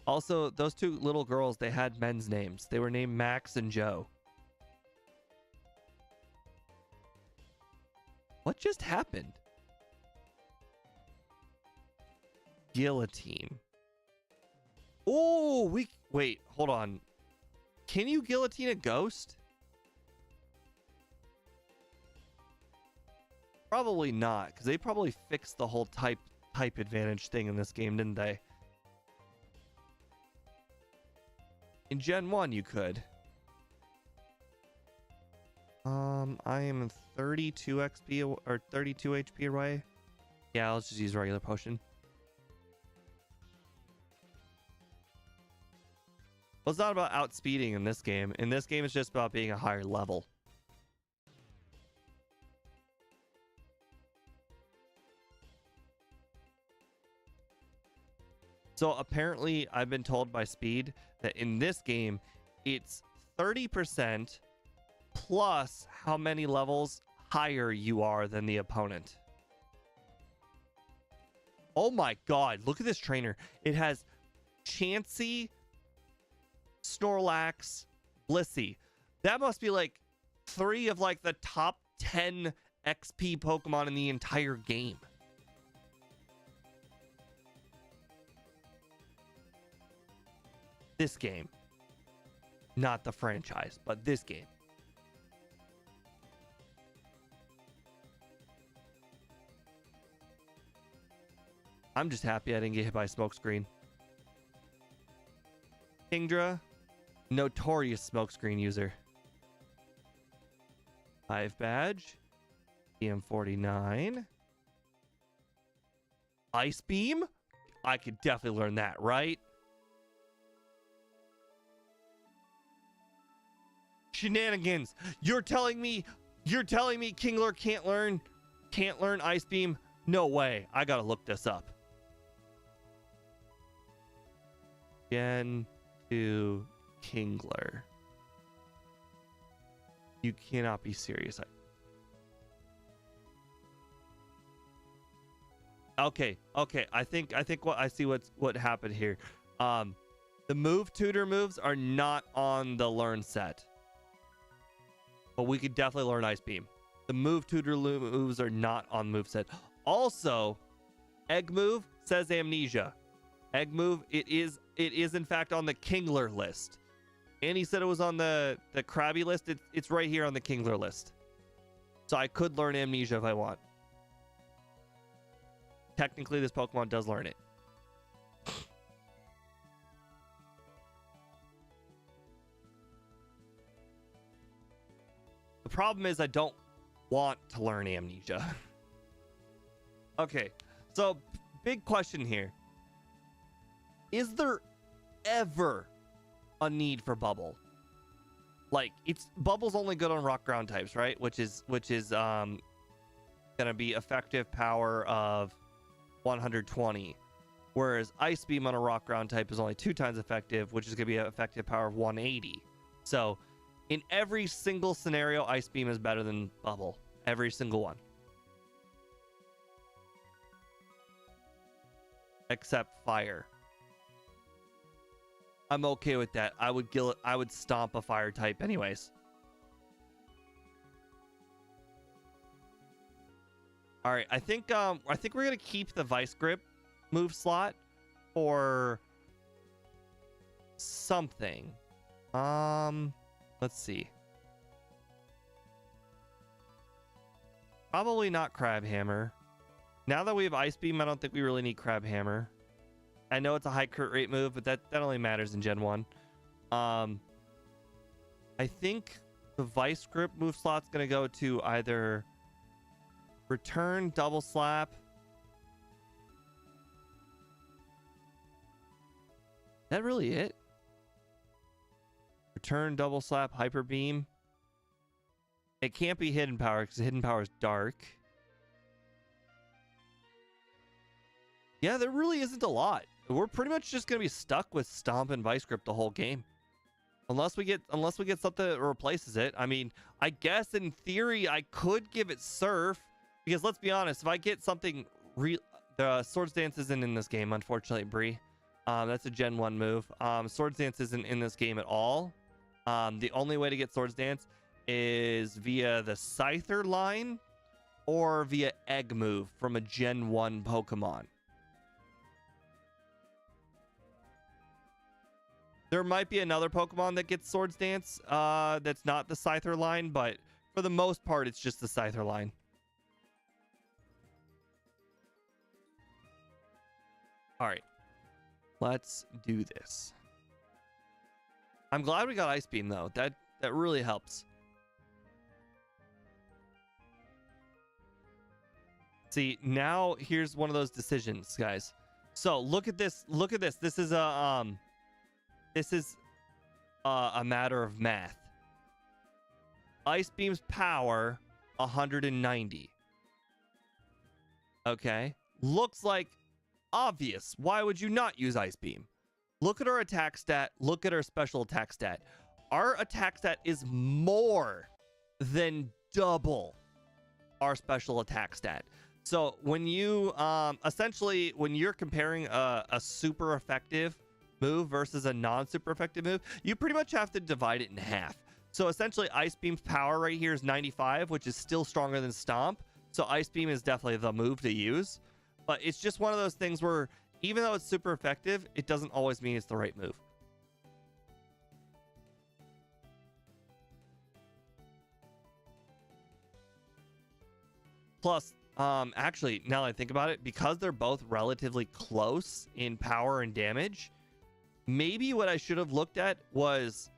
Also, those 2 little girls, they had men's names. They were named Max and Joe. What just happened? Guillotine. Oh, wait, hold on. Can you guillotine a ghost? Probably not, because they probably fixed the whole type advantage thing in this game, didn't they? In Gen 1, you could. I am 32 XP or 32 HP away. Yeah, let's just use a regular potion. Well, it's not about outspeeding in this game. In this game, it's just about being a higher level. So apparently, I've been told by Speed that in this game, it's 30% plus how many levels higher you are than the opponent. Oh my god, look at this trainer. It has Chansey, Snorlax, Blissey. That must be like 3 of like the top 10 XP Pokemon in the entire game. This game. Not the franchise, but this game. I'm just happy I didn't get hit by a smokescreen. Kingdra, notorious smokescreen user. 5 badge. EM49. Ice Beam? I could definitely learn that, right? Shenanigans. You're telling me You're telling me Kingler can't learn Ice Beam? No way. I gotta look this up. Gen 2 Kingler. You cannot be serious. Okay. I think I see what happened here. The move tutor moves are not on the learn set. But we could definitely learn Ice Beam. The move tutor moves are not on moveset. Also, Egg Move says Amnesia. Egg Move, it is in fact on the Kingler list. And he said it was on the Krabby list. It's right here on the Kingler list. So I could learn Amnesia if I want. Technically, this Pokemon does learn it. The problem is I don't want to learn Amnesia. Okay, so big question here. Is there ever a need for Bubble? Like, Bubble's only good on rock ground types, right? Which is gonna be effective power of 120. Whereas Ice Beam on a rock ground type is only 2 times effective, which is gonna be an effective power of 180. So in every single scenario, Ice Beam is better than Bubble. Every single one. Except Fire. I'm okay with that. I would stomp a Fire type anyways. All right, I think we're gonna keep the Vice Grip move slot for something. Let's see. Probably not Crab Hammer. Now that we have Ice Beam, I don't think we really need Crab Hammer. I know it's a high crit rate move, but that only matters in Gen 1. I think the Vice Grip move slot's going to go to either Return, Double Slap. Is that really it? Return, Double Slap, Hyper Beam. It can't be Hidden Power because Hidden Power is dark. Yeah, there really isn't a lot. We're pretty much just gonna be stuck with Stomp and Vice Grip the whole game, unless we get something that replaces it. I mean, I guess in theory I could give it Surf, because let's be honest, if I get something the Swords Dance isn't in this game, unfortunately, Bree. That's a Gen 1 move. Swords Dance isn't in this game at all. The only way to get Swords Dance is via the Scyther line or via Egg Move from a Gen 1 Pokemon. There might be another Pokemon that gets Swords Dance that's not the Scyther line, but for the most part, it's just the Scyther line. All right, let's do this. I'm glad we got Ice Beam, though. That really helps. See, now here's one of those decisions, guys. So look at this. Look at this. This is a matter of math. Ice Beam's power 190. Okay, looks like obvious. Why would you not use Ice Beam? Look at our attack stat. Look at our special attack stat. Our attack stat is more than double our special attack stat. So when you essentially when you're comparing a super effective move versus a non-super effective move, you pretty much have to divide it in half. So essentially Ice Beam's power right here is 95, which is still stronger than Stomp. So Ice Beam is definitely the move to use. But it's just one of those things where even though it's super effective, it doesn't always mean it's the right move. Plus, actually, now that I think about it, because they're both relatively close in power and damage, maybe what I should have looked at was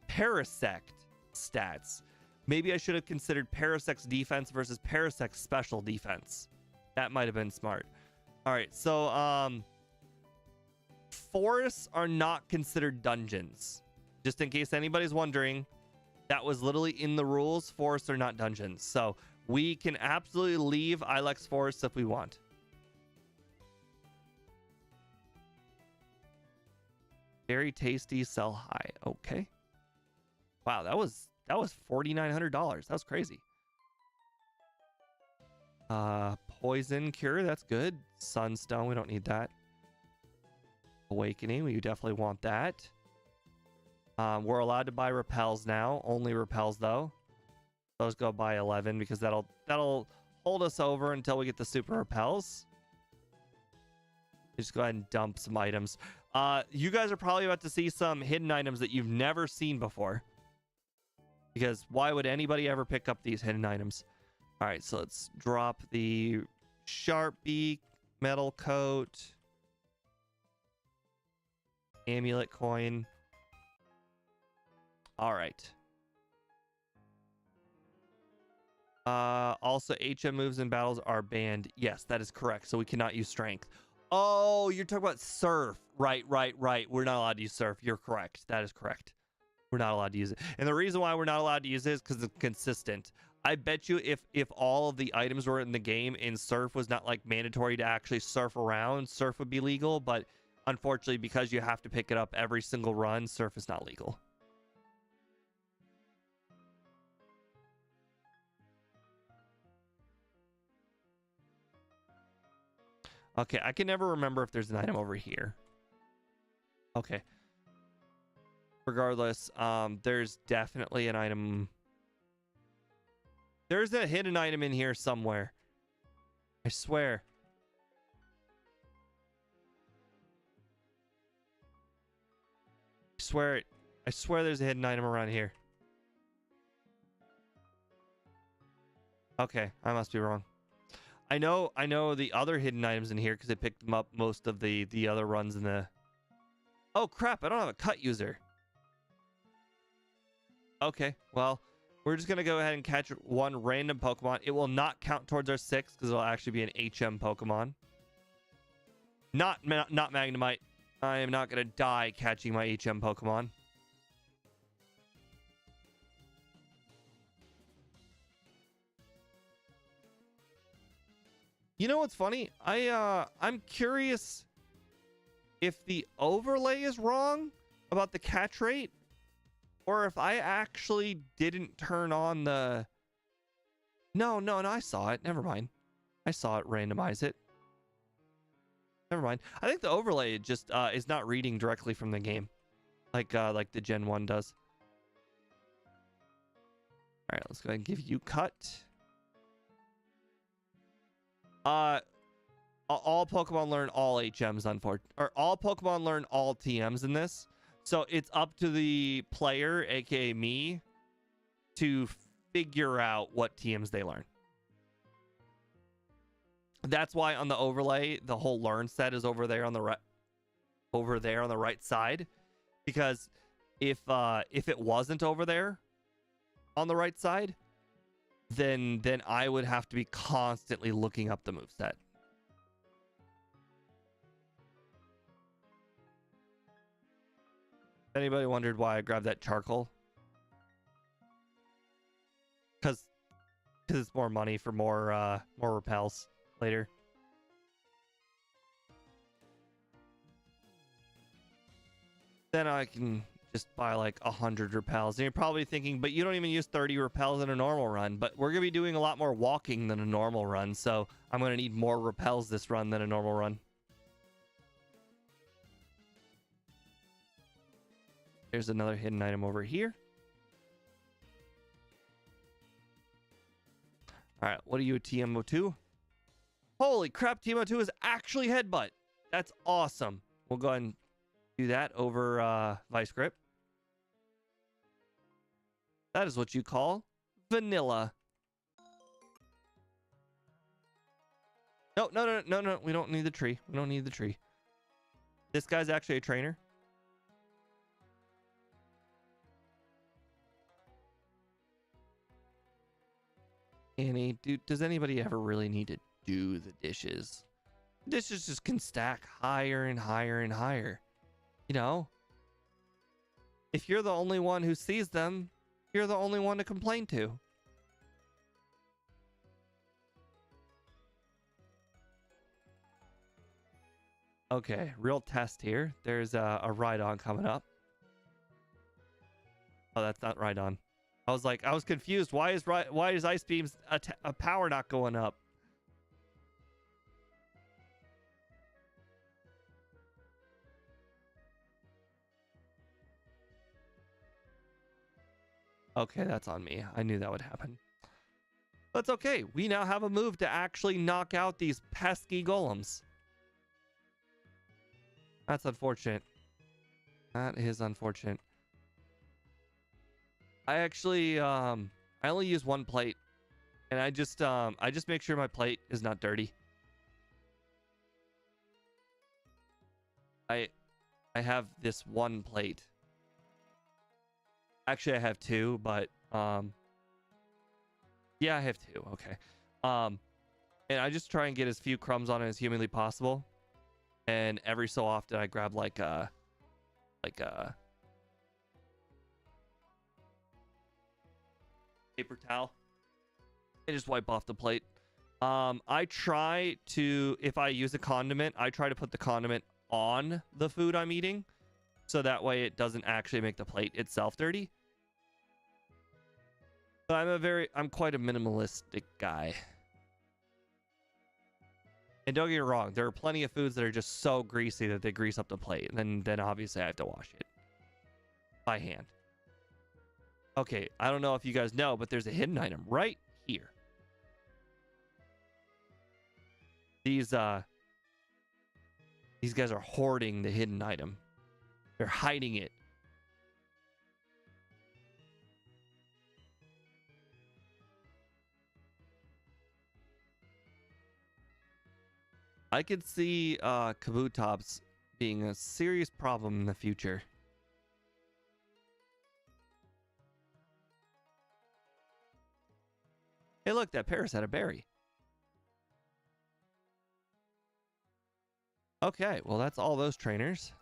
Parasect stats. Maybe I should have considered Parasect's defense versus Parasect's special defense. That might have been smart. All right, so forests are not considered dungeons. Just in case anybody's wondering, That was literally in the rules. Forests are not dungeons. So we can absolutely leave Ilex Forest if we want. Very tasty, sell high. Okay. Wow, that was $4,900. That was crazy. Poison cure, that's good. Sunstone, we don't need that. Awakening, we definitely want that. We're allowed to buy repels now. Only repels though. Those go by 11 because that'll hold us over until we get the super repels. Just go ahead and dump some items. You guys are probably about to see some hidden items that you've never seen before. Because why would anybody ever pick up these hidden items? All right, so let's drop the sharp beak, metal coat, amulet coin. All right. Also, HM moves in battles are banned. Yes, that is correct. So we cannot use strength. Oh, you're talking about surf. Right. We're not allowed to use surf. You're correct. That is correct. We're not allowed to use it. And the reason why we're not allowed to use it is because it's consistent. I bet you if all of the items were in the game and surf was not like mandatory to actually surf around, surf would be legal. But unfortunately, because you have to pick it up every single run, surf is not legal. Okay, I can never remember if there's an item over here. Okay. Regardless, there's definitely an item. There's a hidden item in here somewhere. I swear. I swear there's a hidden item around here. Okay, I must be wrong. I know the other hidden items in here because I picked them up most of the other runs in the... Oh crap, I don't have a cut user. Okay, well, we're just going to go ahead and catch one random Pokemon. It will not count towards our 6 because it'll actually be an HM Pokemon. Not Magnemite. I am not going to die catching my HM Pokemon. You know what's funny? I'm curious if the overlay is wrong about the catch rate, or if I actually didn't turn on the... No, I saw it. Never mind. I saw it randomize it. Never mind. I think the overlay just is not reading directly from the game, like the Gen 1 does. All right, let's go ahead and give you cut. All Pokemon learn all HMs, unfortunately, or all Pokemon learn all TMs in this. So it's up to the player, aka me, to figure out what TMs they learn. That's why on the overlay, the whole learn set is over there on the right, side, because if it wasn't over there on the right side, then I would have to be constantly looking up the moveset. Anybody wondered why I grabbed that charcoal? Because it's more money for more repels later. Then I can just buy like 100 repels. And you're probably thinking, but you don't even use 30 repels in a normal run. But we're going to be doing a lot more walking than a normal run. So I'm going to need more repels this run than a normal run. There's another hidden item over here. All right, what are you, a TMO2? Holy crap, TMO2 is actually headbutt. That's awesome. We'll go ahead and do that over Vice Grip. That is what you call vanilla. No. We don't need the tree. We don't need the tree. This guy's actually a trainer. Annie, dude, does anybody ever really need to do the dishes? Dishes just can stack higher and higher and higher. You know? If you're the only one who sees them, you're the only one to complain to. Okay, real test here. There's a Rhydon coming up. Oh, that's not Rhydon. I was confused. Why is Ice Beam's power not going up? Okay, that's on me. I knew that would happen. That's okay. We now have a move to actually knock out these pesky golems. That's unfortunate. That is unfortunate. I actually I only use one plate, and I just make sure my plate is not dirty. I have this one plate. Actually, I have two, but yeah, I have two. Okay. And I just try and get as few crumbs on it as humanly possible. And every so often I grab like a paper towel and just wipe off the plate. I try to, if I use a condiment, I try to put the condiment on the food I'm eating, so that way it doesn't actually make the plate itself dirty. But I'm quite a minimalistic guy. And don't get me wrong, there are plenty of foods that are just so greasy that they grease up the plate, and then obviously I have to wash it by hand. Okay, I don't know if you guys know, but there's a hidden item right here. These guys are hoarding the hidden item. They're hiding it. I could see Kabutops being a serious problem in the future. Hey, look, that Paris had a berry. Okay, well, that's all those trainers.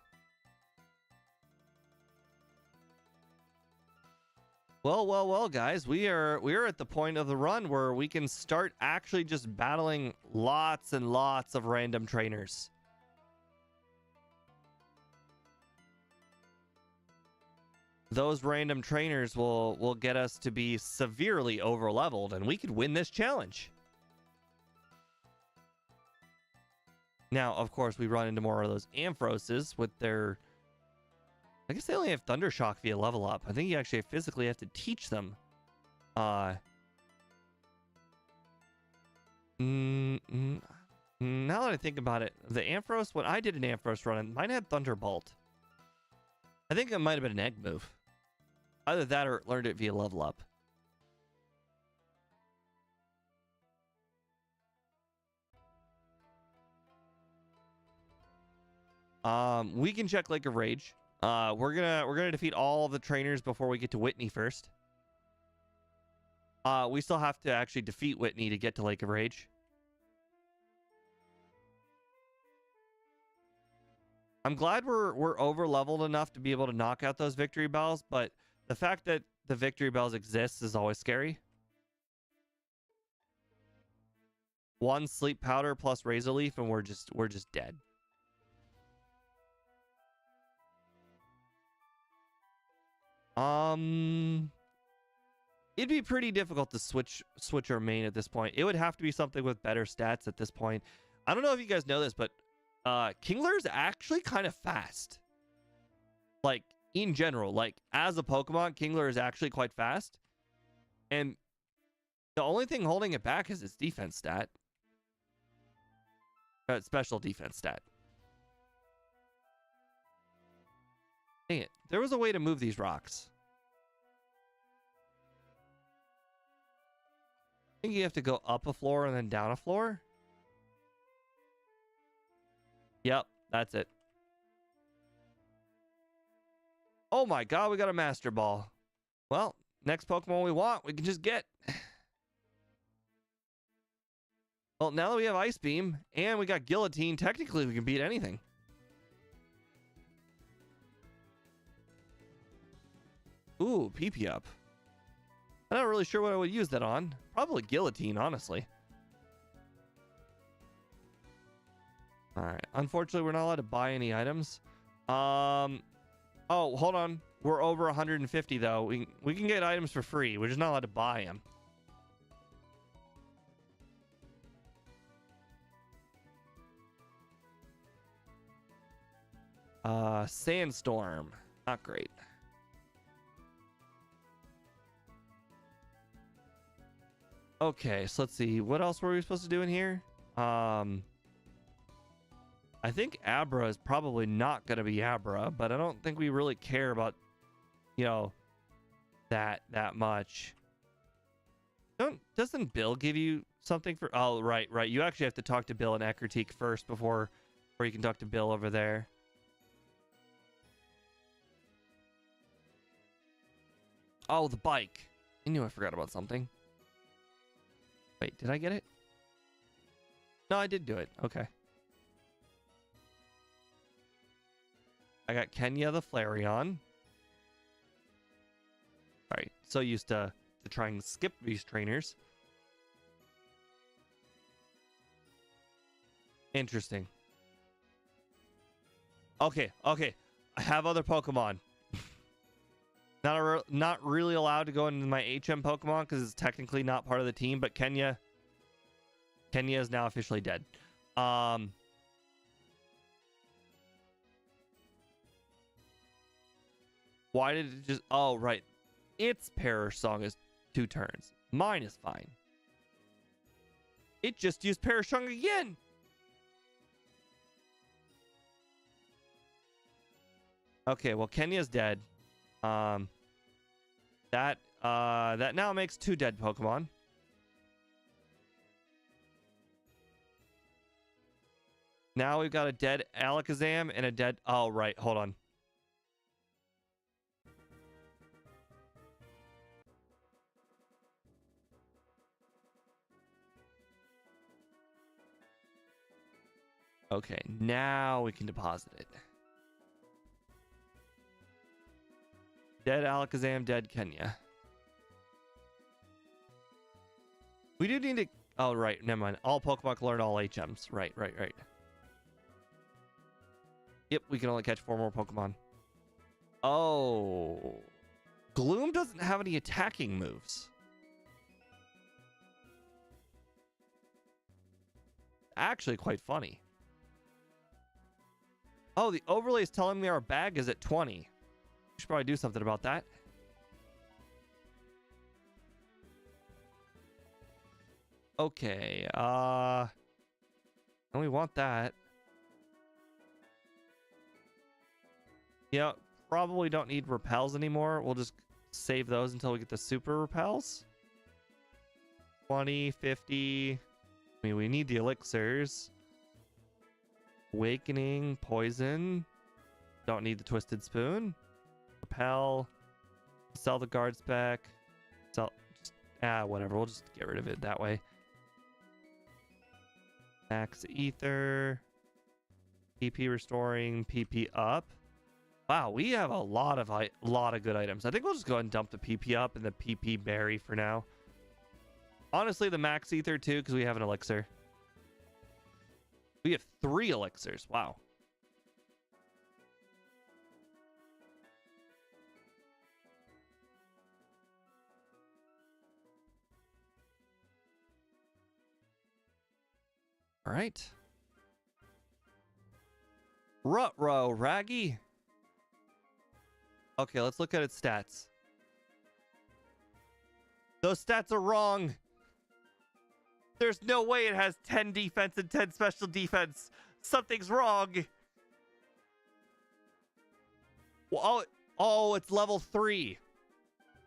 Well, guys, we are at the point of the run where we can start actually just battling lots and lots of random trainers. Those random trainers will get us to be severely overleveled, and we could win this challenge. Now, of course, we run into more of those Amphiroses with their... I guess they only have Thundershock via level up. I think you actually physically have to teach them. Now that I think about it, the Ampharos, when I did an Ampharos run, mine had Thunderbolt. I think it might have been an egg move. Either that or learned it via level up. We can check Lake of Rage. We're gonna defeat all of the trainers before we get to Whitney first. We still have to actually defeat Whitney to get to Lake of Rage. I'm glad we're over leveled enough to be able to knock out those victory bells, but the fact that the victory bells exist is always scary. 1 sleep powder plus razor leaf, and we're just dead. It'd be pretty difficult to switch our main at this point. It would have to be something with better stats at this point. I don't know if you guys know this, but Kingler is actually kind of fast. Like, in general, like, as a Pokemon, Kingler is actually quite fast. And the only thing holding it back is its defense stat. Special defense stat. Dang it. There was a way to move these rocks. I think you have to go up a floor and then down a floor. Yep, that's it. Oh my god, we got a Master Ball. Well, next Pokemon we want, we can just get. Well, now that we have Ice Beam and we got Guillotine, technically we can beat anything. Ooh, PP up. I'm not really sure what I would use that on. Probably Guillotine, honestly. All right. Unfortunately, we're not allowed to buy any items. Oh, hold on. We're over 150 though. We can get items for free. We're just not allowed to buy them. Sandstorm. Not great. Okay, so let's see. What else were we supposed to do in here? I think Abra is probably not going to be Abra, but I don't think we really care about, you know, that much. Doesn't Bill give you something for... Oh, right. You actually have to talk to Bill and Eckertique first before you can talk to Bill over there. Oh, the bike. I knew I forgot about something. Wait, did I get it? No, I did do it. Okay. I got Kenya the Flareon. Alright, so used to trying to skip these trainers. Interesting. Okay. I have other Pokemon. Not really allowed to go into my HM Pokemon because it's technically not part of the team, but Kenya is now officially dead. Why did it just... Oh, right. Its Perish Song is 2 turns. Mine is fine. It just used Perish Song again! Okay, well, Kenya's dead. That now makes 2 dead Pokemon. Now we've got a dead Alakazam and a dead... Oh, right. Hold on. Okay, now we can deposit it. Dead Alakazam, dead Kenya. We do need to... Oh, right. Never mind. All Pokemon can learn all HMs. Right. Yep, we can only catch 4 more Pokemon. Oh. Gloom doesn't have any attacking moves. Actually, quite funny. Oh, the overlay is telling me our bag is at 20. We should probably do something about that. Okay, and we want that. Yeah, probably don't need repels anymore. We'll just save those until we get the super repels. 20, 50. I mean, we need the elixirs. Awakening, poison. Don't need the twisted spoon. Repel. Sell the guard spec. Sell. Whatever. We'll just get rid of it that way. Max ether. PP restoring. PP up. Wow, we have a lot of good items. I think we'll just go ahead and dump the PP up and the PP berry for now. Honestly, the max ether too, because we have an elixir. We have 3 elixirs. Wow. All right. Ruh-roh, Raggy. Okay, let's look at its stats. Those stats are wrong. There's no way it has 10 defense and 10 special defense. Something's wrong. Oh, it's level 3.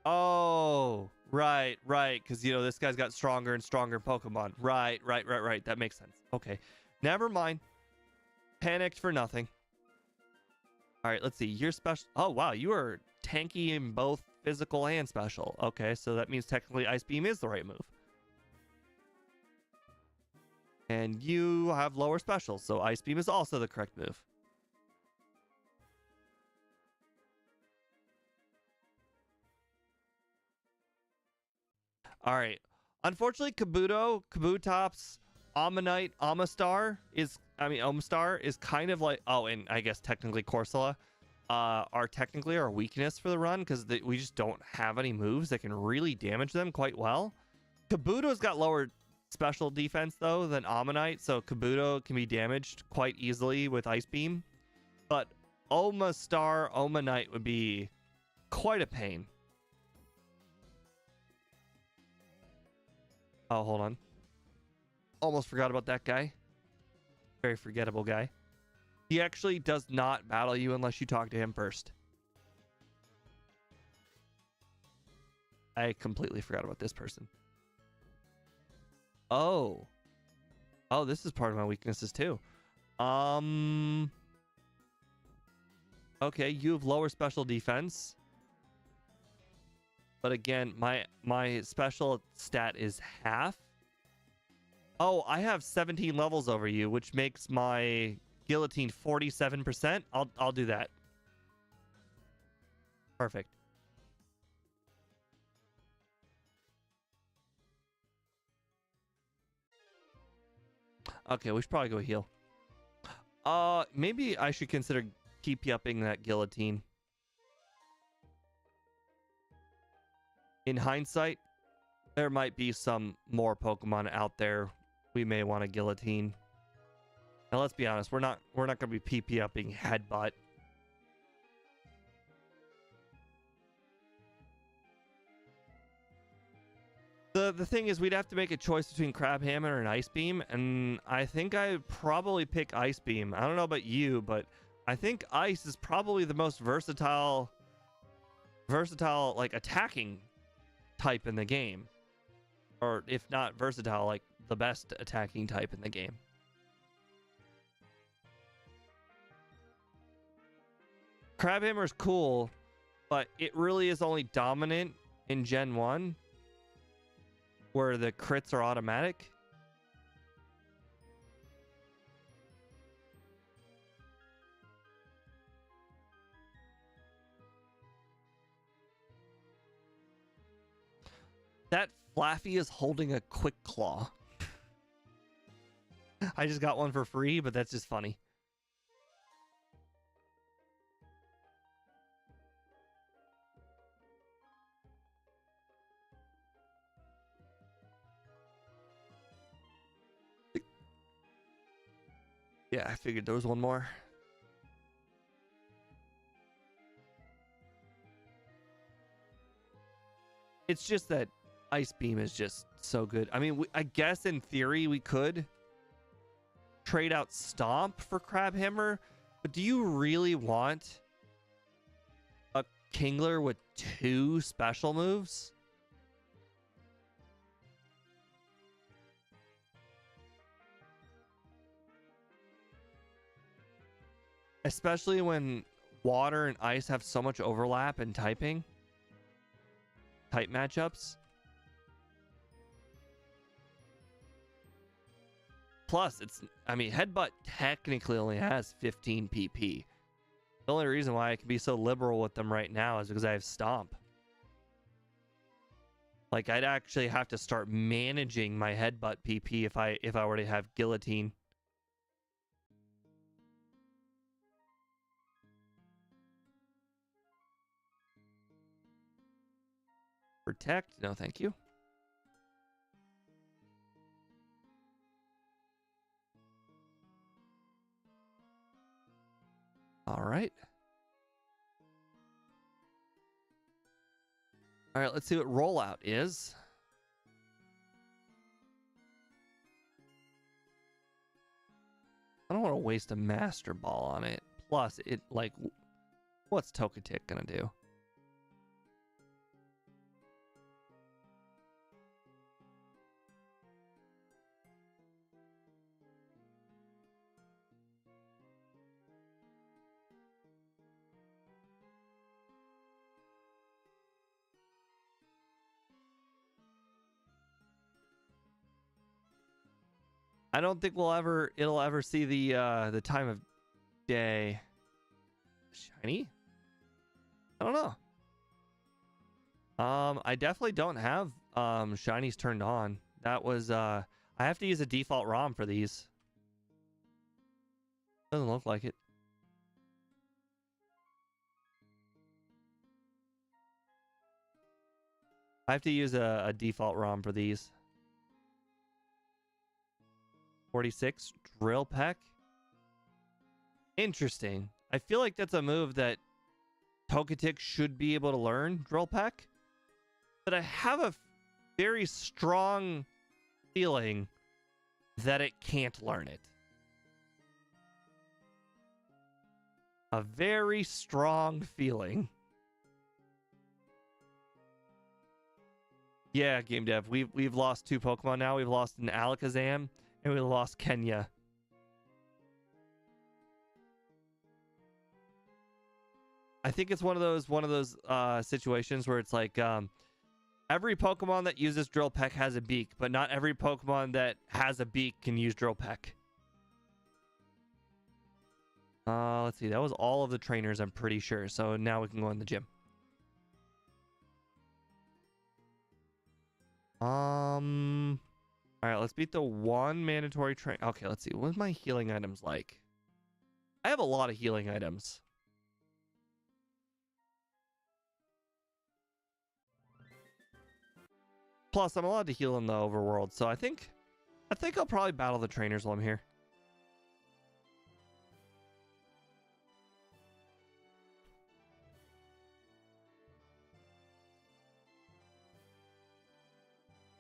Oh, right. Because, you know, this guy's got stronger and stronger Pokemon. Right. That makes sense. Okay. Never mind. Panicked for nothing. All right, let's see. You're special. Oh, wow. You are tanky in both physical and special. Okay, so that means technically Ice Beam is the right move. And you have lower specials, so Ice Beam is also the correct move. All right. Unfortunately, Kabutops, Ammonite, Omastar is kind of like, oh, and I guess technically Corsola are technically our weakness for the run because we just don't have any moves that can really damage them quite well. Kabuto's got lower special defense though than Ammonite, so Kabuto can be damaged quite easily with Ice Beam. But Omastar, Omanite would be quite a pain. Oh, hold on. Almost forgot about that guy. Very forgettable guy. He actually does not battle you unless you talk to him first. I completely forgot about this person. Oh. Oh, this is part of my weaknesses too. Okay, you have lower special defense. But again, my special stat is half. Oh, I have 17 levels over you, which makes my guillotine 47%. I'll do that. Perfect. Okay, we should probably go heal. Maybe I should consider upping that guillotine. In hindsight, there might be some more Pokemon out there we may want to guillotine. Now let's be honest, we're not going to be upping Headbutt. The thing is, we'd have to make a choice between Crabhammer and Ice Beam, and I think I'd probably pick Ice Beam. I don't know about you, but I think Ice is probably the most versatile like attacking type in the game. Or if not versatile, like the best attacking type in the game. Crabhammer is cool, but it really is only dominant in Gen 1, where the crits are automatic. That Flaffy is holding a Quick Claw. I just got one for free, but that's just funny. Yeah, I figured there was one more. It's just that Ice Beam is just so good. I mean, I guess in theory we could trade out Stomp for Crabhammer, but do you really want a Kingler with 2 special moves? Especially when water and ice have so much overlap in type matchups. Plus, Headbutt technically only has 15 PP. The only reason why I can be so liberal with them right now is because I have Stomp. Like, I'd actually have to start managing my Headbutt PP if I were to have Guillotine. Protect? No, thank you. All right. All right, let's see what rollout is. I don't want to waste a Master Ball on it. Plus, what's Togetic gonna do? I don't think it'll ever see the time of day. Shiny? I don't know. I definitely don't have shinies turned on. That was I have to use a default ROM for these. Doesn't look like it. I have to use a default ROM for these. 46 Drill Peck. Interesting. I feel like that's a move that Togetic should be able to learn, Drill Peck. But I have a very strong feeling that it can't learn it. A very strong feeling. Yeah, game dev. We've lost 2 Pokemon now. We've lost an Alakazam and we lost Kenya. I think it's one of those situations where it's like every Pokemon that uses Drill Peck has a beak, but not every Pokemon that has a beak can use Drill Peck. Let's see. That was all of the trainers, I'm pretty sure. So now we can go in the gym. All right, let's beat the 1 mandatory train. Okay, let's see. What are my healing items like? I have a lot of healing items. Plus, I'm allowed to heal in the overworld, so I think I'll probably battle the trainers while I'm here.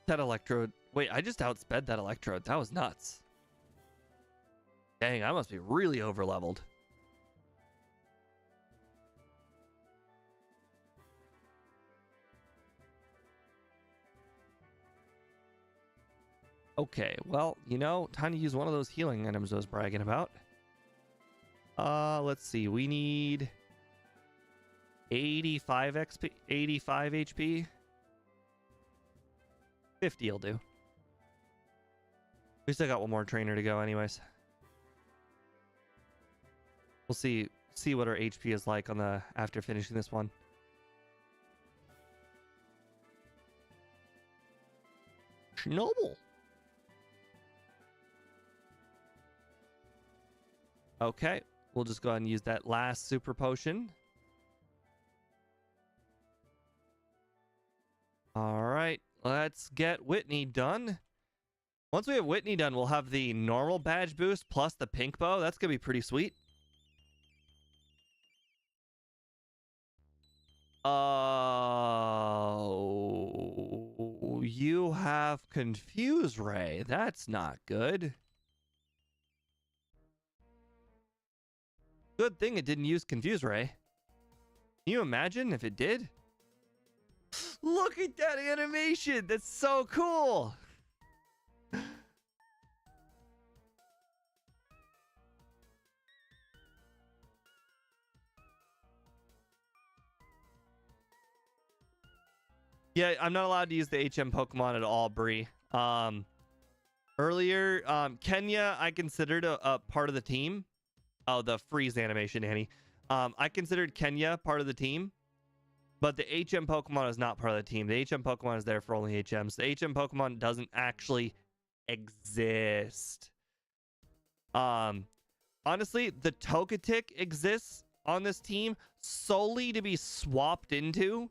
That Electrode. Wait, I just outsped that Electrode. That was nuts. Dang, I must be really over-leveled. Okay, well, you know, time to use one of those healing items I was bragging about. Let's see. We need 85 XP, 85 HP. 50 will do. We still got one more trainer to go anyways. We'll see what our HP is like on the after finishing this one. Noble. Okay, we'll just go ahead and use that last super potion. All right, let's get Whitney done. Once we have Whitney done, we'll have the normal badge boost plus the pink bow. That's going to be pretty sweet. Oh, you have Confuse Ray. That's not good. Good thing it didn't use Confuse Ray. Can you imagine if it did? Look at that animation. That's so cool. Yeah, I'm not allowed to use the HM Pokemon at all, Bree. Earlier, Kenya, I considered a part of the team. Oh, the freeze animation, Annie. I considered Kenya part of the team, but the HM Pokemon is not part of the team. The HM Pokemon is there for only HMs. The HM Pokemon doesn't actually exist. Honestly, the Togetic exists on this team solely to be swapped into,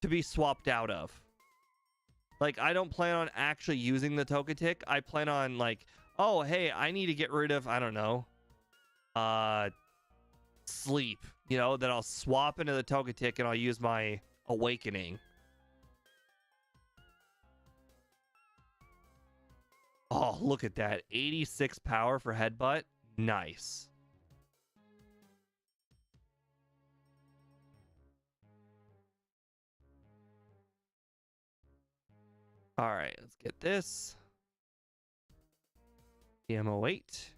to be swapped out of. Like, I don't plan on actually using the Togetic. I plan on, like, oh, hey, I need to get rid of, I don't know, Sleep. You know, then I'll swap into the Togetic and I'll use my Awakening. Oh, look at that. 86 power for Headbutt. Nice. All right, let's get this. TM08.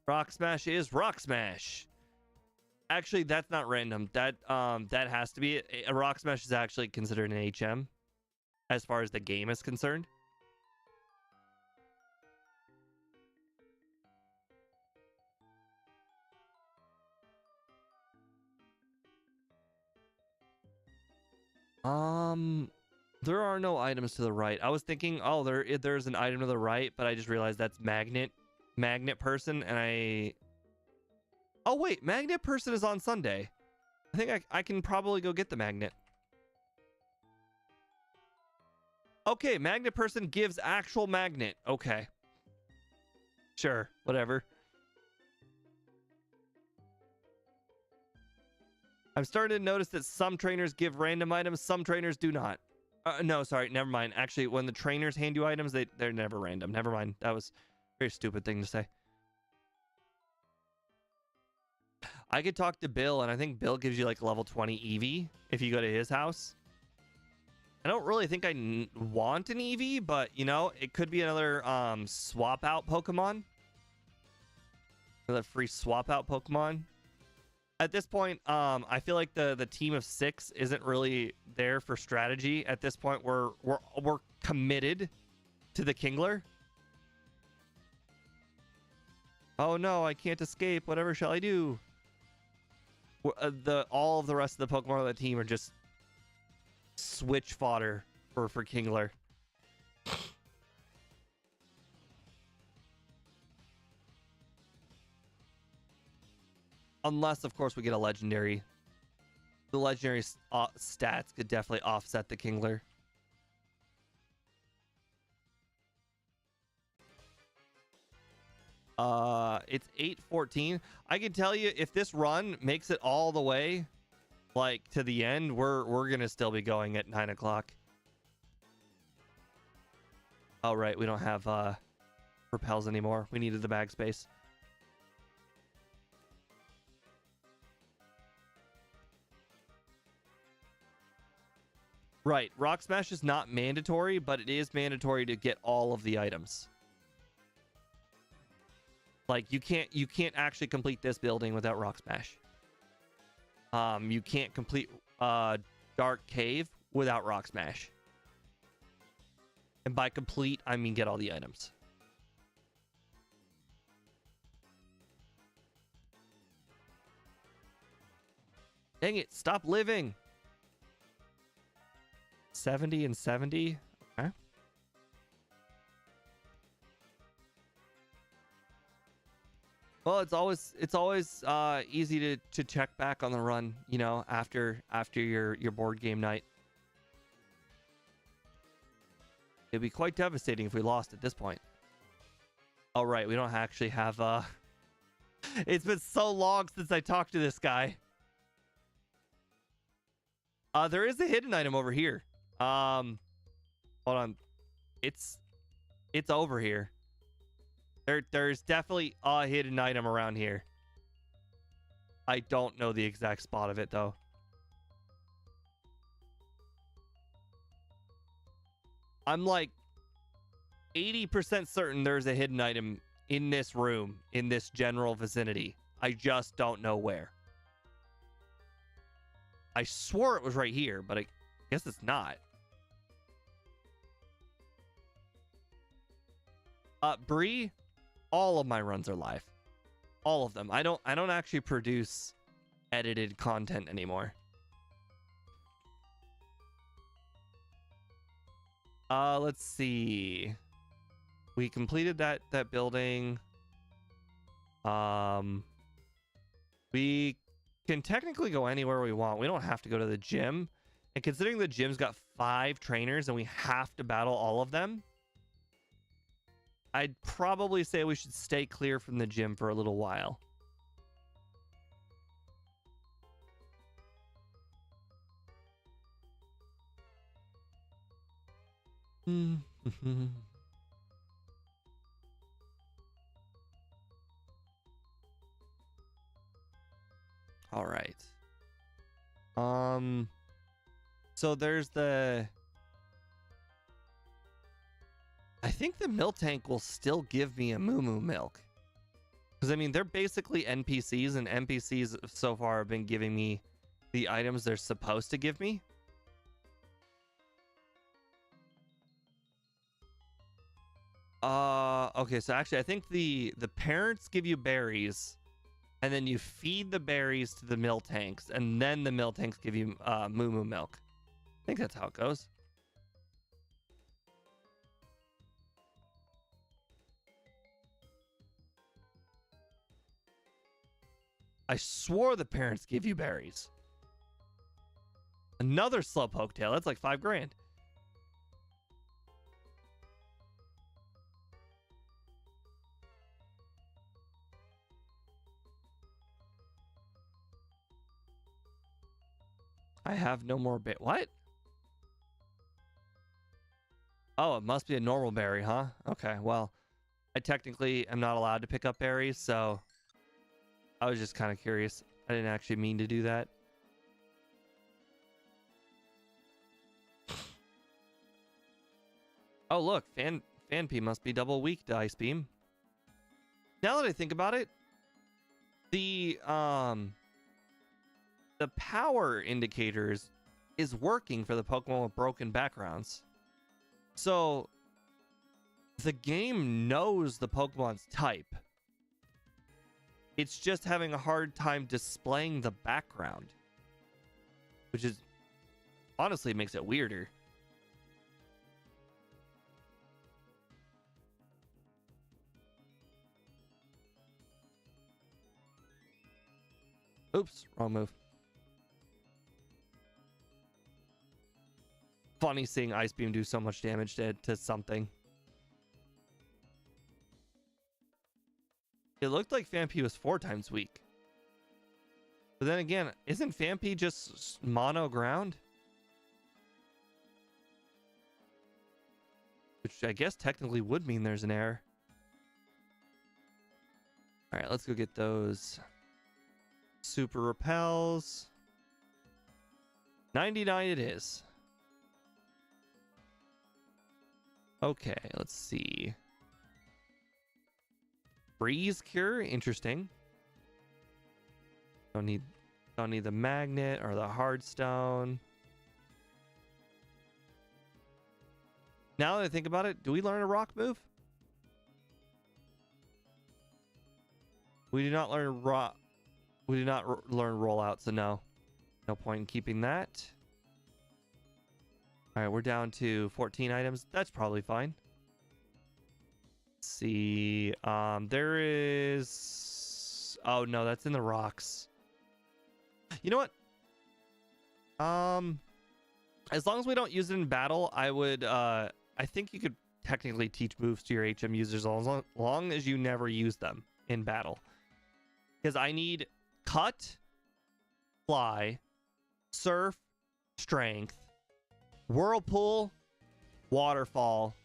Rock Smash is Rock Smash. Actually, that's not random. That has to be a Rock Smash is actually considered an HM as far as the game is concerned. There are no items to the right. I was thinking, oh, there's an item to the right, but I just realized that's magnet person, and oh wait, magnet person is on Sunday. I think I can probably go get the magnet. Okay, magnet person gives actual magnet. Okay. Sure, whatever. I'm starting to notice that some trainers give random items, some trainers do not. No, sorry, never mind. Actually, when the trainers hand you items, they're never random. Never mind. That was a very stupid thing to say. I could talk to Bill, and I think Bill gives you like level 20 Eevee if you go to his house. I don't really think I want an Eevee, but you know, it could be another swap out Pokemon. Another free swap out Pokemon. At this point, I feel like the team of 6 isn't really there for strategy. At this point, we're committed to the Kingler. Oh no, I can't escape. Whatever shall I do? All of the rest of the Pokemon on the team are just switch fodder for Kingler. Unless, of course, we get a legendary. The legendary stats could definitely offset the Kingler. It's 8:14. I can tell you, if this run makes it all the way, like to the end, we're gonna still be going at 9 o'clock. Oh right, we don't have repels anymore. We needed the bag space. Right, Rock Smash is not mandatory, but it is mandatory to get all of the items. Like you can't actually complete this building without Rock Smash. You can't complete Dark Cave without Rock Smash. And by complete, I mean get all the items. Dang it, stop living. 70 and 70. Okay. Well, it's always easy to check back on the run, you know, after your board game night. It'd be quite devastating if we lost at this point. Oh right, we don't actually have it's been so long since I talked to this guy. There is a hidden item over here. Hold on. It's over here. There's definitely a hidden item around here. I don't know the exact spot of it though. I'm like 80% certain there's a hidden item in this room, in this general vicinity. I just don't know where. I swore it was right here, but I guess it's not. Bree, all of my runs are live. All of them. I don't actually produce edited content anymore. Let's see. We completed that building. We can technically go anywhere we want. We don't have to go to the gym. And considering the gym's got 5 trainers and we have to battle all of them, I'd probably say we should stay clear from the gym for a little while. All right. So there's the... I think the milk tank will still give me a Moo Moo milk. Because, I mean, they're basically NPCs, and NPCs so far have been giving me the items they're supposed to give me. Okay, so actually, I think the parents give you berries, and then you feed the berries to the milk tanks, and then the milk tanks give you Moo Moo milk. I think that's how it goes. I swore the parents give you berries. Another Slowpoke tail. That's like 5 grand. I have no more what? Oh, it must be a normal berry, huh? Okay, well, I technically am not allowed to pick up berries, so I was just kind of curious. I didn't actually mean to do that. Oh, look, Fanpy must be double weak to Ice Beam. Now that I think about it, the power indicators is working for the Pokemon with broken backgrounds. So the game knows the Pokemon's type. It's just having a hard time displaying the background, which is honestly makes it weirder. Oops, wrong move. Funny seeing Ice Beam do so much damage to something. It looked like Fanpy was 4 times weak. But then again, isn't Fanpy just mono ground? Which I guess technically would mean there's an error. Alright, let's go get those super repels. 99 it is. Okay, let's see. Freeze cure, interesting. Don't need the magnet or the hard stone. Now that I think about it, do we learn a rock move? We do not learn rock. We do not learn rollout, so no point in keeping that. All right, we're down to 14 items. That's probably fine. Let's see. There is. Oh no, that's in the rocks. You know what? As long as we don't use it in battle, I would. I think you could technically teach moves to your HM users as long as you never use them in battle. Because I need cut, fly, surf, strength, whirlpool, waterfall,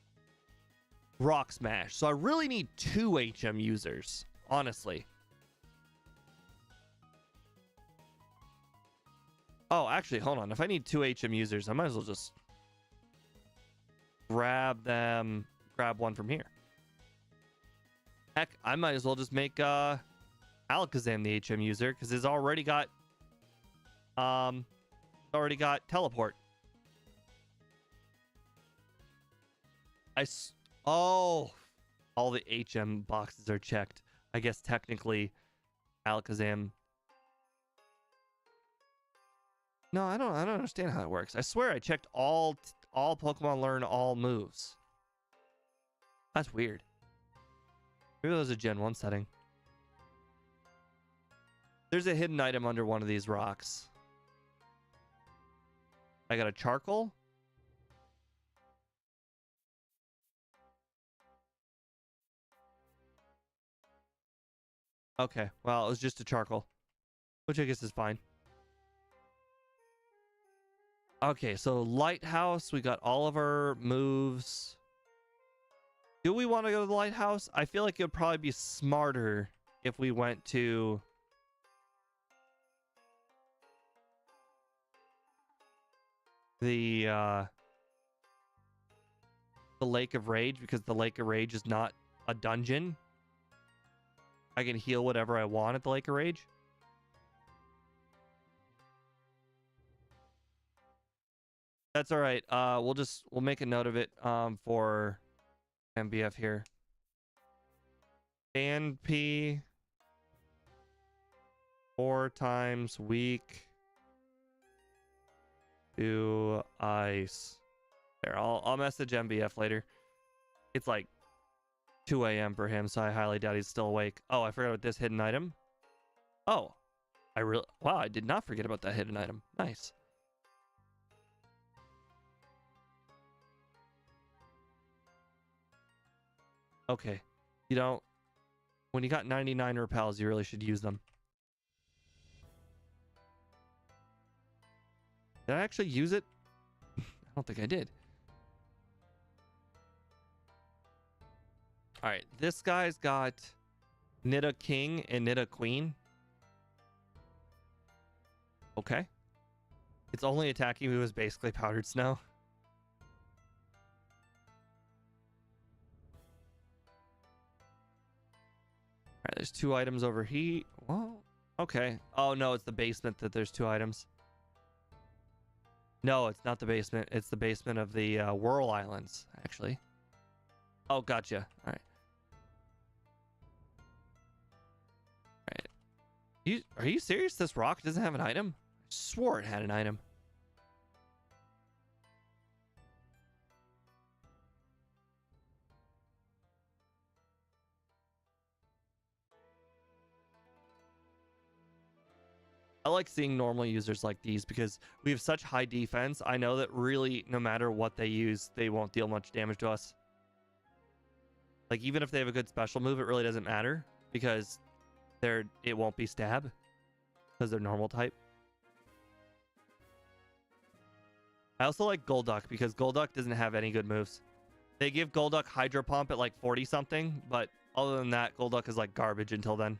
rock smash. So I really need 2 HM users, honestly. Oh, actually, hold on. If I need 2 HM users, I might as well just grab one from here. Heck, I might as well just make Alakazam the HM user, because it's already got teleport. Oh, all the HM boxes are checked. I guess technically Alakazam. No, I don't understand how it works. I swear I checked all Pokemon learn all moves. That's weird. Maybe that was a Gen 1 setting. There's a hidden item under one of these rocks. I got a charcoal. Okay, well, it was just a charcoal, which I guess is fine. Okay, so lighthouse, we got all of our moves. Do we want to go to the lighthouse? I feel like it would probably be smarter if we went to the Lake of Rage, because the Lake of Rage is not a dungeon. I can heal whatever I want at the Lake of Rage. That's all right. We'll make a note of it for MBF here. Fanpy 4 times week to ice. There, I'll message MBF later. It's like 2 a.m. for him, so I highly doubt he's still awake. Oh, I forgot about this hidden item. Oh, wow, I did not forget about that hidden item. Nice. Okay, you know, when you got 99 repels, you really should use them. Did I actually use it? I don't think I did. All right, this guy's got Nita King and Nita Queen. Okay. It's only attacking me was basically powdered snow. All right, there's 2 items over here. Well, okay. Oh, no, it's the basement that there's 2 items. No, it's not the basement. It's the basement of the Whirl Islands, actually. Oh, gotcha. All right. All right. Are you serious? This rock doesn't have an item? I swore it had an item. I like seeing normal users like these because we have such high defense. I know that really no matter what they use, they won't deal much damage to us. Like even if they have a good special move, it really doesn't matter because it won't be stab because they're normal type. I also like Golduck because Golduck doesn't have any good moves. They give Golduck Hydro Pump at like 40 something, but other than that, Golduck is like garbage until then.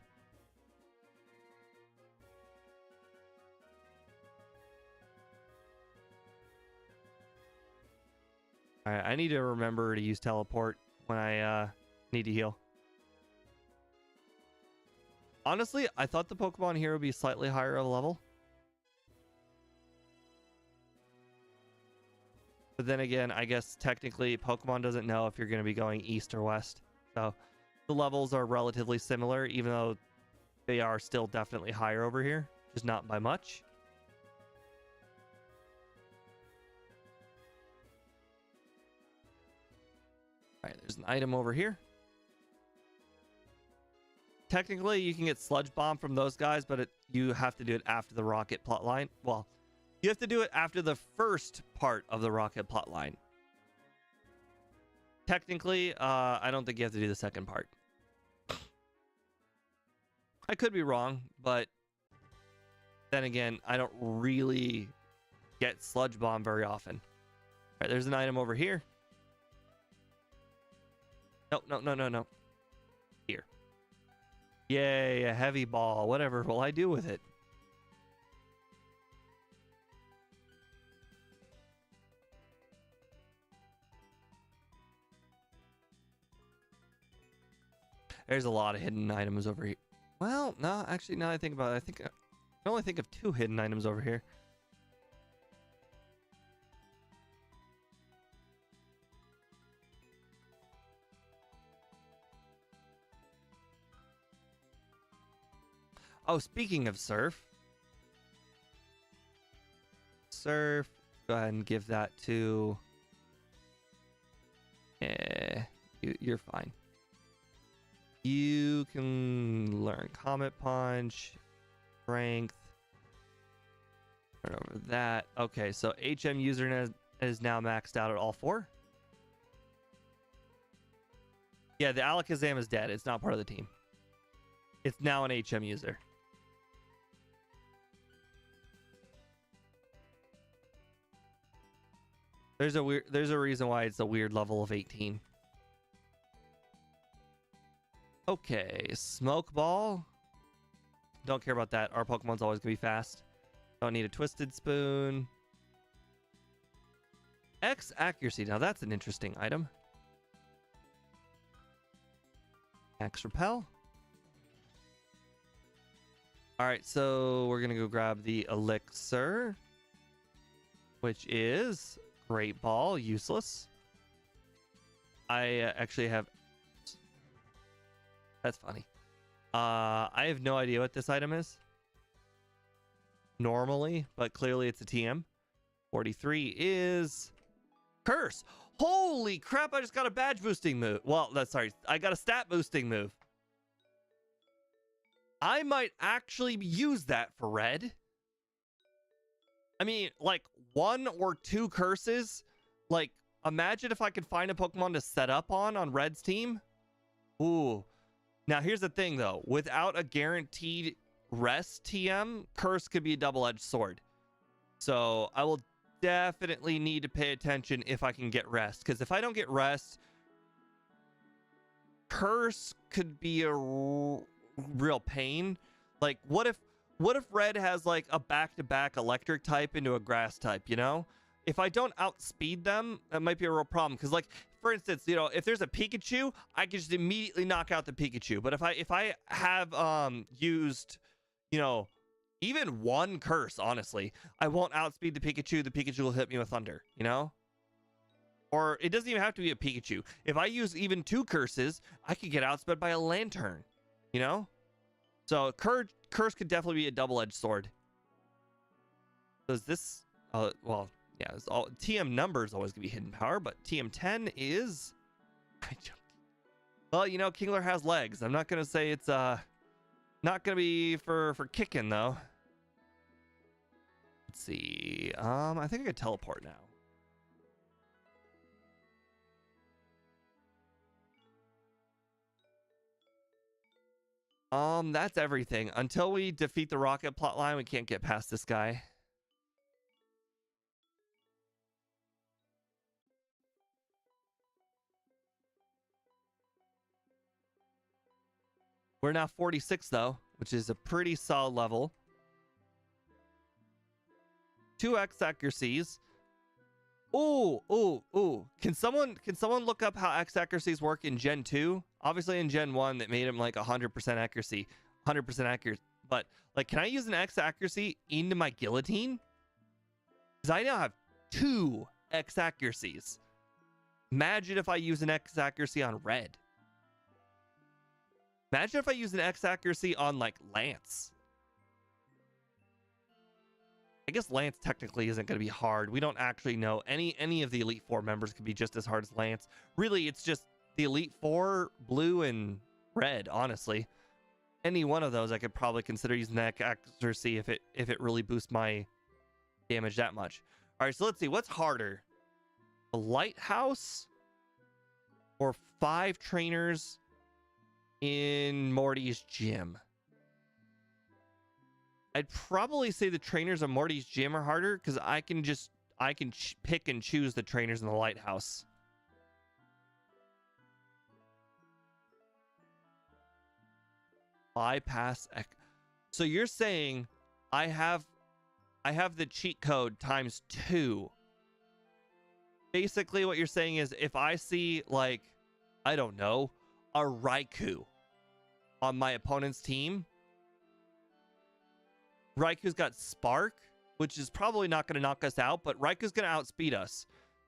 Alright, I need to remember to use teleport when I need to heal. Honestly, I thought the Pokemon here would be slightly higher of a level. But then again, I guess technically Pokemon doesn't know if you're going to be going east or west. So the levels are relatively similar, even though they are still definitely higher over here, just not by much. All right, there's an item over here. Technically, you can get Sludge Bomb from those guys, but you have to do it after the Rocket plotline. Well, you have to do it after the first part of the Rocket plotline. Technically, I don't think you have to do the second part. I could be wrong, but then again, I don't really get Sludge Bomb very often. All right, there's an item over here. No. Here. Yay, a heavy ball. Whatever will I do with it? There's a lot of hidden items over here. Well, no, actually, now I think about it, I think I can only think of 2 hidden items over here. Oh, speaking of surf. Surf. Go ahead and give that to... you're fine. You can learn Comet Punch, Strength. Turn over that. Okay, so HM user is now maxed out at all 4. Yeah, the Alakazam is dead. It's not part of the team. It's now an HM user. There's a reason why it's a weird level of 18. Okay, Smoke Ball. Don't care about that. Our Pokemon's always gonna be fast. Don't need a Twisted Spoon. X Accuracy. Now that's an interesting item. X Repel. Alright, so we're gonna go grab the Elixir, which is Great Ball, useless. I actually have... That's funny. I have no idea what this item is. Normally, but clearly it's a TM. 43 is Curse. Holy crap, I just got a badge boosting move. Well, sorry, I got a stat boosting move. I might actually use that for red. I mean, like 1 or 2 curses. Like, imagine if I could find a Pokemon to set up on red's team. Ooh. Now, here's the thing, though. Without a guaranteed rest TM, Curse could be a double-edged sword. So, I will definitely need to pay attention if I can get rest. Because if I don't get rest, Curse could be a real pain. Like, what if red has, like, a back-to-back electric type into a grass type, you know? If I don't outspeed them, that might be a real problem. Because, like, for instance, you know, if there's a Pikachu, I can just immediately knock out the Pikachu. But if I have used, you know, even 1 curse, honestly, I won't outspeed the Pikachu will hit me with thunder, you know? Or it doesn't even have to be a Pikachu. If I use even 2 curses, I could get outsped by a Lantern, you know? So curse could definitely be a double-edged sword. Does this well, yeah, it's all TM number is always gonna be hidden power, but TM10 is well, you know, Kingler has legs. I'm not gonna say it's not gonna be for kicking though. Let's see. I think I could teleport now. That's everything. Until we defeat the rocket plotline, we can't get past this guy. We're now 46 though, which is a pretty solid level. 2x accuracies. Ooh. Can someone look up how X accuracies work in Gen 2? Obviously in Gen 1 that made him like 100% accuracy. 100% accurate. But like, can I use an X accuracy into my guillotine? Because I now have 2 X accuracies. Imagine if I use an X accuracy on red. Imagine if I use an X accuracy on like Lance. I guess Lance technically isn't going to be hard. We don't actually know. Any of the Elite Four members could be just as hard as Lance. Really, it's just the Elite Four, blue and red, honestly. Any one of those I could probably consider using that accuracy if it really boosts my damage that much. All right, so let's see. What's harder? A lighthouse or 5 trainers in Morty's gym? I'd probably say the trainers in Morty's gym are harder because I can pick and choose the trainers in the lighthouse. Bypass. So you're saying I have the cheat code times 2. Basically what you're saying is if I see, like, I don't know, a Raikou on my opponent's team, Raikou's got Spark, which is probably not going to knock us out, but Raikou's going to outspeed us.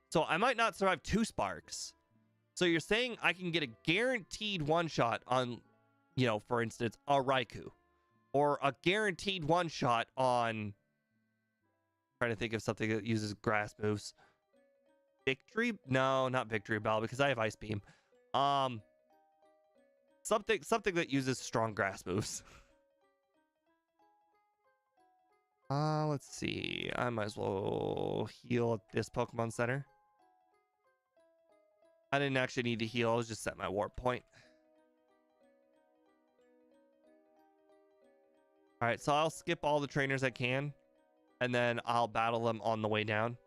So I might not survive 2 Sparks. So you're saying I can get a guaranteed one-shot on, you know, for instance, a Raikou. Or a guaranteed one-shot on... I'm trying to think of something that uses grass moves. Victory? No, not Victory Bell, because I have Ice Beam. Something that uses strong grass moves. Let's see. I might as well heal at this Pokemon Center. I didn't actually need to heal. I was just at my warp point. All right, so I'll skip all the trainers I can, and then I'll battle them on the way down.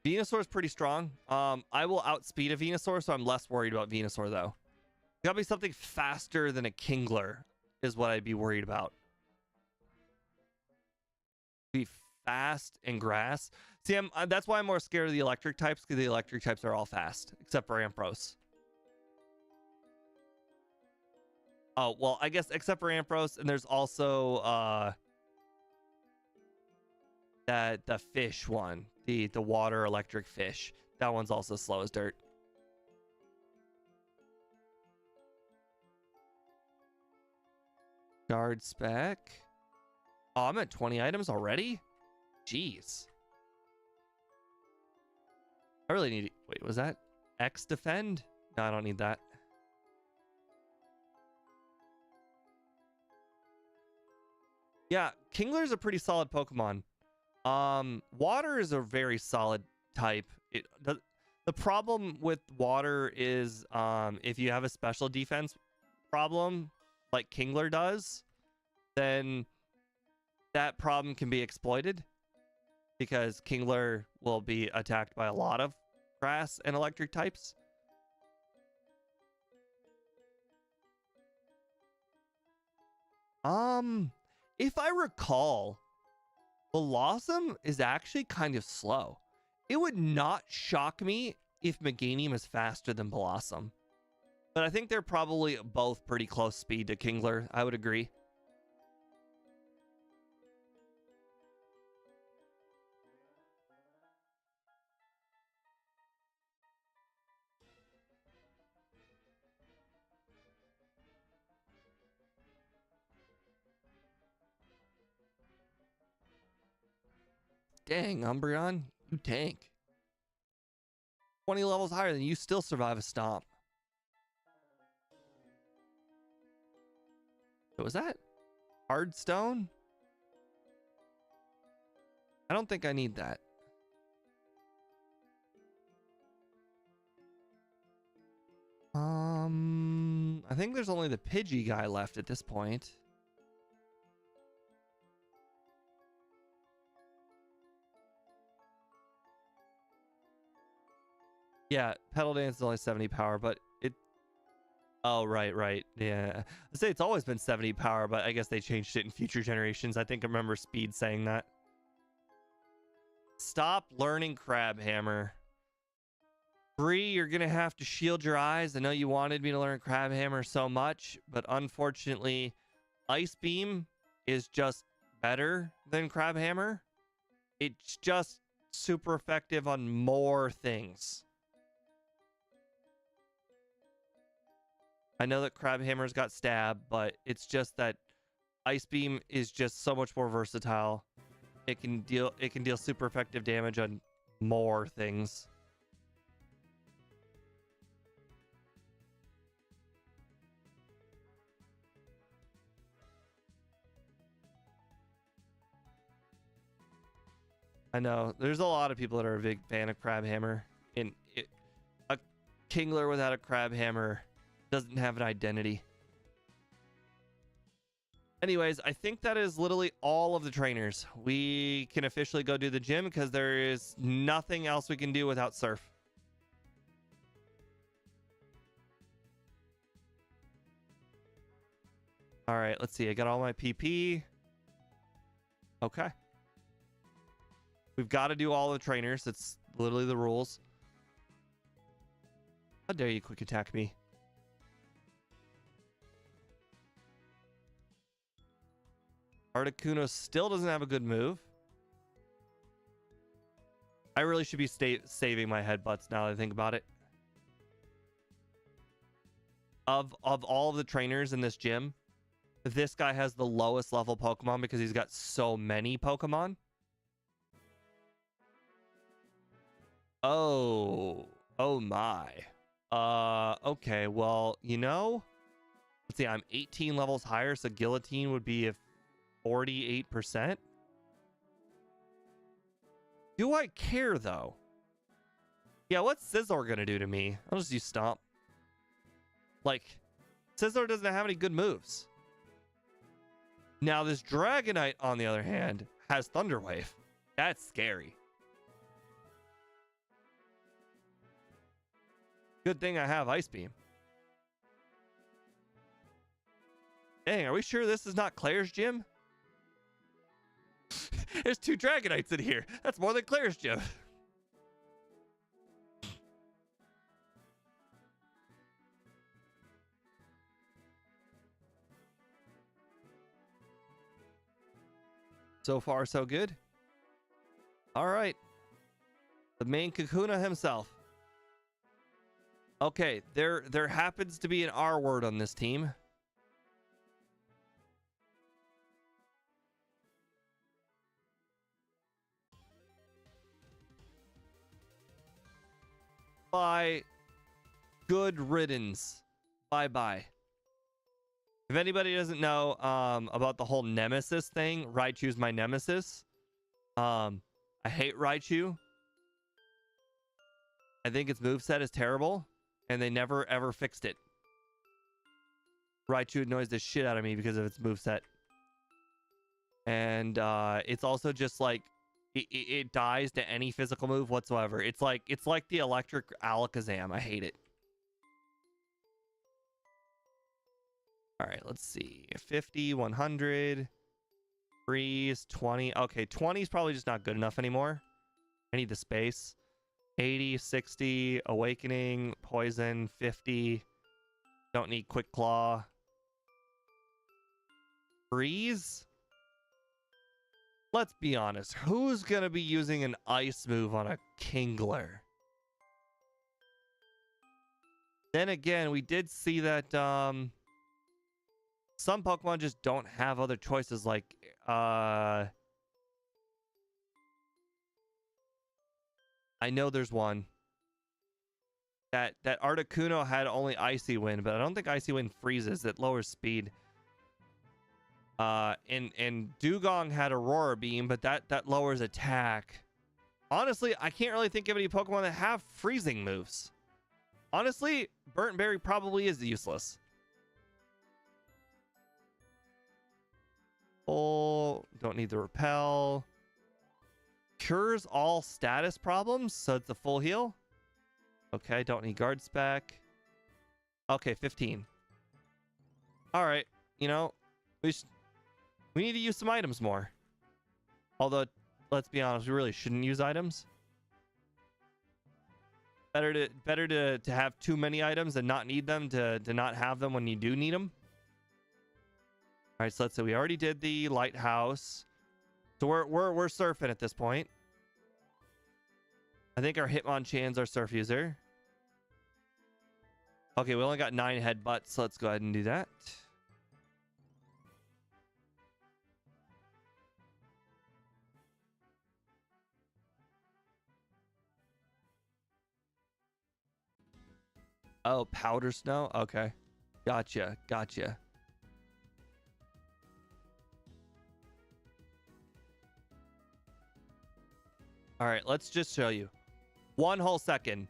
Venusaur is pretty strong. I will outspeed a Venusaur, so I'm less worried about Venusaur, though. Gotta be something faster than a Kingler is what I'd be worried about. Be fast and grass. See, that's why I'm more scared of the electric types, because the electric types are all fast, except for Ampharos. Oh, well, I guess except for Ampharos, and there's also the fish one, the water electric fish. That one's also slow as dirt. Guard spec. Oh, I'm at 20 items already? Jeez. I really need... Wait, was that X defend? No, I don't need that. Yeah, Kingler's a pretty solid Pokemon. Water is a very solid type. The problem with water is if you have a special defense problem like Kingler does, then that problem can be exploited because Kingler will be attacked by a lot of grass and electric types. If I recall, Blossom is actually kind of slow. It would not shock me if Meganium is faster than Blossom. But I think they're probably both pretty close speed to Kingler. I would agree. Dang, Umbreon, you tank. 20 levels higher than you still survive a stomp. What was that? Hard stone? I don't think I need that. I think there's only the Pidgey guy left at this point. Yeah, Pedal Dance is only 70 power, but it... Oh, right. Yeah. I say it's always been 70 power, but I guess they changed it in future generations. I think I remember Speed saying that. Stop learning Crab Hammer. Bree, you're going to have to shield your eyes. I know you wanted me to learn Crab Hammer so much, but unfortunately, Ice Beam is just better than Crab Hammer. It's just super effective on more things. I know that Crab Hammer's got stab, but it's just that Ice Beam is just so much more versatile. It can deal super effective damage on more things. I know there's a lot of people that are a big fan of Crab Hammer, and a Kingler without a Crab Hammer doesn't have an identity. Anyways, I think that is literally all of the trainers. We can officially go do the gym because there is nothing else we can do without Surf. All right, let's see. I got all my PP. Okay. We've got to do all the trainers. It's literally the rules. How dare you quick attack me? Articuno still doesn't have a good move. I really should be saving my headbutts now that I think about it. Of all of the trainers in this gym, this guy has the lowest level Pokemon because he's got so many Pokemon. Oh my. Okay, well, you know, let's see, I'm 18 levels higher, so Guillotine would be 48%. Do I care though? Yeah, what's Scizor gonna do to me? I'll just use Stomp. Like, Scizor doesn't have any good moves. Now this Dragonite, on the other hand, has Thunder Wave. That's scary. Good thing I have Ice Beam. Dang, are we sure this is not Claire's gym? There's 2 Dragonites in here. That's more than Claire's gym. So far, so good. All right. The main Kakuna himself. Okay, there happens to be an R word on this team. Bye. Good riddance. Bye-bye. If anybody doesn't know about the whole nemesis thing, Raichu's my nemesis. I hate Raichu. I think its moveset is terrible, and they never ever fixed it. Raichu annoys the shit out of me because of its moveset. And it's also just like it dies to any physical move whatsoever. It's like the electric Alakazam. I hate it. All right, let's see. 50, 100, freeze, 20. Okay, 20 is probably just not good enough anymore. I need the space. 80, 60, awakening, poison, 50. Don't need quick claw. Freeze? Let's be honest. Who's going to be using an ice move on a Kingler? Then again, we did see that some Pokemon just don't have other choices, like I know there's one. That Articuno had only Icy Wind, but I don't think Icy Wind freezes. It lowers speed. And Dugong had Aurora Beam, but that lowers attack. Honestly, I can't really think of any Pokemon that have freezing moves. Honestly, Burnt Berry probably is useless. Oh, don't need the Repel. Cures all status problems, so it's a full heal. Okay, don't need guard spec. Okay, 15. All right, you know, we need to use some items more. Although, let's be honest, we really shouldn't use items. Better to have too many items and not need them to not have them when you do need them. All right, so let's say we already did the lighthouse. So we're surfing at this point. I think our Hitmonchan's our surf user. Okay, we only got 9 headbutts, so let's go ahead and do that. Oh, powder snow? Okay. Gotcha. All right, let's just show you. 1 whole second.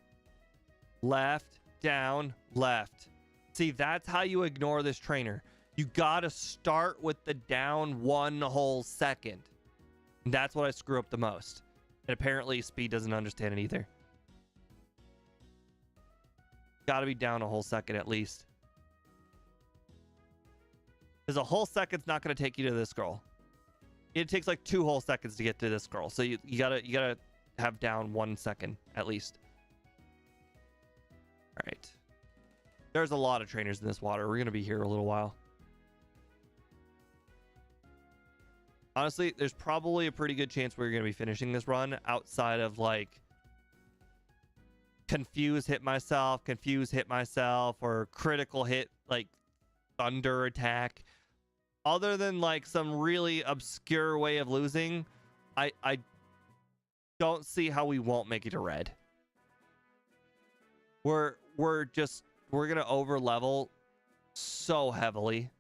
Left, down, left. See, that's how you ignore this trainer. You gotta start with the down 1 whole second. And that's what I screw up the most. And apparently Speed doesn't understand it either. Gotta be down a whole second at least. Because a whole second's not gonna take you to this girl. It takes like 2 whole seconds to get to this girl. So you gotta have down 1 second at least. All right. There's a lot of trainers in this water. We're gonna be here a little while. Honestly, there's probably a pretty good chance we're gonna be finishing this run outside of like confuse hit myself, or critical hit like thunder attack. Other than like some really obscure way of losing, I don't see how we won't make it to red. We're gonna over level so heavily.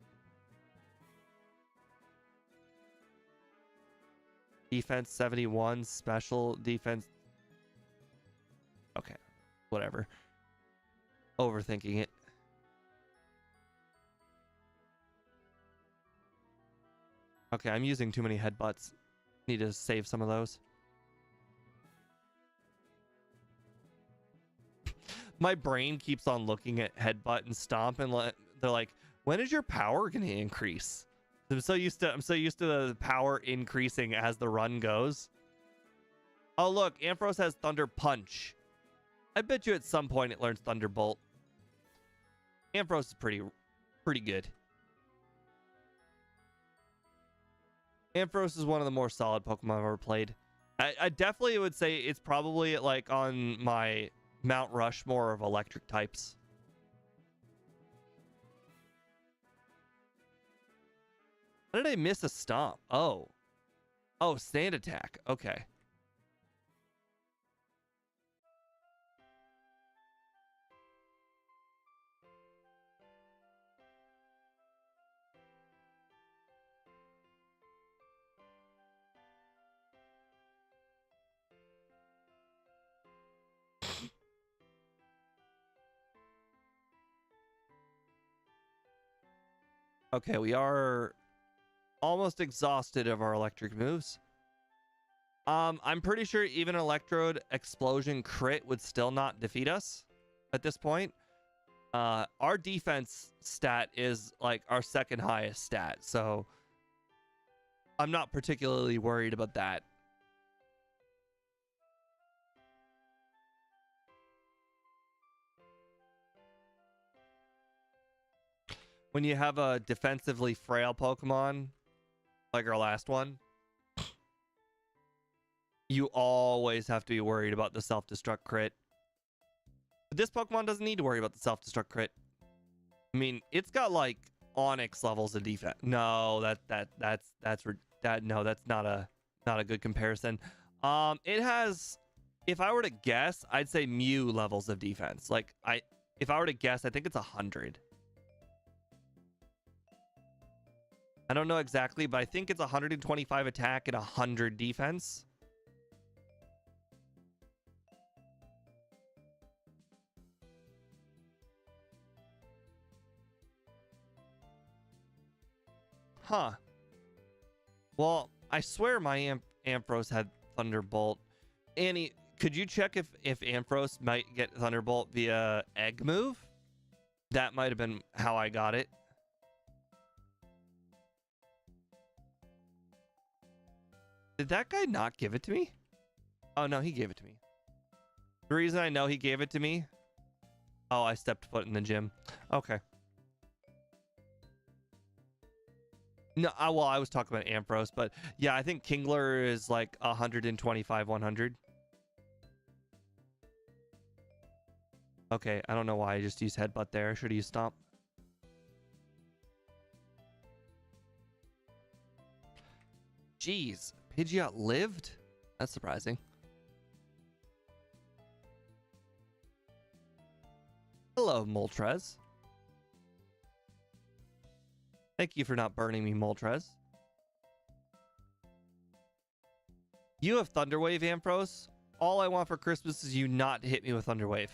Defense 71, special defense. Okay, whatever. Overthinking it. Okay, I'm using too many headbutts. Need to save some of those. My brain keeps on looking at headbutt and stomp, and they're like, "When is your power gonna increase?" I'm so used to the power increasing as the run goes. Oh look, Ampharos has Thunder Punch. I bet you at some point it learns Thunderbolt. Ampharos is pretty good. Ampharos is one of the more solid Pokemon I've ever played. I definitely would say it's probably like on my Mount Rushmore of electric types. How did I miss a stomp? Oh, sand attack. Okay. Okay, we are almost exhausted of our electric moves. I'm pretty sure even Electrode Explosion crit would still not defeat us at this point. Our defense stat is like our second highest stat, so I'm not particularly worried about that. When you have a defensively frail Pokemon, like our last one, you always have to be worried about the self-destruct crit. But this Pokemon doesn't need to worry about the self-destruct crit. I mean, it's got like Onyx levels of defense. No, that's not a good comparison. It has, if I were to guess, I'd say Mew levels of defense. Like if I were to guess, I think it's 100. I don't know exactly, but I think it's 125 attack and 100 defense. Huh. Well, I swear my Ampharos had Thunderbolt. Annie, could you check if Ampharos might get Thunderbolt via Egg move? That might have been how I got it. Did that guy not give it to me? Oh, no, he gave it to me. The reason I know he gave it to me... Oh, I stepped foot in the gym. Okay. No, well, I was talking about Ampharos, but yeah, I think Kingler is like 125, 100. Okay, I don't know why I just used Headbutt there. I should have used Stomp. Jeez, Pidgeot lived? That's surprising. Hello, Moltres. Thank you for not burning me, Moltres. You have Thunderwave, Ampharos. All I want for Christmas is you not hit me with Thunderwave.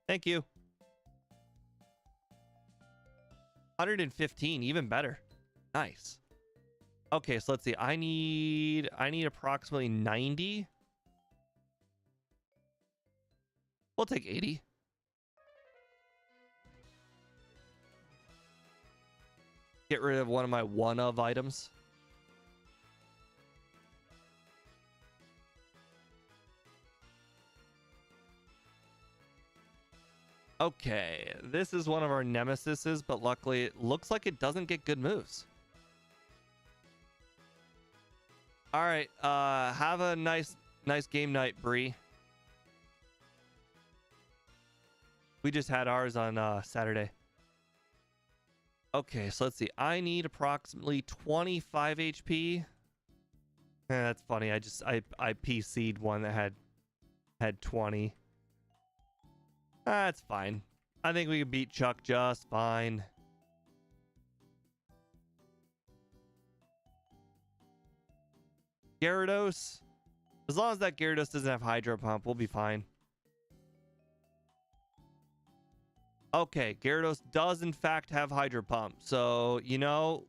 Thank you. 115, even better. Nice. Okay, so let's see. I need approximately 90. We'll take 80. Get rid of one of my one-of items. Okay, this is one of our nemesises, but luckily it looks like it doesn't get good moves. All right, have a nice game night, Bree. We just had ours on Saturday. Okay, so let's see. I need approximately 25 HP. That's funny. I PC'd one that had 20. That's fine. I think we can beat Chuck just fine. Gyarados. As long as that Gyarados doesn't have Hydro Pump, we'll be fine. Okay, Gyarados does in fact have Hydro Pump. So, you know...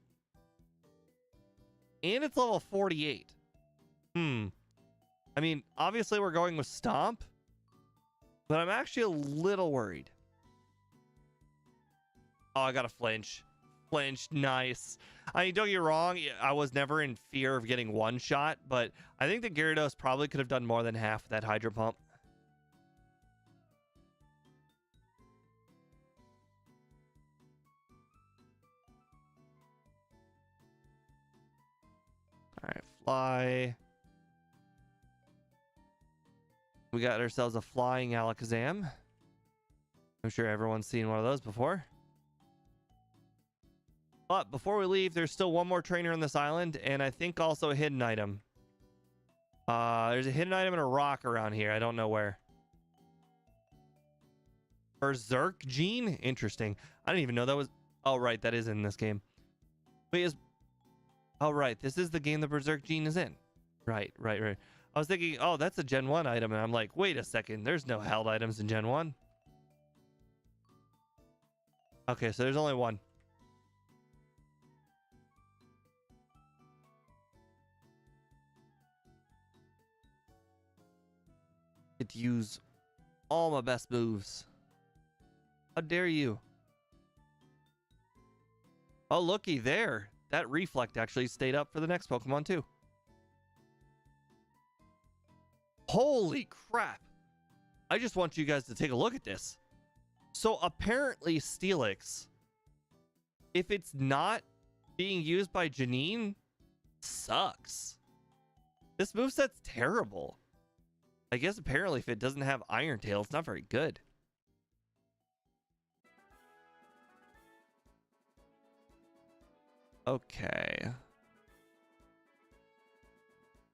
And it's level 48. I mean, obviously we're going with Stomp. But I'm actually a little worried. Oh, I got a flinch. Flinch, nice. I mean, don't get me wrong, I was never in fear of getting one shot, but I think the Gyarados probably could have done more than half of that Hydro Pump. Alright, fly. We got ourselves a flying Alakazam. I'm sure everyone's seen one of those before. But before we leave, there's still one more trainer on this island, and I think also a hidden item. There's a hidden item and a rock around here. I don't know where. Berserk Gene? Interesting. I didn't even know that was... Oh, right. That is in this game. Wait, is... Oh, right. This is the game the Berserk Gene is in. Right. I was thinking, oh, that's a Gen 1 item. And I'm like, wait a second. There's no held items in Gen 1. Okay, so there's only one. Get to use all my best moves. How dare you? Oh, looky there. That reflect actually stayed up for the next Pokemon too. Holy crap. I just want you guys to take a look at this. So apparently Steelix, if it's not being used by Janine, sucks. This moveset's terrible. I guess apparently if it doesn't have Iron Tail, it's not very good. Okay.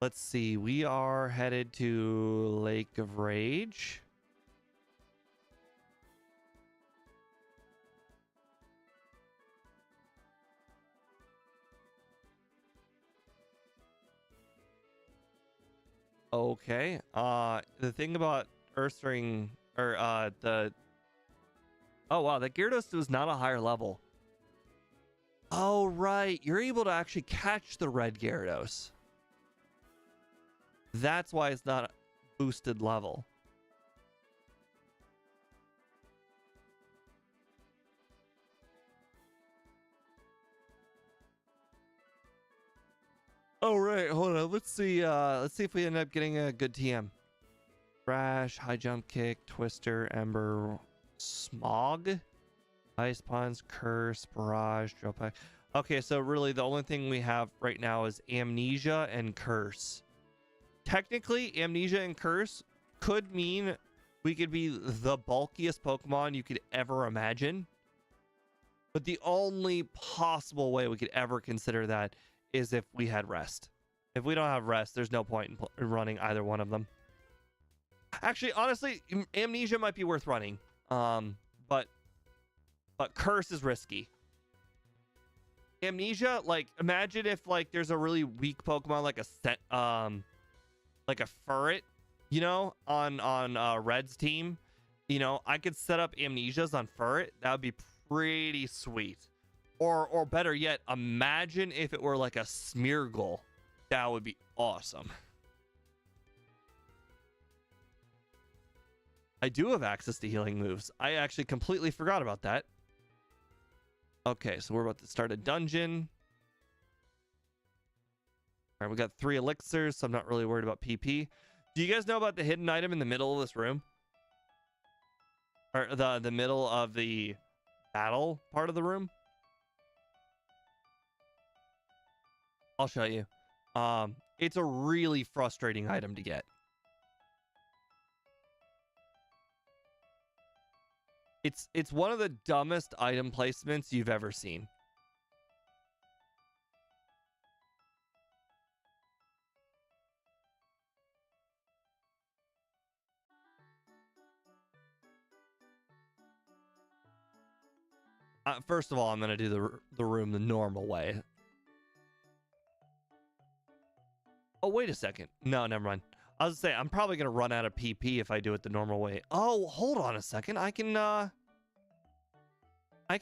Let's see. We are headed to Lake of Rage. Okay. The thing about Ursaring or the oh wow, that Gyarados was not a higher level. Oh right, you're able to actually catch the red Gyarados. That's why it's not a boosted level. Oh right, hold on. Let's see if we end up getting a good TM. Crash, high jump kick, twister, ember, smog, ice punch, curse, barrage, drill pack. Okay, so really the only thing we have right now is amnesia and curse. Technically, amnesia and curse could mean we could be the bulkiest Pokemon you could ever imagine. But the only possible way we could ever consider that is if we had rest. If we don't have rest, there's no point in running either one of them. Actually, honestly, amnesia might be worth running. But curse is risky. Amnesia, like imagine if like there's a really weak Pokemon like a Furret, you know, on Red's team. You know, I could set up amnesias on Furret. That would be pretty sweet. Or better yet, imagine if it were like a Smeargle. That would be awesome. I do have access to healing moves. I actually completely forgot about that. Okay, so we're about to start a dungeon. All right, we got 3 elixirs, so I'm not really worried about PP. Do you guys know about the hidden item in the middle of this room? Or the middle of the battle part of the room? I'll show you. It's a really frustrating item to get. It's one of the dumbest item placements you've ever seen. First of all, I'm gonna do the room the normal way. Oh, wait a second. No, never mind. I was gonna say I'm probably gonna run out of PP if I do it the normal way. Oh, hold on a second. I can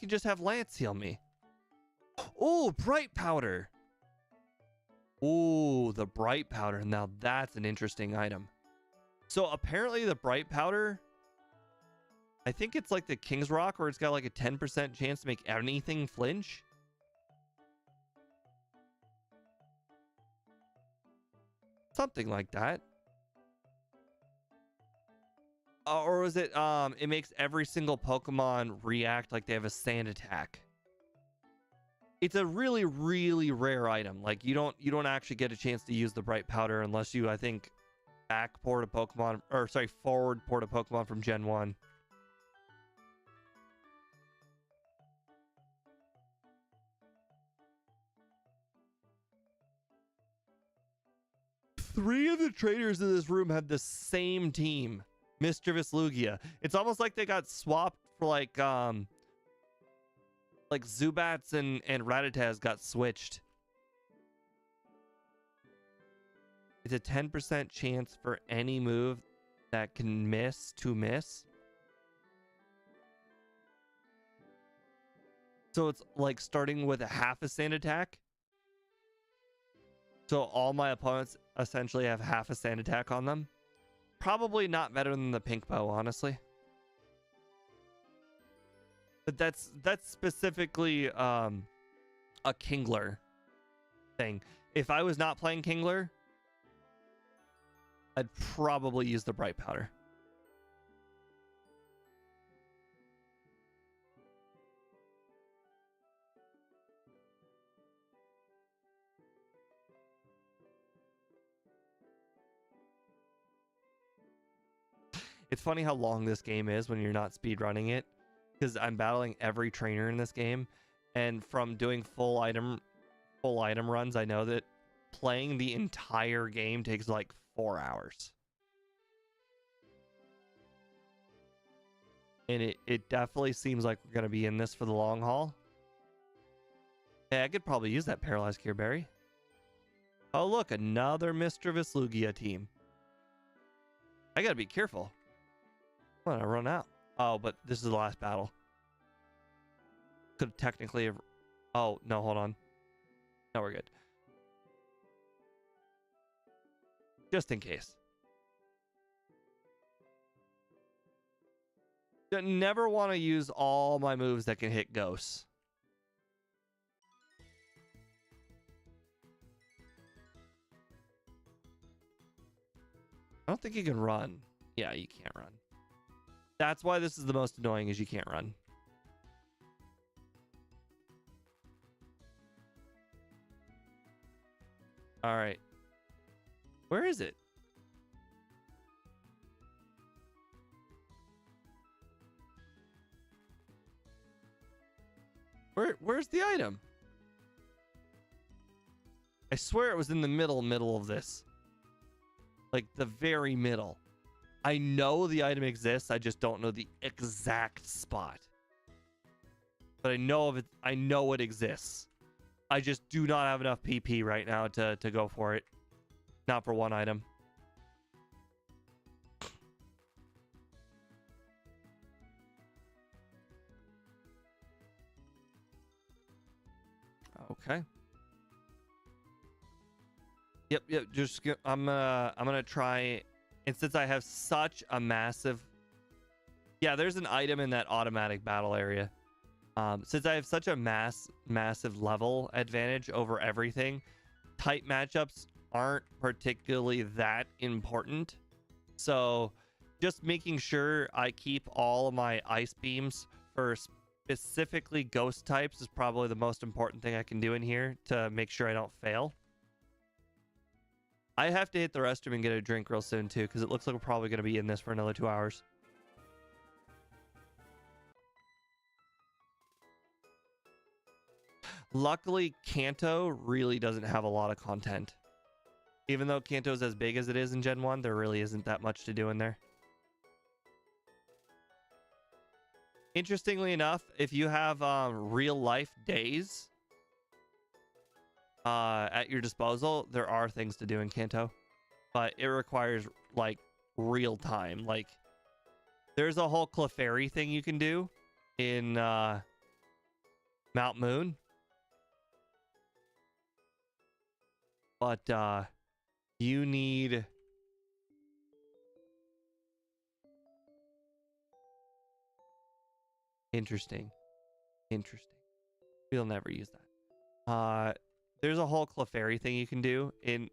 just have Lance heal me. Oh, bright powder. Oh, the bright powder. Now that's an interesting item. So apparently the bright powder, I think it's like the King's Rock, where it's got like a 10% chance to make anything flinch. Something like that. Or was it it makes every single Pokemon react like they have a sand attack. It's a really, really rare item. Like you don't actually get a chance to use the bright powder unless you, I think, back port a Pokemon, or sorry, forward port a Pokemon from Gen 1. Three of the trainers in this room have the same team. Mischievous Lugia. It's almost like they got swapped for like Zubats and Rattatas got switched. It's a 10% chance for any move that can miss to miss. So it's like starting with a half a sand attack. So all my opponents essentially have half a sand attack on them. Probably not better than the pink bow, honestly. But that's specifically a Kingler thing. If I was not playing Kingler, I'd probably use the bright powder. It's funny how long this game is when you're not speedrunning it, because I'm battling every trainer in this game, and from doing full item runs, I know that playing the entire game takes like 4 hours. And it definitely seems like we're going to be in this for the long haul. Hey, I could probably use that paralyzed Cure Berry. Oh, look, another Mischievous Lugia team. I got to be careful. I'm going to run out. Oh, but this is the last battle. Could technically have... Oh, no, hold on. No, we're good. Just in case. I never want to use all my moves that can hit ghosts. I don't think you can run. Yeah, you can't run. That's why this is the most annoying, is you can't run. All right. Where is it? Where's the item? I swear it was in the middle of this. Like the very middle. I know the item exists, I just don't know the exact spot. But I know of it, I know it exists. I just do not have enough PP right now to go for it. Not for one item. Okay. Yep. Just I'm gonna try, and since I have such a massive, yeah, there's an item in that automatic battle area. Since I have such a massive level advantage over everything, tight matchups aren't particularly that important. So just making sure I keep all of my ice beams for specifically ghost types is probably the most important thing I can do in here to make sure I don't fail. I have to hit the restroom and get a drink real soon too, because it looks like we're probably going to be in this for another 2 hours. Luckily, Kanto really doesn't have a lot of content. Even though Kanto's as big as it is in Gen 1, there really isn't that much to do in there. Interestingly enough, if you have real life days at your disposal, there are things to do in Kanto, but it requires like real time. Like there's a whole Clefairy thing you can do in Mount Moon, but you need interesting. We'll never use that. There's a whole Clefairy thing you can do in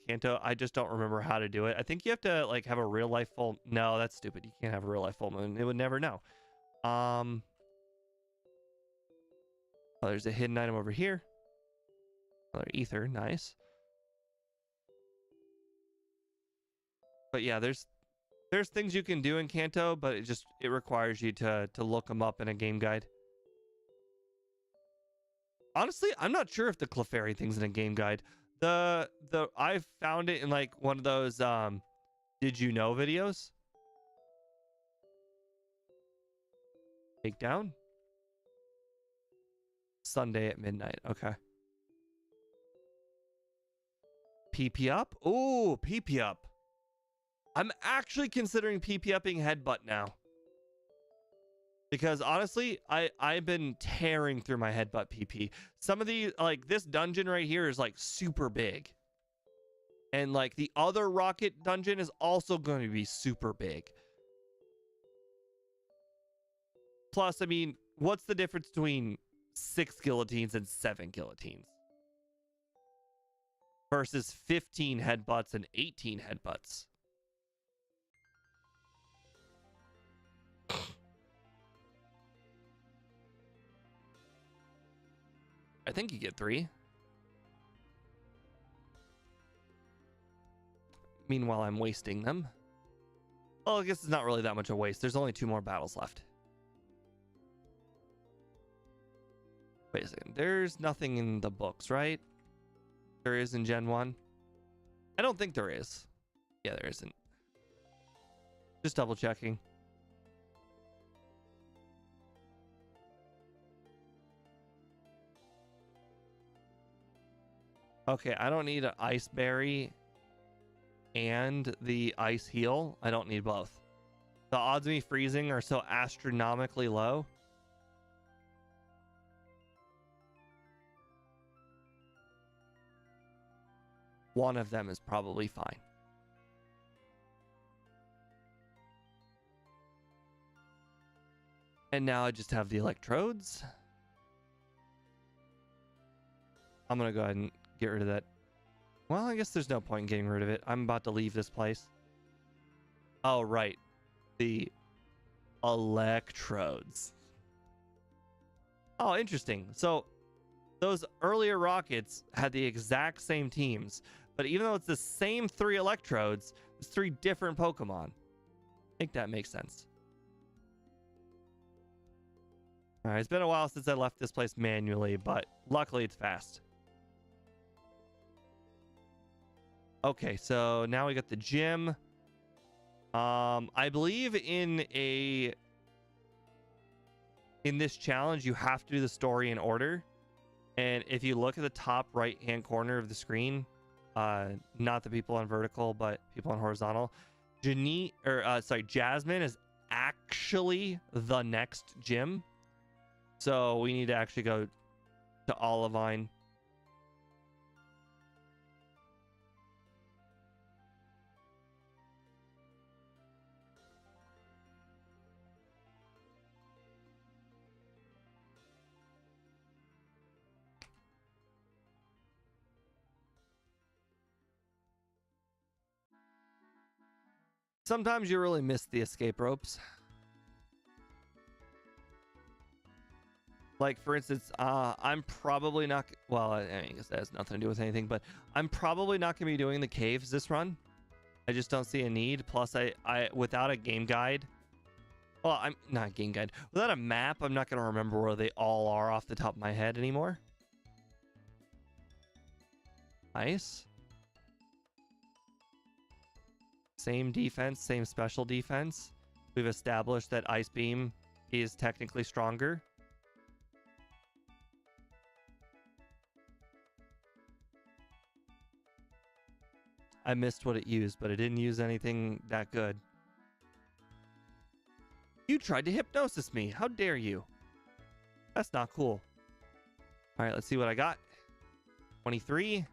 Kanto. I just don't remember how to do it. I think you have to like have a real life full. No, that's stupid. You can't have a real life full moon. It would never know. Oh, there's a hidden item over here. Another ether, nice. But yeah, there's things you can do in Kanto, but it requires you to look them up in a game guide. Honestly, I'm not sure if the Clefairy thing's in a game guide. I found it in like one of those did you know videos. Takedown. Sunday at midnight. Okay. PP up? Ooh, PP up. I'm actually considering PP upping headbutt now. Because honestly, I've been tearing through my headbutt PP. Some of the, like this dungeon right here is like super big. And like the other rocket dungeon is also going to be super big. Plus, I mean, what's the difference between 6 guillotines and 7 guillotines? Versus 15 headbutts and 18 headbutts. I think you get 3. Meanwhile, I'm wasting them. Well, I guess it's not really that much a waste. There's only 2 more battles left. Wait a second. There's nothing in the books, right? There is in Gen 1. I don't think there is. Yeah, there isn't. Just double checking. Okay, I don't need an ice berry and the ice heal. I don't need both. The odds of me freezing are so astronomically low. One of them is probably fine. And now I just have the electrodes. I'm going to go ahead and get rid of that. Well, I guess there's no point in getting rid of it. I'm about to leave this place. Oh, right. The electrodes. Oh, interesting. So those earlier rockets had the exact same teams, but even though it's the same 3 electrodes, it's 3 different Pokemon. I think that makes sense. All right, it's been a while since I left this place manually, but luckily it's fast. Okay, so now we got the gym. I believe in this challenge, you have to do the story in order. And if you look at the top right-hand corner of the screen, not the people on vertical, but people on horizontal, Jasmine is actually the next gym. So we need to actually go to Olivine. Sometimes you really miss the escape ropes. Like, for instance, I'm probably not... Well, I guess that has nothing to do with anything, but I'm probably not going to be doing the caves this run. I just don't see a need. Plus, I without a game guide... Well, I'm not a game guide. Without a map, I'm not going to remember where they all are off the top of my head anymore. Nice. Same defense, same special defense. We've established that Ice Beam is technically stronger. I missed what it used, but it didn't use anything that good. You tried to hypnosis me. How dare you? That's not cool. All right, let's see what I got. 23.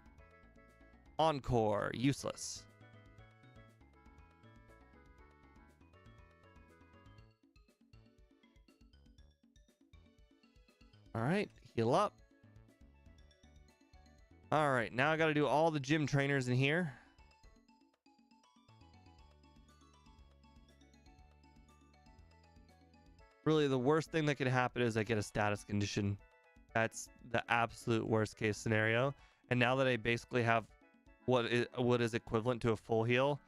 Encore. Useless. All right, heal up. All right, now I got to do all the gym trainers in here. Really, the worst thing that could happen is I get a status condition. That's the absolute worst case scenario. And now that I basically have what is equivalent to a full heal,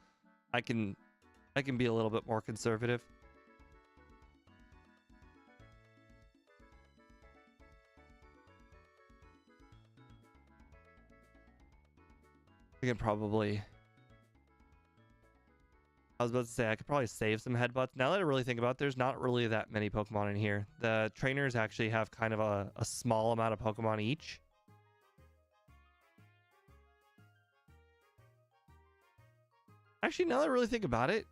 I can be a little bit more conservative. I can probably... I was about to say, I could probably save some headbutts. Now that I really think about it, there's not really that many Pokemon in here. The trainers actually have kind of a small amount of Pokemon each. Actually, now that I really think about it,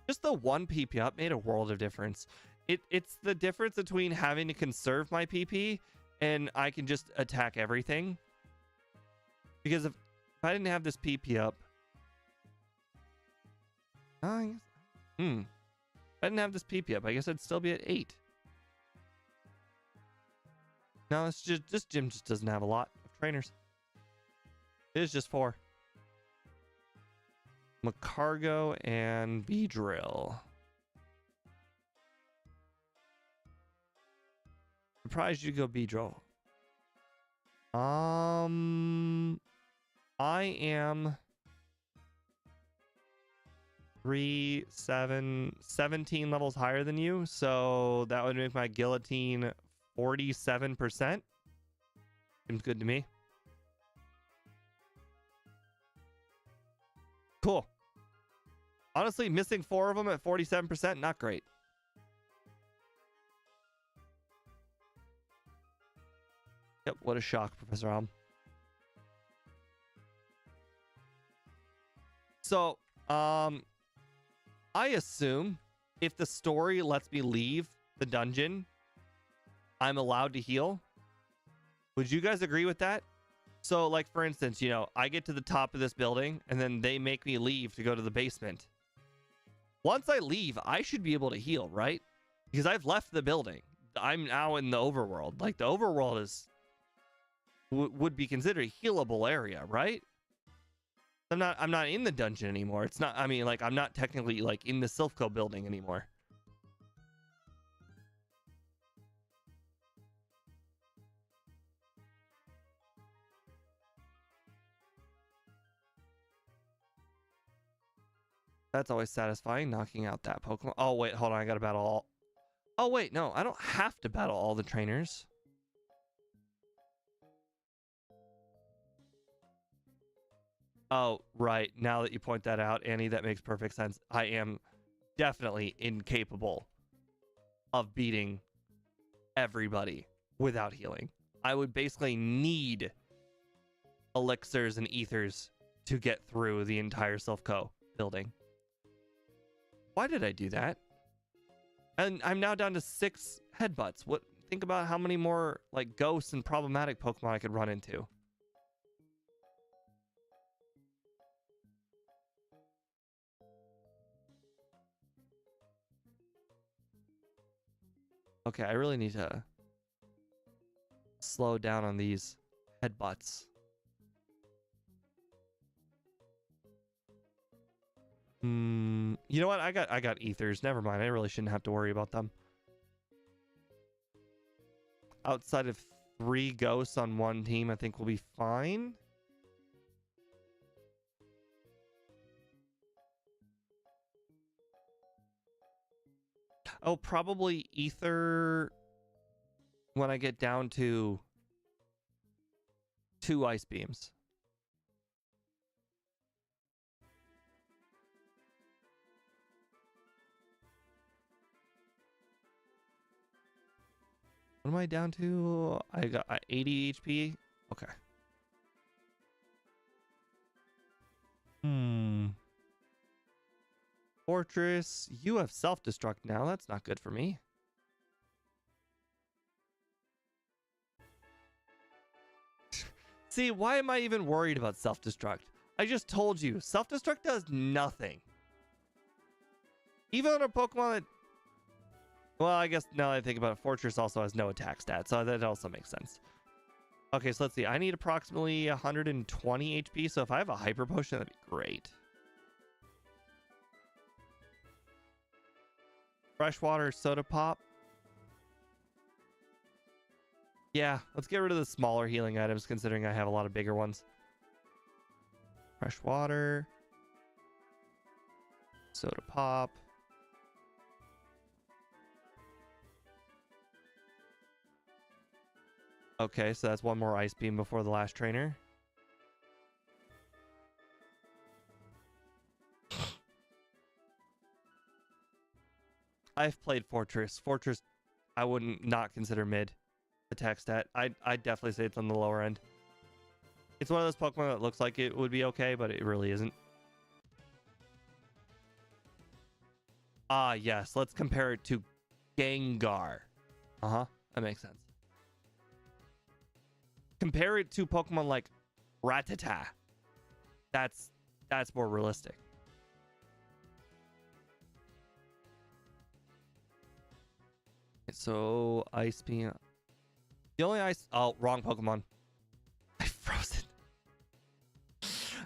just the one PP up made a world of difference. It's the difference between having to conserve my PP and I can just attack everything. Because if I didn't have this PP up, if I didn't have this PP up, I guess I'd still be at 8. No, it's just this gym just doesn't have a lot of trainers. It is just 4. Macargo and Beedrill. Surprised you go Beedrill. I am 17 levels higher than you, so that would make my guillotine 47%. Seems good to me. Cool. Honestly, missing 4 of them at 47%, not great. Yep, what a shock, Professor Alm. So, I assume if the story lets me leave the dungeon, I'm allowed to heal. Would you guys agree with that? So, like, for instance, you know, I get to the top of this building, and then they make me leave to go to the basement. Once I leave, I should be able to heal, right? Because I've left the building. I'm now in the overworld. Like, the overworld is... would be considered a healable area, right? I'm not in the dungeon anymore. It's not, I mean, like, I'm not technically, like, in the Silphco building anymore. That's always satisfying, knocking out that Pokemon. Oh, wait, hold on. I gotta battle all... Oh, wait, no. I don't have to battle all the trainers. Oh, right. Now that you point that out, Annie, that makes perfect sense. I am definitely incapable of beating everybody without healing. I would basically need elixirs and ethers to get through the entire Silphco building. Why did I do that? And I'm now down to 6 headbutts. What? Think about how many more, like, ghosts and problematic Pokemon I could run into. Okay, I really need to slow down on these headbutts. You know what? I got ethers. Never mind. I really shouldn't have to worry about them. Outside of 3 ghosts on one team, I think we'll be fine. Oh, probably ether when I get down to 2 ice beams. What am I down to? I got 80 HP. Okay. Fortress, you have self-destruct now. That's not good for me. See, why am I even worried about self-destruct? I just told you, self-destruct does nothing. Even on a Pokemon that... Well, I guess now that I think about it, Fortress also has no attack stat, so that also makes sense. Okay, so let's see. I need approximately 120 HP, so if I have a Hyper Potion, that'd be great. Freshwater Soda Pop. Yeah, let's get rid of the smaller healing items, considering I have a lot of bigger ones. Freshwater. Soda Pop. Okay, so that's one more Ice Beam before the last trainer. I've played Fortress. Fortress, I wouldn't not consider mid attack stat. I'd definitely say it's on the lower end. It's one of those Pokemon that looks like it would be okay, but it really isn't. Ah, yes. Let's compare it to Gengar. That makes sense. Compare it to Pokemon like Rattata. That's more realistic. So Ice Beam. The only ice. Oh, wrong Pokemon. I froze it.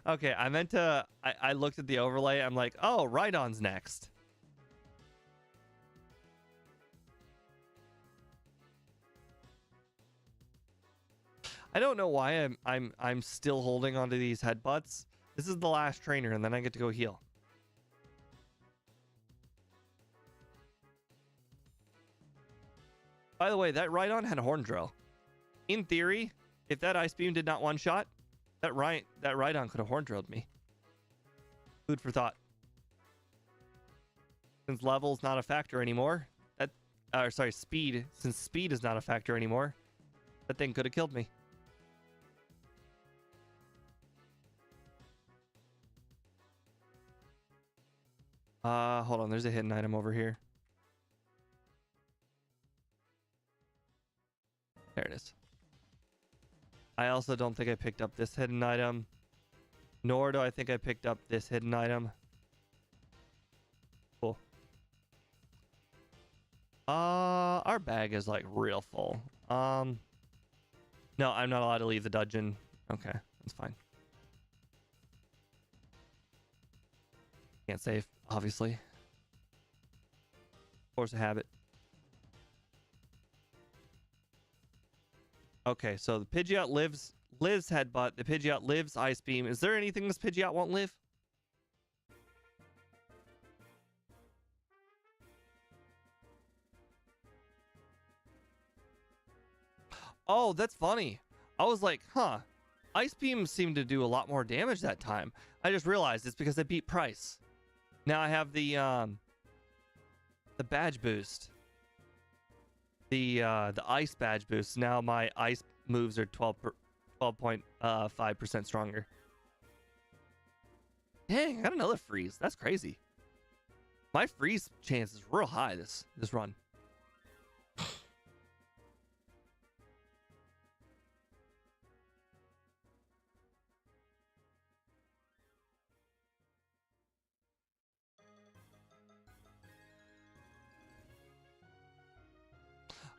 Okay, I meant to. I looked at the overlay. I'm like, oh, Rhydon's next. I don't know why I'm still holding onto these headbutts. This is the last trainer, and then I get to go heal. By the way, that Rhydon had a Horn Drill. In theory, if that Ice Beam did not one-shot, that Rhydon could have Horn Drilled me. Food for thought. Since level's not a factor anymore, speed. Since speed is not a factor anymore, that thing could have killed me. Hold on. There's a hidden item over here. There it is. I also don't think I picked up this hidden item. Nor do I think I picked up this hidden item. Cool. Our bag is like real full. No, I'm not allowed to leave the dungeon. Okay, that's fine. Can't save, obviously. Force of habit. Okay, so the Pidgeot lives headbutt. The Pidgeot lives Ice Beam. Is there anything this Pidgeot won't live? Oh, that's funny. I was like, huh. Ice Beam seemed to do a lot more damage that time. I just realized it's because I beat Price. Now I have the badge boost. The ice badge boost. Now my ice moves are 12.5% stronger. Dang, I got another freeze. That's crazy. My freeze chance is real high this run.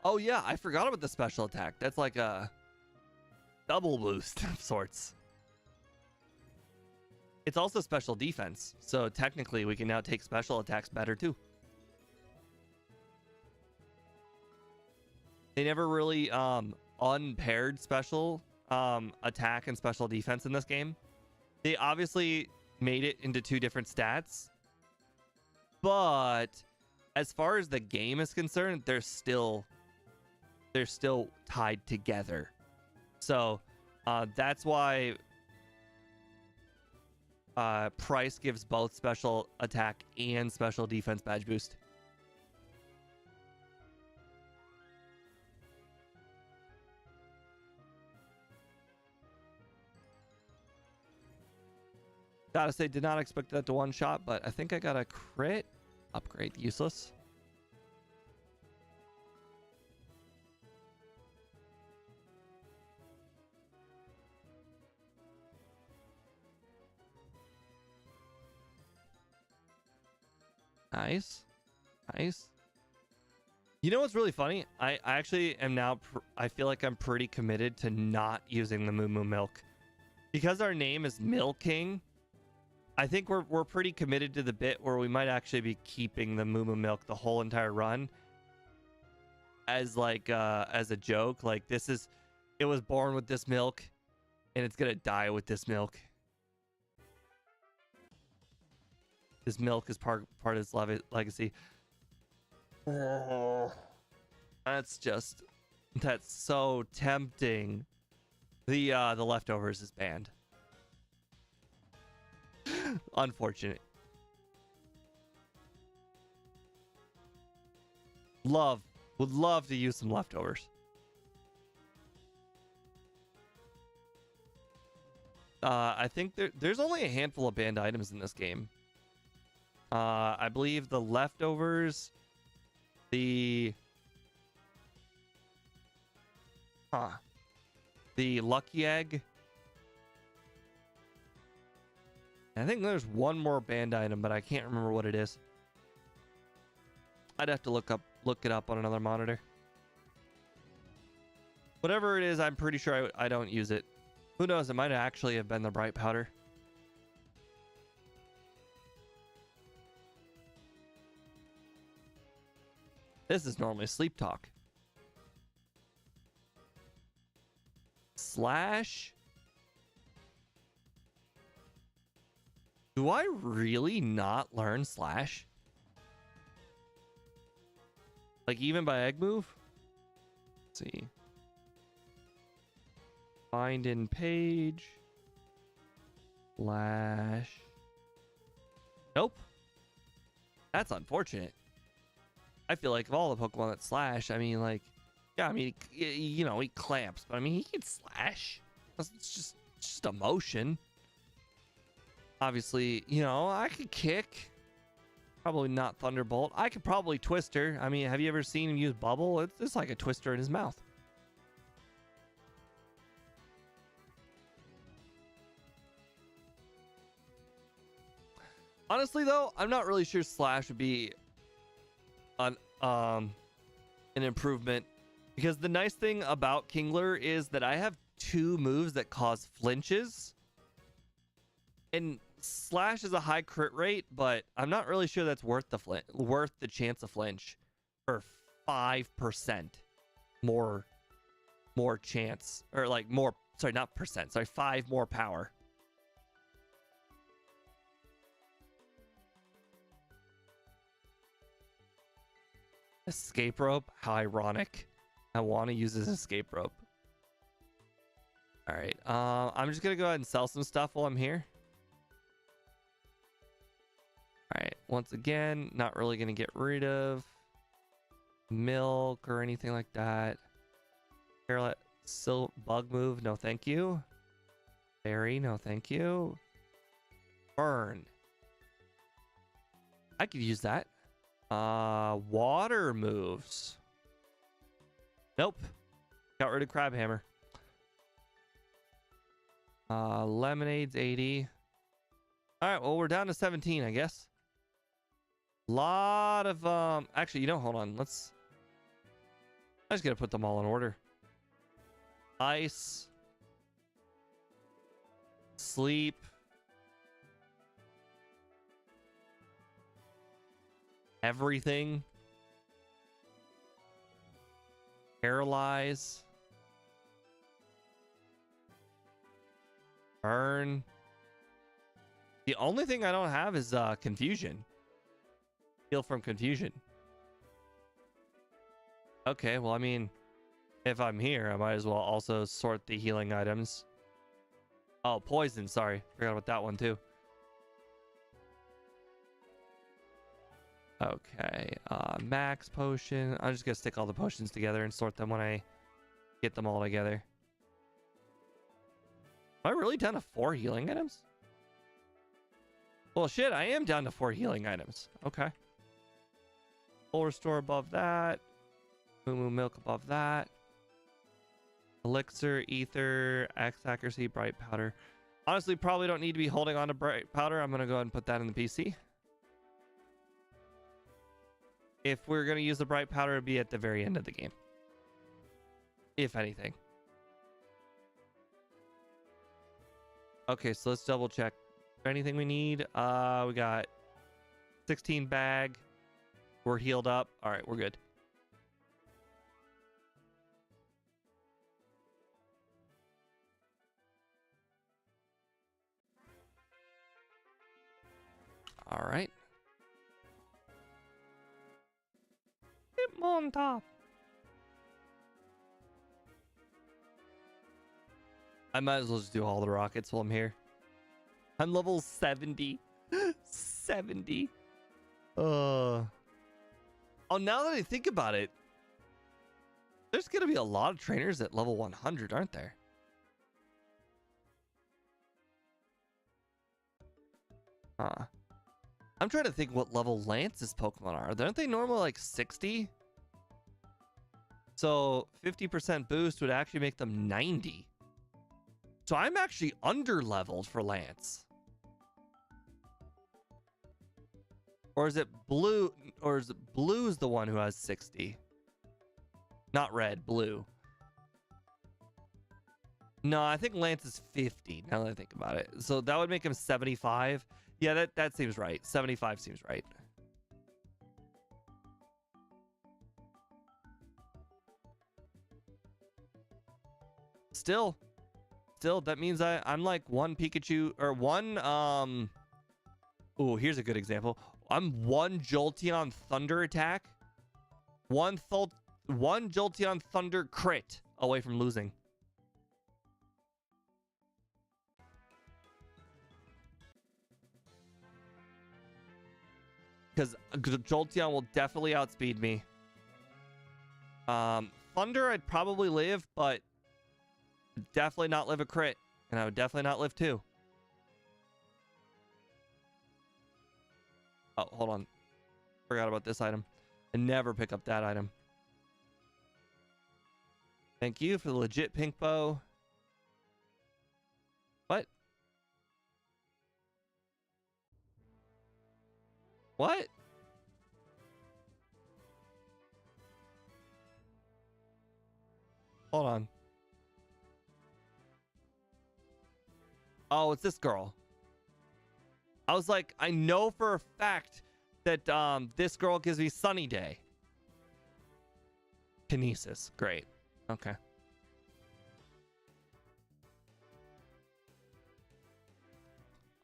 Oh yeah, I forgot about the special attack. That's like a double boost of sorts. It's also special defense, so technically we can now take special attacks better too. They never really unpaired special attack and special defense in this game. They obviously made it into two different stats, but as far as the game is concerned, they're still tied together. So that's why Price gives both special attack and special defense badge boost. Gotta say, did not expect that to one shot, but I think I got a crit upgrade. Useless. Nice. Nice. You know what's really funny? I actually am now, I feel like I'm pretty committed to not using the Moo Moo Milk. Because our name is Milking, I think we're pretty committed to the bit where we might actually be keeping the Moo Moo Milk the whole entire run. As like, as a joke. Like, it was born with this milk, and it's gonna die with this milk. This milk is part of its legacy. That's so tempting. The leftovers is banned. Unfortunate. Would love to use some leftovers. I think there's only a handful of banned items in this game. I believe the leftovers The the lucky egg. I think there's one more banned item, but I can't remember what it is. I'd have to look it up on another monitor. Whatever it is, I'm pretty sure I don't use it. Who knows? It might actually have been the bright powder. This is normally sleep talk. Slash. Do I really not learn slash? Like even by egg move? Let's see. Find in page. Slash. Nope. That's unfortunate. I feel like of all the Pokemon that slash, I mean, like, yeah, I mean, you know, he clamps, but I mean, he can slash. It's just a motion. Obviously, you know, I could kick. Probably not Thunderbolt. I could probably Twister. I mean, have you ever seen him use Bubble? It's like a Twister in his mouth. Honestly, though, I'm not really sure Slash would be an improvement, because the nice thing about Kingler is that I have 2 moves that cause flinches, and Slash is a high crit rate, but I'm not really sure that's worth the chance of flinch for 5% more chance, or like more, sorry, not percent, sorry, 5 more power. Escape rope? How ironic. I want to use this escape rope. All right. I'm just going to go ahead and sell some stuff while I'm here. All right. Once again, not really going to get rid of milk or anything like that. Carrot, bug move. No, thank you. Berry. No, thank you. Burn. I could use that. Water moves. Nope. Got rid of Crab Hammer. Lemonade's 80. All right, well, we're down to 17, I guess. Lot of actually, you know, hold on. I just gotta put them all in order. Ice. Sleep. Everything. Paralyze. Burn. The only thing I don't have is confusion. Heal from confusion. Okay, well, I mean, if I'm here, I might as well also sort the healing items. Oh, poison, sorry. Forgot about that one too. Okay, max potion. I'm just gonna stick all the potions together and sort them when I get them all together. Am I really down to 4 healing items? Well, shit, I am down to 4 healing items. Okay. Full restore above that. Moo Moo Milk above that. Elixir, ether, X accuracy, bright powder. Honestly, probably don't need to be holding on to bright powder. I'm gonna go ahead and put that in the PC. If we're going to use the bright powder, it'd be at the very end of the game, if anything. Okay, so let's double check. Anything we need? We got 16 bag. We're healed up. All right, we're good. All right. On top. I might as well just do all the rockets while I'm here. I'm level 70. 70. Oh, now that I think about it, there's gonna be a lot of trainers at level 100, aren't there? I'm trying to think what level Lance's Pokemon are. Aren't they normally like 60? So 50% boost would actually make them 90. So I'm actually under leveled for Lance. Or is it blue? Or is it blue's the one who has 60? Not red, blue. No, I think Lance is 50 now that I think about it. So that would make him 75. Yeah, that seems right. 75 seems right. Still, that means I'm like one Pikachu or one oh, here's a good example. I'm one Jolteon Thunder attack, one Jolteon Thunder crit away from losing. Because Jolteon will definitely outspeed me. Thunder I'd probably live, but definitely not live a crit, and I would definitely not live 2. Oh, hold on. Forgot about this item. I never pick up that item. Thank you for the legit pink bow. What? What? Hold on. Oh, it's this girl. I was like, I know for a fact that this girl gives me Sunny Day. Kinesis. Great. Okay.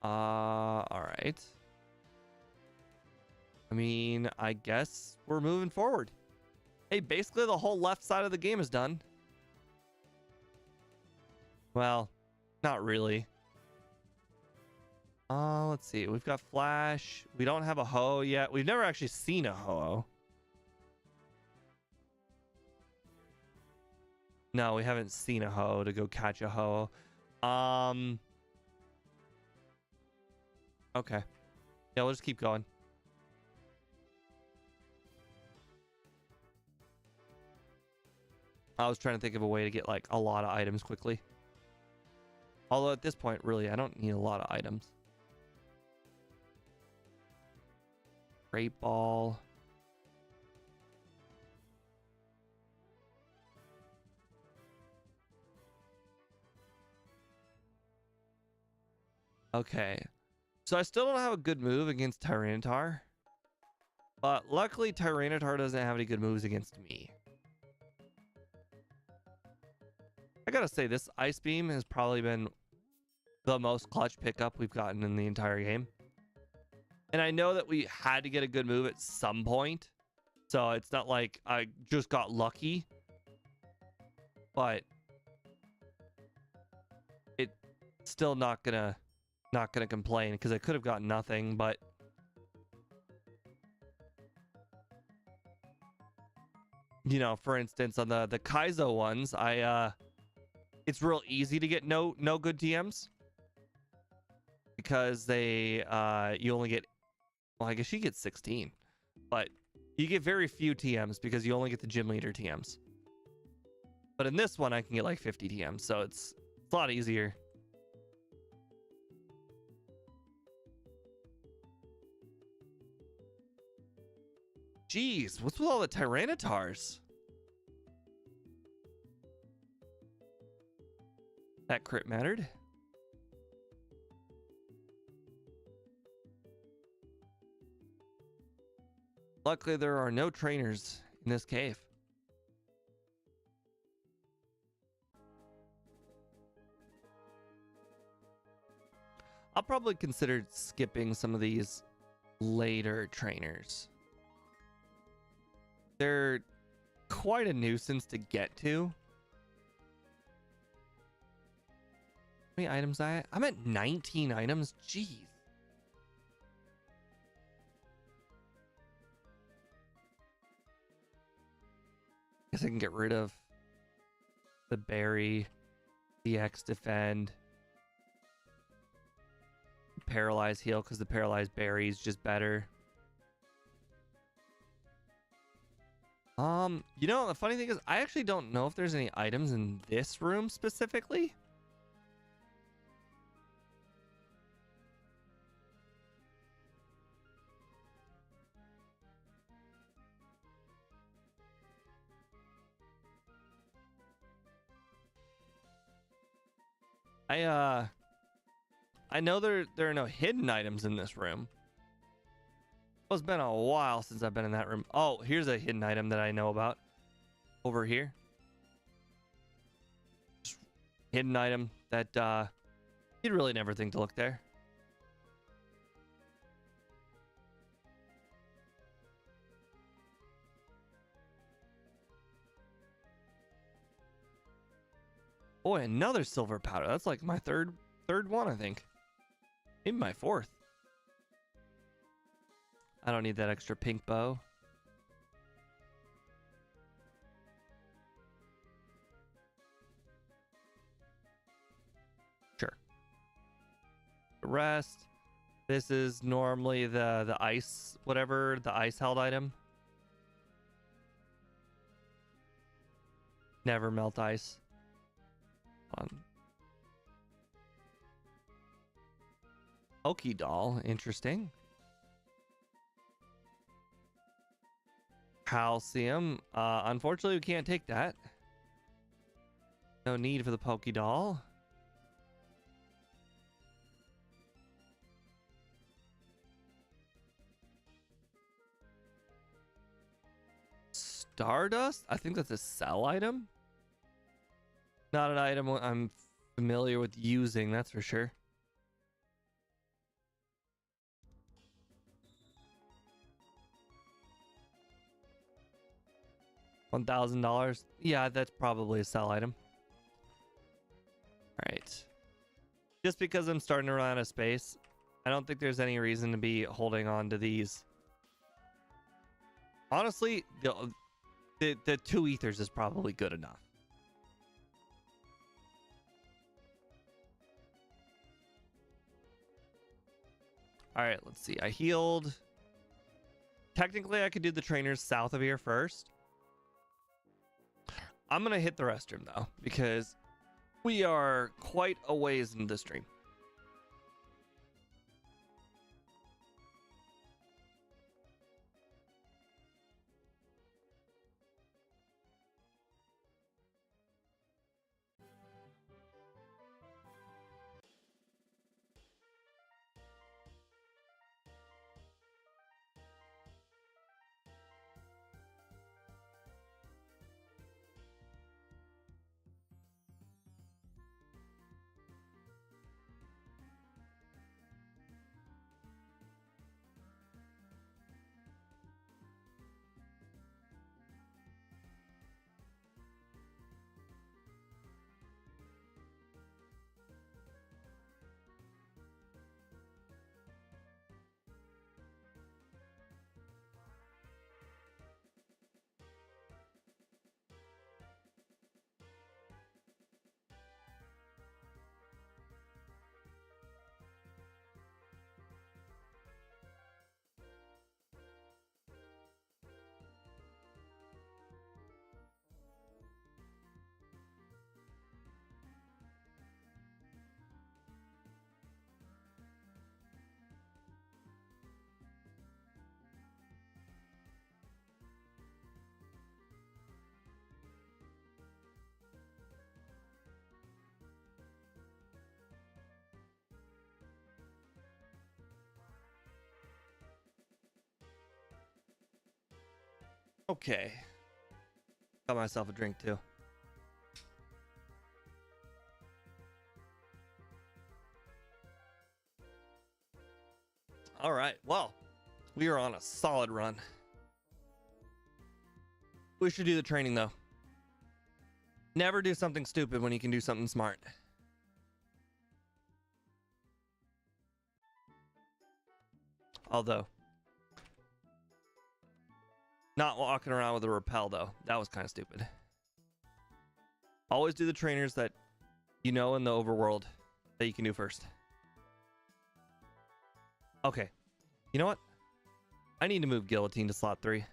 All right. I mean, I guess we're moving forward. Hey, basically the whole left side of the game is done. Well, not really. Let's see. We've got Flash. We don't have a Ho yet. We've never actually seen a Ho. No, we haven't seen a Ho to go catch a Ho. Okay. Yeah, we'll just keep going. I was trying to think of a way to get like a lot of items quickly. Although at this point, really, I don't need a lot of items. Great Ball. Okay. So I still don't have a good move against Tyranitar. But luckily, Tyranitar doesn't have any good moves against me. I gotta say, this Ice Beam has probably been the most clutch pickup we've gotten in the entire game. And I know that we had to get a good move at some point. So it's not like I just got lucky. But it's still not gonna complain because I could have gotten nothing, but you know, for instance, on the Kaizo ones, it's real easy to get no good TMs because they you only get, well, I guess you get 16, but you get very few TMs because you only get the gym leader TMs. But in this one, I can get like 50 TMs, so it's a lot easier. Jeez, what's with all the Tyranitars? That crit mattered. Luckily, there are no trainers in this cave. I'll probably consider skipping some of these later trainers. They're quite a nuisance to get to. How many items I'm at 19 items. Jeez. Guess I can get rid of the berry, the X defend, paralyze heal because the paralyzed berry is just better. You know, the funny thing is, I actually don't know if there's any items in this room specifically. I know there are no hidden items in this room. Well, it's been a while since I've been in that room. Oh, here's a hidden item that I know about. Over here. Just hidden item that you'd really never think to look there. Boy, another silver powder. That's like my third one, I think. Maybe my fourth. I don't need that extra pink bow. Sure. The rest. This is normally the ice, whatever, the ice held item. Never melt ice. Poké doll, interesting. Calcium. Unfortunately, we can't take that. No need for the Poké doll. Stardust? I think that's a sell item. Not an item I'm familiar with using, that's for sure. $1,000. Yeah, that's probably a sell item. All right. Just because I'm starting to run out of space, I don't think there's any reason to be holding on to these. Honestly, the 2 ethers is probably good enough. All right, let's see. I healed. Technically, I could do the trainers south of here first. I'm going to hit the restroom, though, because we are quite a ways into the stream. Okay. Got myself a drink too. All right. Well, we are on a solid run. We should do the training though. Never do something stupid when you can do something smart. Although, not walking around with a repel though. That was kind of stupid. Always do the trainers that you know in the overworld that you can do first. Okay. You know what? I need to move Guillotine to slot 3.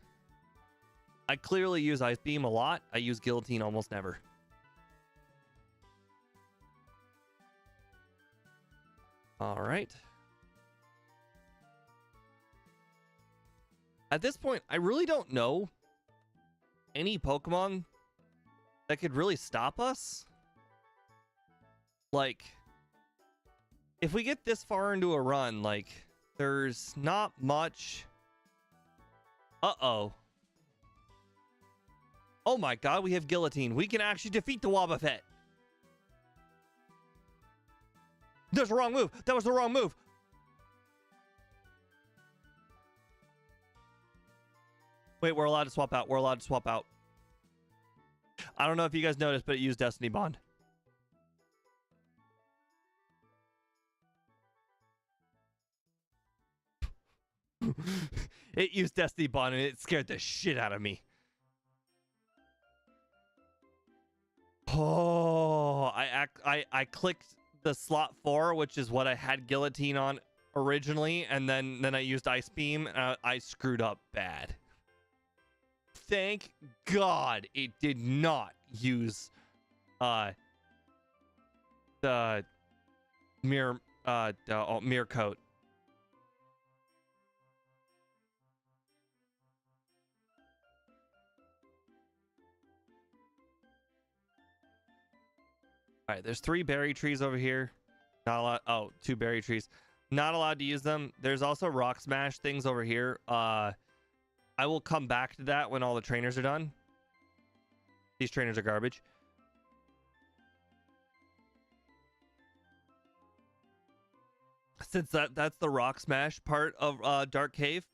I clearly use Ice Beam a lot. I use Guillotine almost never. All right. At this point, I really don't know any Pokemon that could really stop us. Like, if we get this far into a run, like, there's not much. Uh-oh. Oh my god, we have Guillotine. We can actually defeat the Wobbuffet. That's the wrong move. That was the wrong move. Wait, we're allowed to swap out. We're allowed to swap out. I don't know if you guys noticed, but it used Destiny Bond. It used Destiny Bond and it scared the shit out of me. Oh, I clicked the slot 4, which is what I had Guillotine on originally, and then I used Ice Beam, and I screwed up bad. Thank God it did not use the mirror mirror coat. All right, there's 3 berry trees over here. Not a lot. Oh, 2 berry trees. Not allowed to use them. There's also rock smash things over here. I will come back to that when all the trainers are done. These trainers are garbage. Since that's the rock smash part of Dark Cave,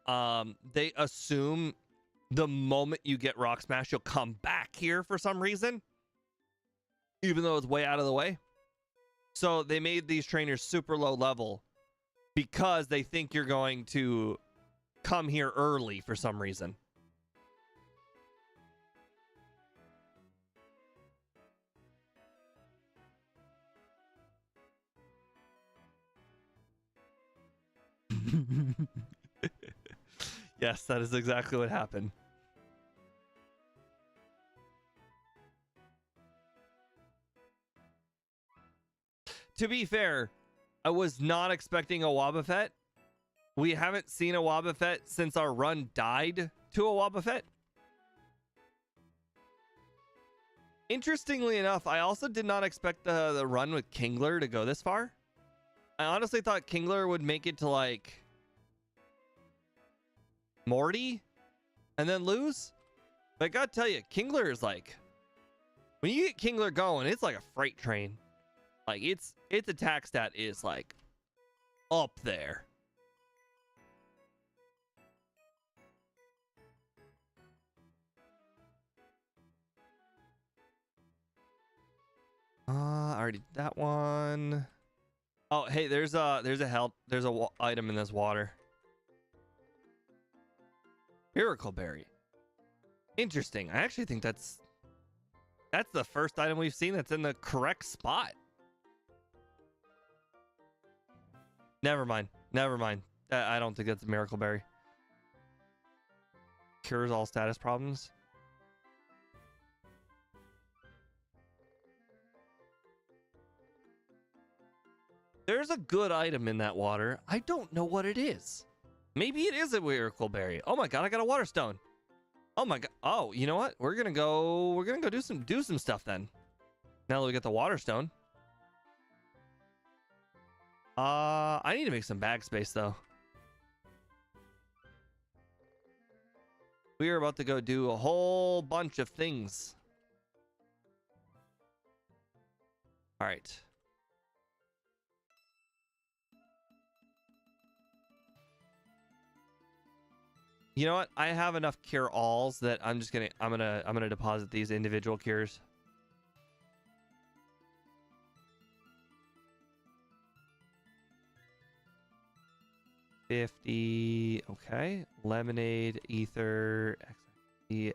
they assume the moment you get rock smash, you'll come back here for some reason, even though it's way out of the way. So they made these trainers super low level because they think you're going to come here early for some reason. Yes, that is exactly what happened. To be fair, I was not expecting a Wobbuffet. We haven't seen a Wobbuffet since our run died to a Wobbuffet. Interestingly enough, I also did not expect the run with Kingler to go this far. I honestly thought Kingler would make it to, like, Morty and then lose. But I gotta tell you, Kingler is like, when you get Kingler going, it's like a freight train. Like, its attack stat is like up there. I already did that one. Oh, hey, there's a item in this water. Miracle Berry. Interesting. I actually think that's the first item we've seen that's in the correct spot. Never mind. Never mind. I don't think that's a Miracle Berry. Cures all status problems. There's a good item in that water. I don't know what it is. Maybe it is a Miracle Berry. Oh my god, I got a Water Stone. Oh my god. Oh, you know what? We're gonna go do some stuff then. Now that we get the Water Stone. I need to make some bag space though. We are about to go do a whole bunch of things. All right. You know what? I have enough cure alls that I'm gonna deposit these individual cures. Okay. Lemonade, ether, XP. We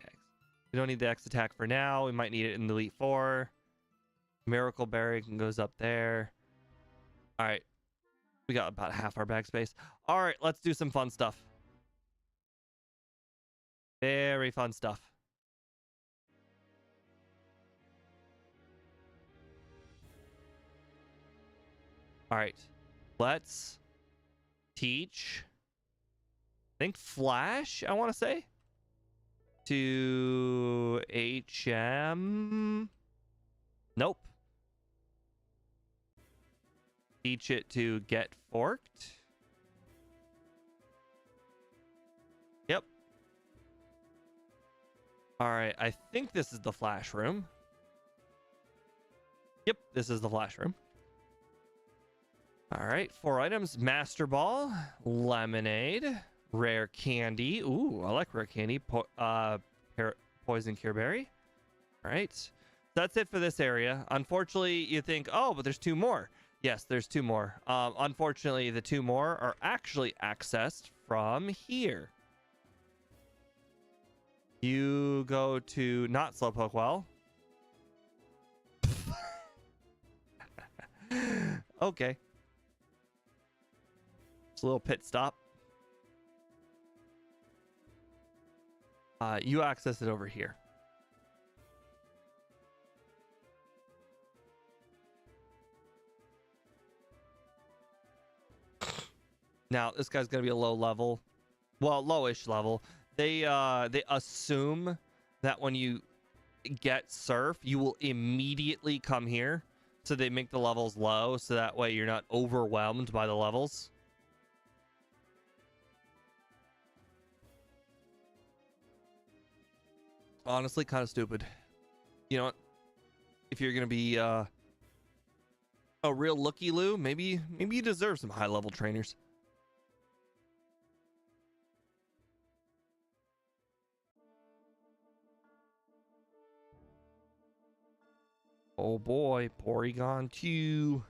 don't need the X attack for now. We might need it in the Elite Four. Miracle Berry goes up there. All right. We got about half our bag space. All right, let's do some fun stuff. Very fun stuff. All right. Let's teach, I think, Flash, I want to say, to HM. Nope. Teach it to get forked. Yep. All right. I think this is the Flash room. Yep. This is the Flash room. All right. 4 items. Master Ball. Lemonade. Rare candy. Ooh, I like rare candy. Poison cure berry. All right. That's it for this area. Unfortunately, you think, oh, but there's 2 more. Yes, there's 2 more. Unfortunately, the 2 more are actually accessed from here. You go to not Slowpoke Well. Okay. It's a little pit stop. You access it over here. Now, this guy's going to be a low level. Well, lowish level. They assume that when you get Surf, you will immediately come here. So they make the levels low, so that way you're not overwhelmed by the levels. Honestly, kind of stupid. You know what? If you're going to be a real looky-loo, maybe you deserve some high-level trainers. Oh boy, Porygon 2.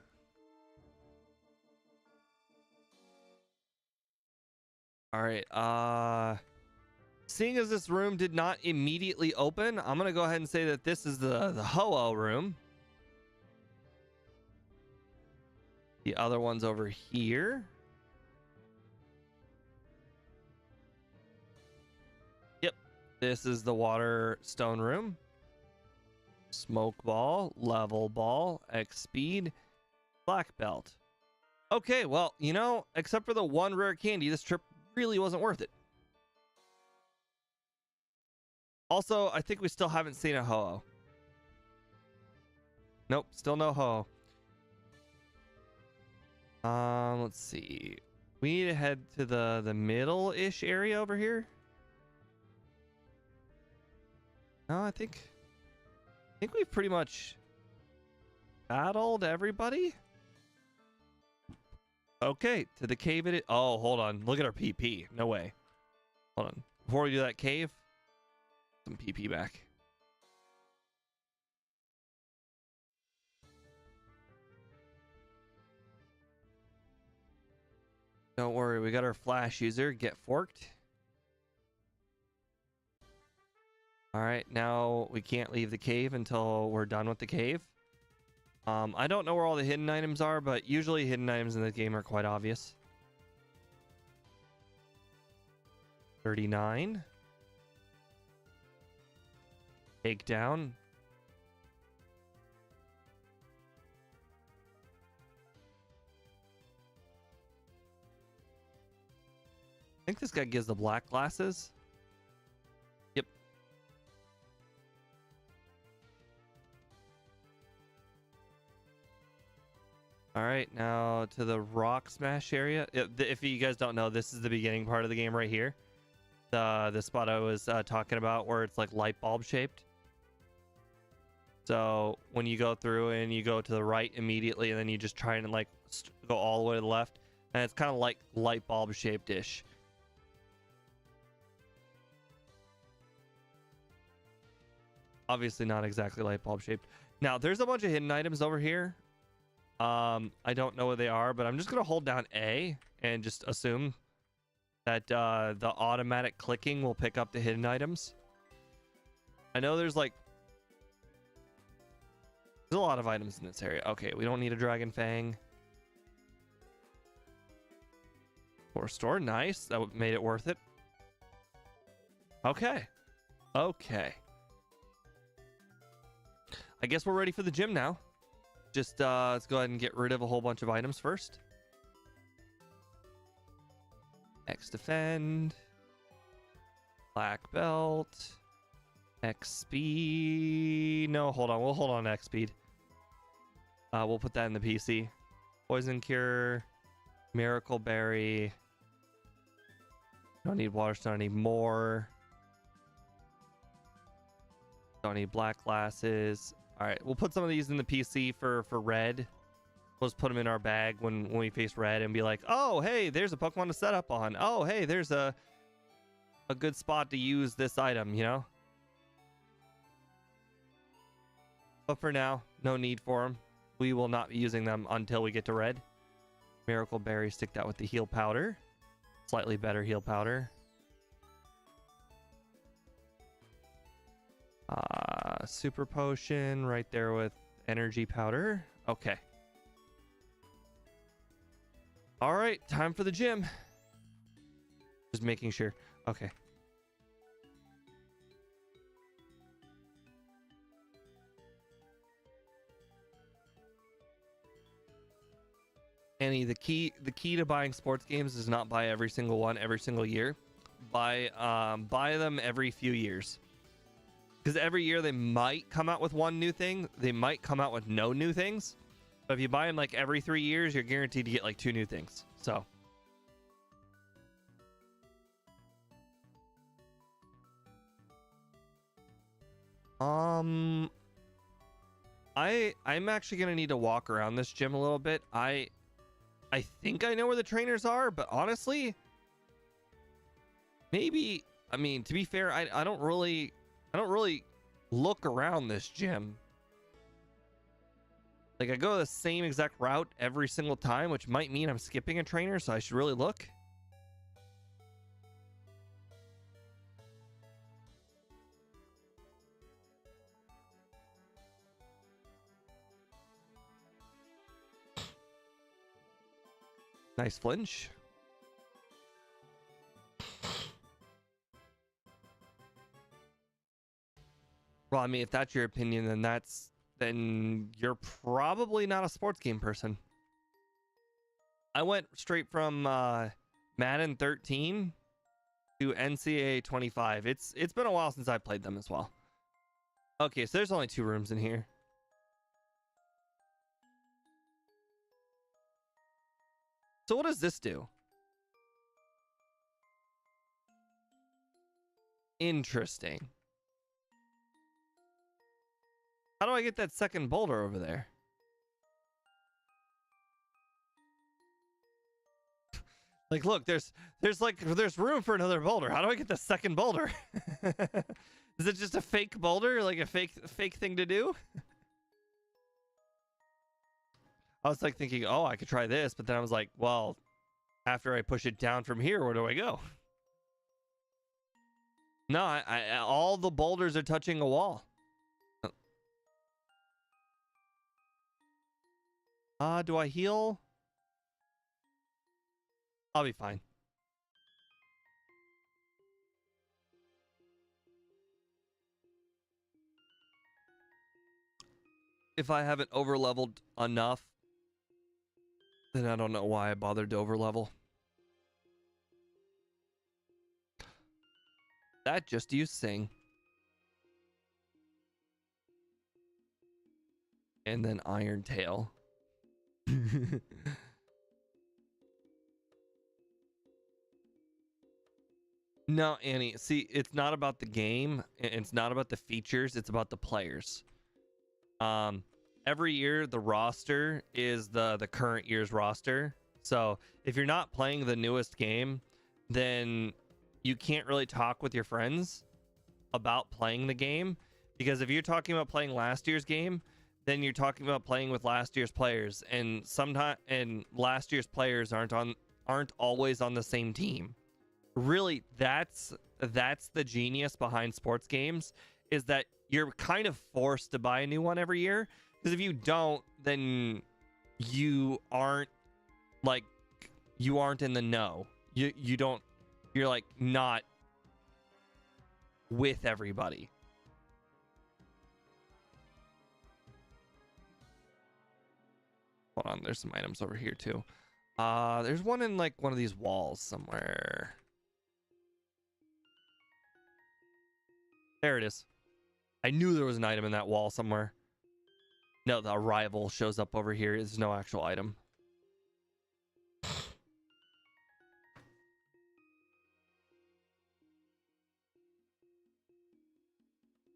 All right, seeing as this room did not immediately open, I'm gonna go ahead and say that this is the Ho-Oh room. The other one's over here. Yep, this is the Water Stone room. Smoke Ball, Level Ball, X Speed, Black Belt. Okay, well, you know, except for the 1 rare candy, this trip really wasn't worth it. Also, I think we still haven't seen a Ho-Oh. Nope, still no Ho-Oh. Let's see. We need to head to the middle-ish area over here. No, I think we've pretty much battled everybody. Okay, to the cave it is. Oh, hold on. Look at our PP. No way. Hold on. Before we do that cave, some PP back. Don't worry, we got our Flash user. Get forked. All right, now we can't leave the cave until we're done with the cave. I don't know where all the hidden items are, but usually hidden items in the game are quite obvious. 39. Takedown. I think this guy gives the black glasses. Yep. All right, now to the rock smash area. If you guys don't know, this is the beginning part of the game right here. The spot I was talking about where it's like light bulb shaped. So when you go through and you go to the right immediately, and then you just try and like go all the way to the left, and it's kind of like light bulb shaped ish. Obviously not exactly light bulb shaped. Now there's a bunch of hidden items over here. I don't know what they are, but I'm just gonna hold down A and just assume that the automatic clicking will pick up the hidden items. I know there's a lot of items in this area. Okay, we don't need a Dragon Fang. Or store, nice. That made it worth it. Okay. Okay. I guess we're ready for the gym now. Just let's go ahead and get rid of a whole bunch of items first. X defend. Black belt. X speed. No, hold on. We'll hold on to X speed. We'll put that in the PC. Poison cure. Miracle berry. Don't need water stone anymore. Don't need black glasses. All right, we'll put some of these in the PC for red. We'll just put them in our bag when we face red and be like, oh, hey, there's a Pokemon to set up on. Oh, hey, there's a good spot to use this item, you know? But for now, no need for them. We will not be using them until we get to red. Miracle berry, stick that with the heal powder. Slightly better heal powder. Super potion right there with energy powder. Okay. All right, time for the gym. Just making sure. Okay. Annie, the key to buying sports games is not buy every single one every single year. Buy them every few years. Because every year they might come out with one new thing. They might come out with no new things. But if you buy them like every 3 years, you're guaranteed to get like 2 new things. So. I'm actually going to need to walk around this gym a little bit. I think I know where the trainers are, but honestly, maybe, I mean, to be fair, I don't really look around this gym. Like, I go the same exact route every single time, which might mean I'm skipping a trainer, so I should really look. Nice flinch. Well, I mean, if that's your opinion, then you're probably not a sports game person. I went straight from Madden 13 to NCAA 25. It's been a while since I played them as well. Okay, so there's only 2 rooms in here. So what does this do? Interesting. How do I get that second boulder over there? Like, look, there's room for another boulder. How do I get the second boulder? Is it just a fake boulder? Like a fake thing to do? I was like thinking, oh, I could try this, but then I was like, well, after I push it down from here, where do I go? No, I all the boulders are touching a wall. Do I heal? I'll be fine. If I haven't over-leveled enough, then I don't know why I bothered to over-level. That just used Sing. And then Iron Tail. No, Annie, see, it's not about the game. It's not about the features. It's about the players. Every year the roster is the current year's roster. So if you're not playing the newest game, then you can't really talk with your friends about playing the game, because if you're talking about playing last year's game, then you're talking about playing with last year's players, and last year's players aren't always on the same team. Really, that's the genius behind sports games, is that you're kind of forced to buy a new one every year, because if you don't, then you aren't in the know. You're like not with everybody. Hold on, there's some items over here too. There's one in like one of these walls somewhere. There it is. I knew there was an item in that wall somewhere. No, the arrival shows up over here. There's no actual item.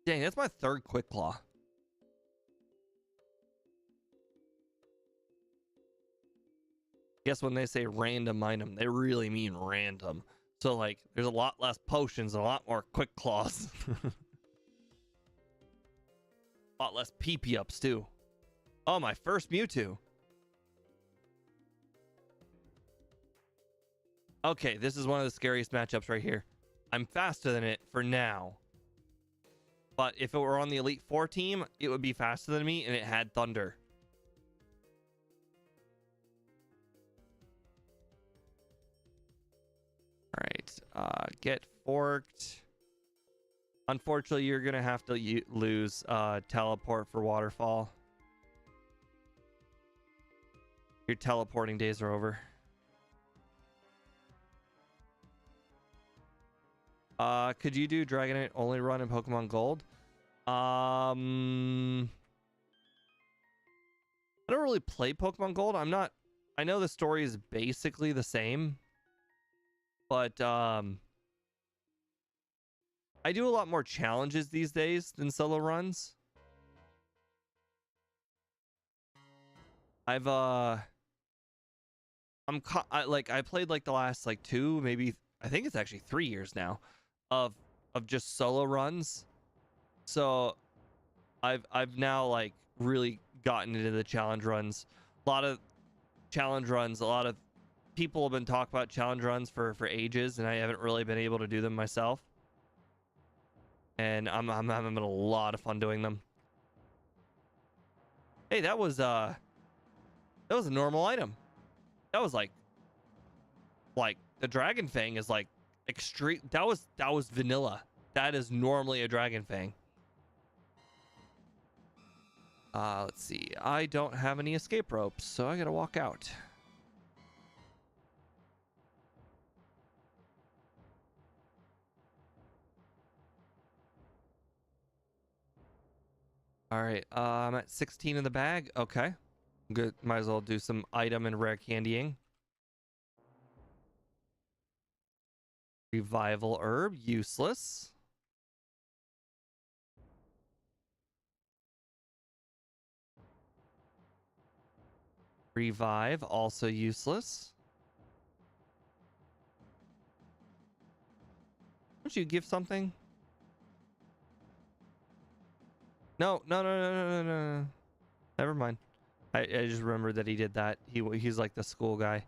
Dang, that's my third Quick Claw. Guess when they say random item, they really mean random. So, like, there's a lot less potions and a lot more Quick Claws. A lot less PP ups, too. Oh, my first Mewtwo. Okay, this is one of the scariest matchups right here. I'm faster than it for now. But if it were on the Elite Four team, it would be faster than me, and it had Thunder. All right, get forked. Unfortunately, you're gonna have to lose teleport for Waterfall. Your teleporting days are over. Could you do Dragonite only run in Pokemon Gold? I don't really play Pokemon Gold. I know the story is basically the same, but I do a lot more challenges these days than solo runs. I played like the last like 2, maybe I think it's actually 3 years now of just solo runs. So I've now like really gotten into the challenge runs. A lot of challenge runs, a lot of people have been talking about challenge runs for ages, and I haven't really been able to do them myself. And I'm having a lot of fun doing them. Hey, that was a normal item. That was like the Dragon Fang is like extreme. That was vanilla. That is normally a Dragon Fang. Let's see. I don't have any escape ropes, so I gotta walk out. All right. I'm at 16 in the bag. Okay. Good. Might as well do some item and rare candying. Revival herb, useless. Revive, also useless. Don't you give something? No. Never mind. I just remembered that he did that. He's like the school guy.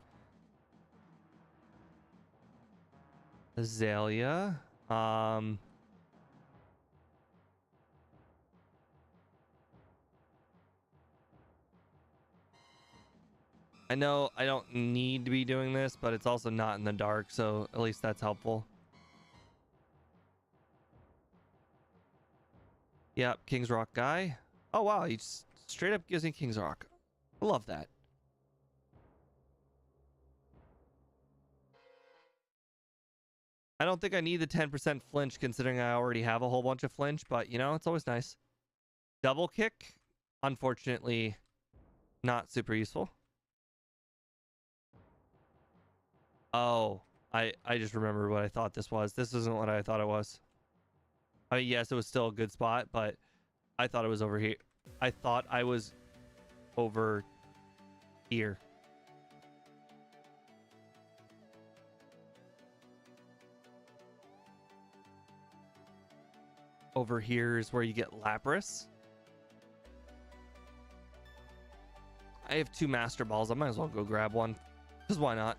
Azalea. I know I don't need to be doing this, but it's also not in the dark, so at least that's helpful. Yep, King's Rock guy. Oh wow, he just straight up gives me King's Rock. I love that. I don't think I need the 10% flinch considering I already have a whole bunch of flinch, but you know, it's always nice. Double kick, unfortunately, not super useful. Oh, I just remembered what I thought this was. This isn't what I thought it was. I mean, yes, it was still a good spot, but I thought it was over here. I thought I was over here. Over here is where you get Lapras. I have 2 Master Balls. I might as well go grab one. Because why not?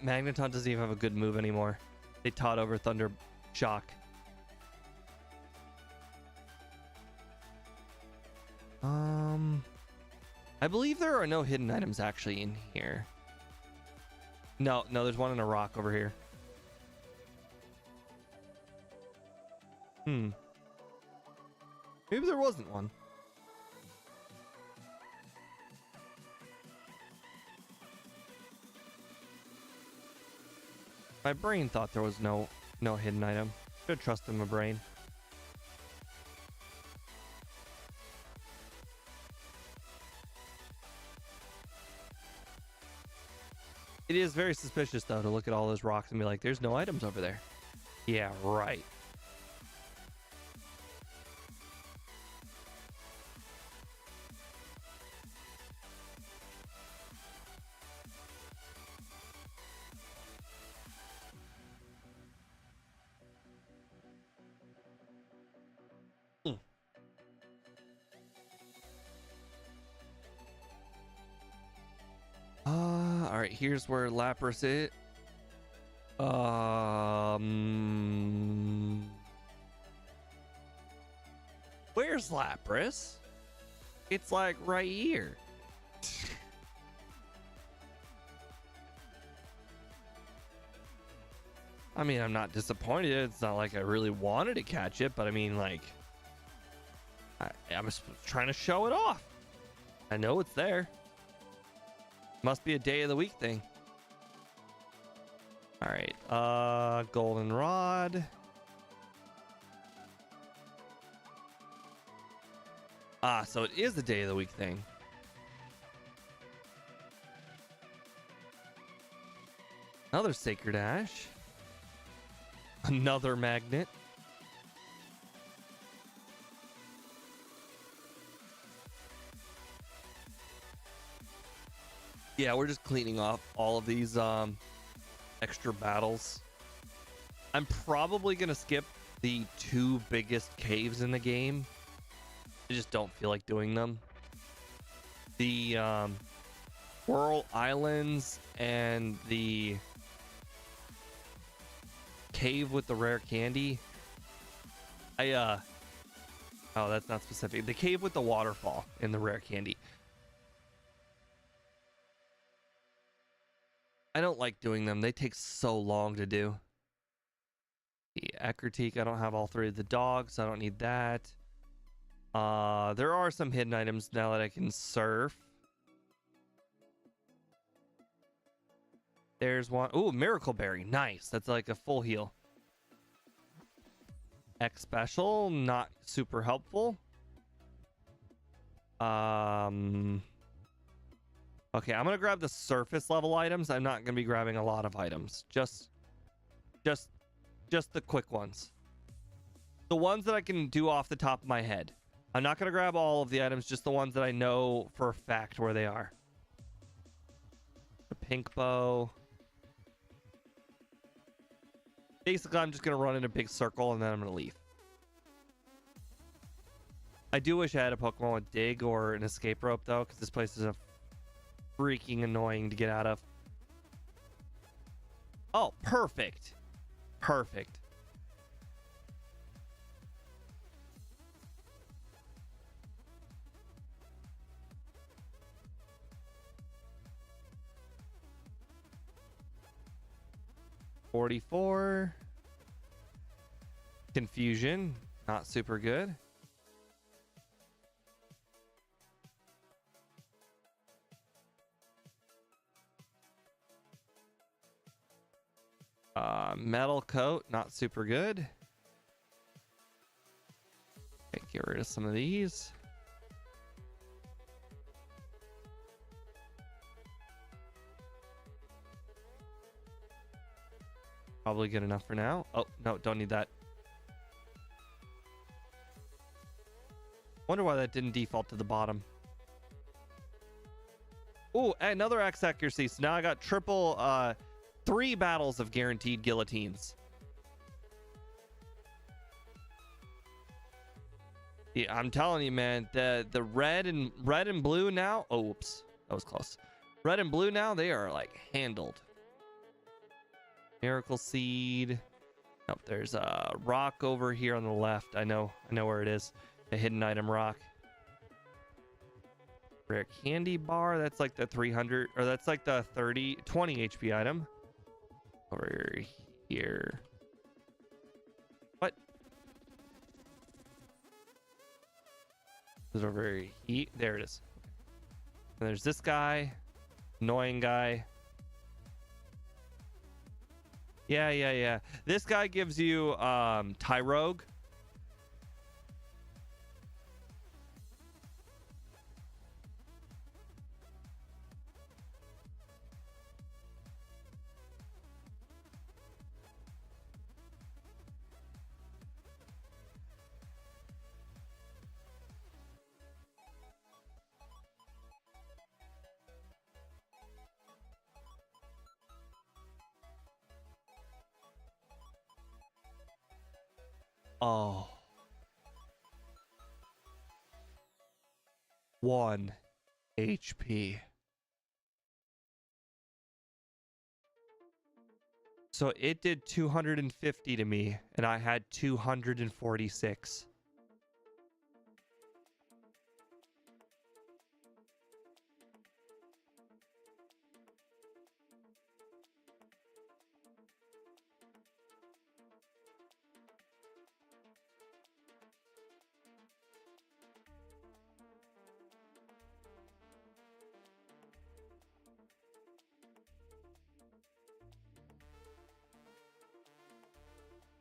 Magneton doesn't even have a good move anymore. They taught over Thunder Shock. I believe there are no hidden items actually in here. No, there's one in a rock over here. Maybe there wasn't one. My brain thought there was no hidden item. Should trust in my brain. It is very suspicious though to look at all those rocks and be like, there's no items over there. Yeah, right. All right, here's where Lapras is. Where's Lapras? It's like right here. I mean, I'm not disappointed. It's not like I really wanted to catch it, but I mean, like, I was trying to show it off. I know it's there. Must be a day of the week thing. All right, goldenrod. Ah, so it is a day of the week thing. Another sacred ash. Another magnet. Yeah, we're just cleaning off all of these extra battles. I'm probably gonna skip the two biggest caves in the game. I just don't feel like doing them. The Whirl Islands and the cave with the rare candy. Oh, that's not specific. The cave with the waterfall and the rare candy. I don't like doing them. They take so long to do. The Eckertique, I don't have all three of the dogs. So I don't need that. There are some hidden items now that I can surf. There's one. Ooh, Miracle Berry. Nice. That's like a full heal. X special, not super helpful. Okay, I'm gonna grab the surface level items. I'm not gonna be grabbing a lot of items. Just the quick ones. The ones that I can do off the top of my head. I'm not gonna grab all of the items, just the ones that I know for a fact where they are. The pink bow. Basically, I'm just gonna run in a big circle and then I'm gonna leave. I do wish I had a Pokemon with dig or an escape rope though, because this place is a freaking annoying to get out of. Oh, perfect. Perfect. $44. Confusion, not super good. Metal coat, not super good. Okay, get rid of some of these. Probably good enough for now. Oh, no, don't need that. Wonder why that didn't default to the bottom. Ooh, another X accuracy. So now I got triple 3 battles of guaranteed guillotines. Yeah, I'm telling you, man, the red and blue now. Oh, whoops, that was close. Red and blue now, they are like handled. Miracle seed. Nope, there's a rock over here on the left. I know where it is. A hidden item rock. Rare candy bar. That's like the 300, or that's like the 20 HP item. Over here. What? Is over here? There it is. And there's this guy. Annoying guy. Yeah. This guy gives you Tyrogue. Oh. 1 HP. So it did 250 to me, and I had 246.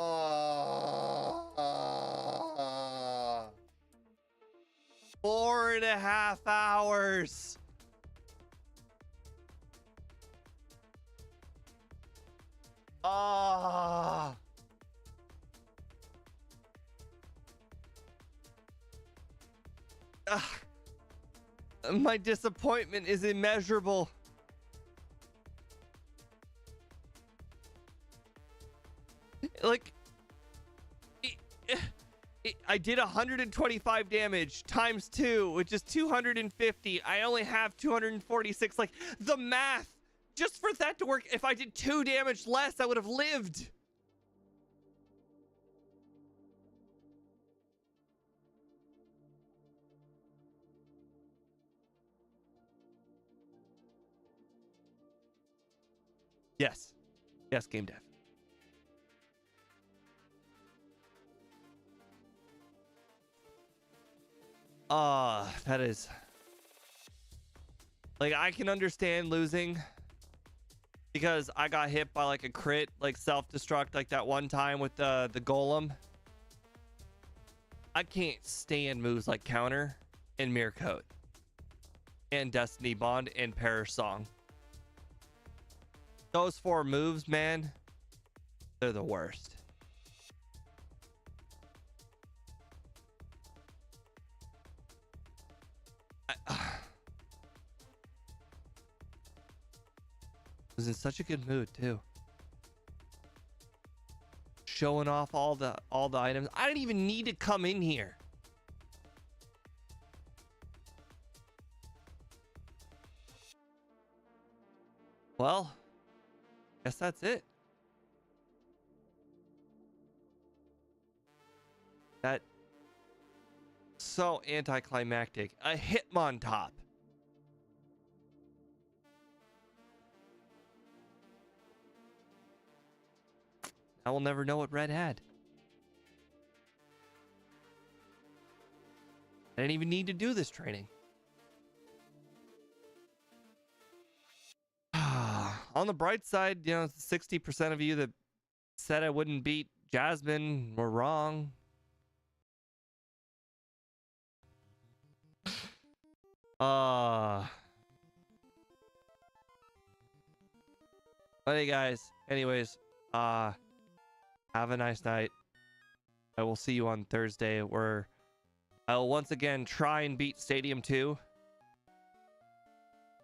Uh, 4.5 hours. Ah. My disappointment is immeasurable. Like, I did 125 damage times 2, which is 250. I only have 246. Like, the math, just for that to work, if I did 2 damage less, I would have lived. Yes. Yes, game dev. That is... Like, I can understand losing because I got hit by, like, a crit, like, self-destruct, like that one time with the golem. I can't stand moves like Counter and Mirror Coat and Destiny Bond and Perish Song. Those 4 moves, man, they're the worst. Was in such a good mood too, showing off all the items. I didn't even need to come in here. Well, guess that's it. That so anticlimactic. A Hitmon top. I will never know what Red had. I didn't even need to do this training. On the bright side, you know, 60% of you that said I wouldn't beat Jasmine were wrong. But hey guys, anyways, have a nice night. I will see you on Thursday, where I will once again try and beat Stadium 2.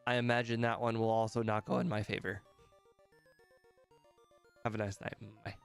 I imagine that one will also not go in my favor. Have a nice night. Bye.